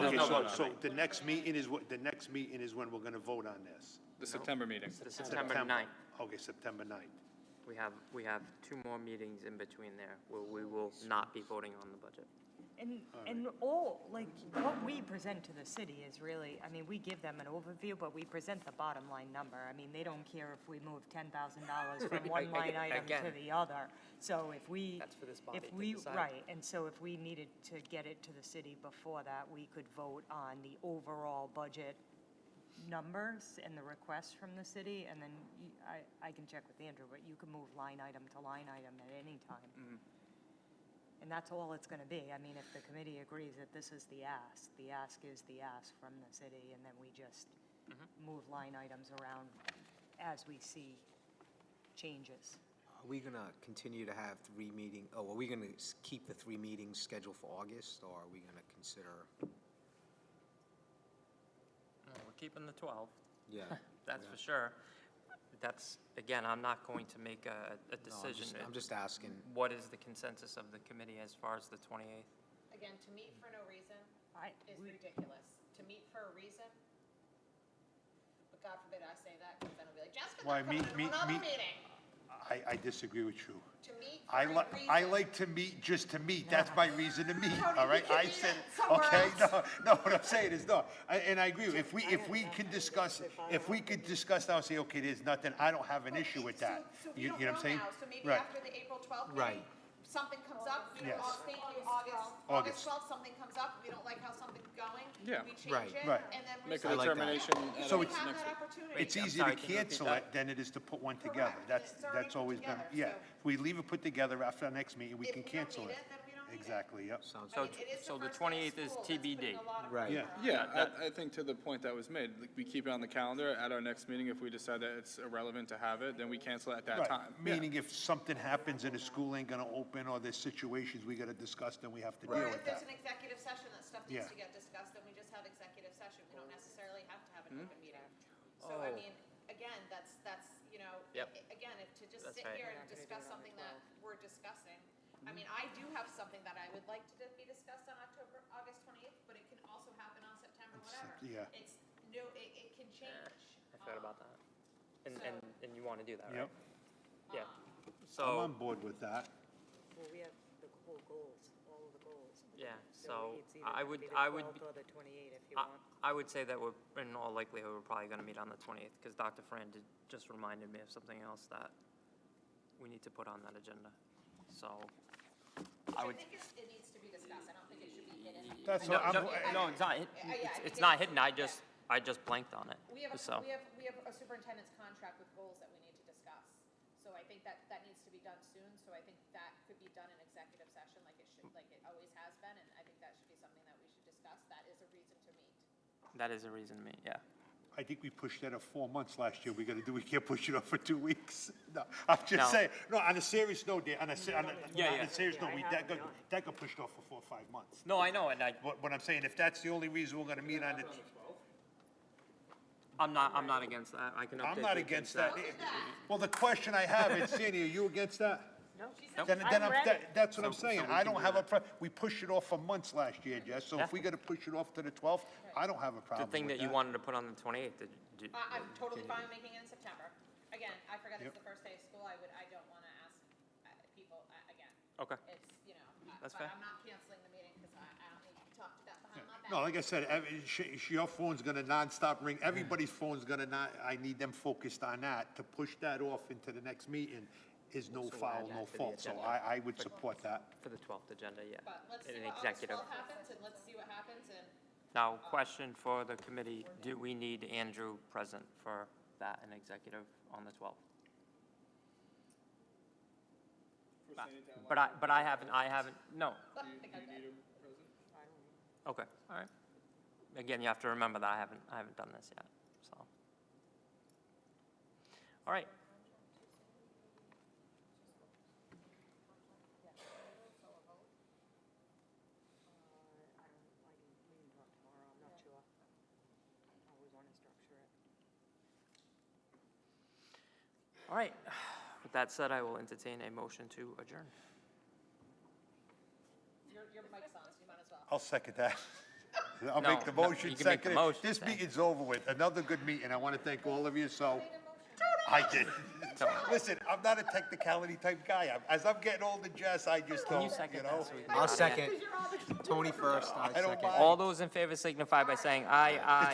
no, Okay, no. so the next meeting is what, the next meeting is when we're gonna vote on this? The September meeting. the September 9th. Okay, September 9th. We have 2 more meetings in between there where we will not be voting on the budget. And all, like, what we present to the city is really, I mean, we give them an overview, but we present the bottom line number. I mean, they don't care if we move $10,000 from one line item to Again. the other. So if we. That's for this body if to we decide. Right, and so if we needed to get it to the city before that, we could vote on the overall budget numbers and the requests from the city, and then I can check with Andrew, but you can move line item to line item at any time. And that's all it's gonna be. I mean, if the committee agrees that this is the ask is the ask from the city, and then we just move line items around as we see changes. Are we gonna continue to have 3 meetings, are we gonna keep the 3 meetings scheduled for August, or are we gonna consider? We're keeping the 12th, Yeah. that's yeah. for sure. That's, again, I'm not going to make a No, decision. I'm just asking. What is the consensus of the committee as far as the 28th? Again, to meet for no reason is we- ridiculous. To to meet for a reason. But God forbid I say that, because then it'll be like, Jessica, Why, they're coming to another meeting. I disagree with you. To meet for a reason. I like to meet just to meet, that's my reason to meet, Tony, all right? we can I meet said, somewhere okay, else. no, what I'm saying is, no, and I agree, if we can discuss, now and say, okay, there's nothing, I don't have an issue with that. So we You don't know know what I'm saying? now, so maybe Right. after the April 12th Right. meeting, something comes up, you know, Yes. thank you, August 12th, something comes up, we don't like how something's going. Yeah. We change Right. it, Right. and then we're. Make a I like that. determination at So our it's- We have next that week. opportunity. It's I'm easier sorry, to can you repeat cancel that? it than it is to put one Correct. together. That's It's already put always been, together, yeah. so- If we leave it put together after our next meeting, we If can we don't cancel need it. it, then we don't need it. Exactly, yep. Sounds So I mean, it is so the first day of 28th is school, that's putting TBD. a lot of Right. pressure on Yeah, that- I think to the point that was made, like, we keep it on the calendar at our next meeting. If we decide that it's irrelevant to have it, then we cancel it at that Right. time. Yeah. Meaning if something happens and the school ain't gonna open or there's situations we gotta discuss, then we have to deal Or with if there's that. an executive session that stuff needs Yeah. to get discussed, then we just have executive session. We don't necessarily have to have an open meeting. So, I Oh. mean, again, that's, you know, Yep. again, if to just That's sit right. here and discuss something that we're discussing. I mean, I do have something that I would like to be discussed on August 28th, but it can also happen on September, whatever. yeah. It's, no, it can change. I forgot about that. And, so- and you want to do that, right? Yep, Yeah. I'm So, on board with that. Well, we have the whole goals, all of the goals. yeah, so it's either I gonna would, be the I would, 12th or the 28th if you I want. I would say that we're, in all likelihood, we're probably going to meet on the 28th, because Dr. Fran just reminded me of something else that we need to put on that agenda. So, I would, think it needs to be discussed. I don't think it should be hidden. That's no, what no, I'm, no, it's not, yeah, it's not hidden, I just blanked on it, We have, so. we have a superintendent's contract with goals that we need to discuss. So I think that needs to be done soon, so I think that could be done in executive session like it should, like it always has been, and I think that should be something that we should discuss. That is a reason to meet. That is a reason to me, yeah. I think we pushed that up 4 months last year. We can't push it off for 2 weeks. No, I'm No. just saying, no, on a serious note, Dan, on a Yeah. serious note, I have it. that got pushed off for 4 or 5 months. No, I know, and What I'm saying, if that's the only reason we're gonna meet on the, I'm not against that, I can update I'm not the against agenda. that. Well, the question I have is, Sandy, are you against that? Nope. Then that's what I'm saying. so we I can don't do have a, that. we pushed it off for months last year, Jess, so Yeah. if we gotta push it off to the 12th, I don't have a The problem thing with that you wanted to put on the 28th, I'm totally fine making it in September. Again, I forgot it's Yep. the first day of school. I don't want to ask people, again. Okay. It's, you know, That's but fair. I'm not canceling the meeting because I don't need to talk to that behind my back. No, like I said, your phone's gonna nonstop ring, everybody's phone's gonna I need them focused on that. To push that off into the next meeting is no So we'll foul, add no that to the fault, so agenda. I would support that. for the 12th agenda, yeah. But let's In see an what August executive. 12th happens, and let's see what happens, and Now, question for the committee, do we need Andrew present for that in executive on the 12th? But I haven't, no, I think I'm good. okay, all right. Again, you have to remember that I haven't done this yet, so. All right. We can talk tomorrow, I'm not sure. I always want to structure it. All right. With that said, I will entertain a motion to adjourn. Your mic's on, so you might as well. I'll second that. I'll No, make the no, motion, you can make the second it. motion, This Sam. meeting's over with, another good meeting, I wanna thank all of you, so. I did. Listen, I'm not a technicality type guy, as I'm getting older, Jess, I just Can you don't, second you that know? so we can I'll get out of here? second. Tony first, I I don't second. mind. All those in favor signify by saying aye, aye.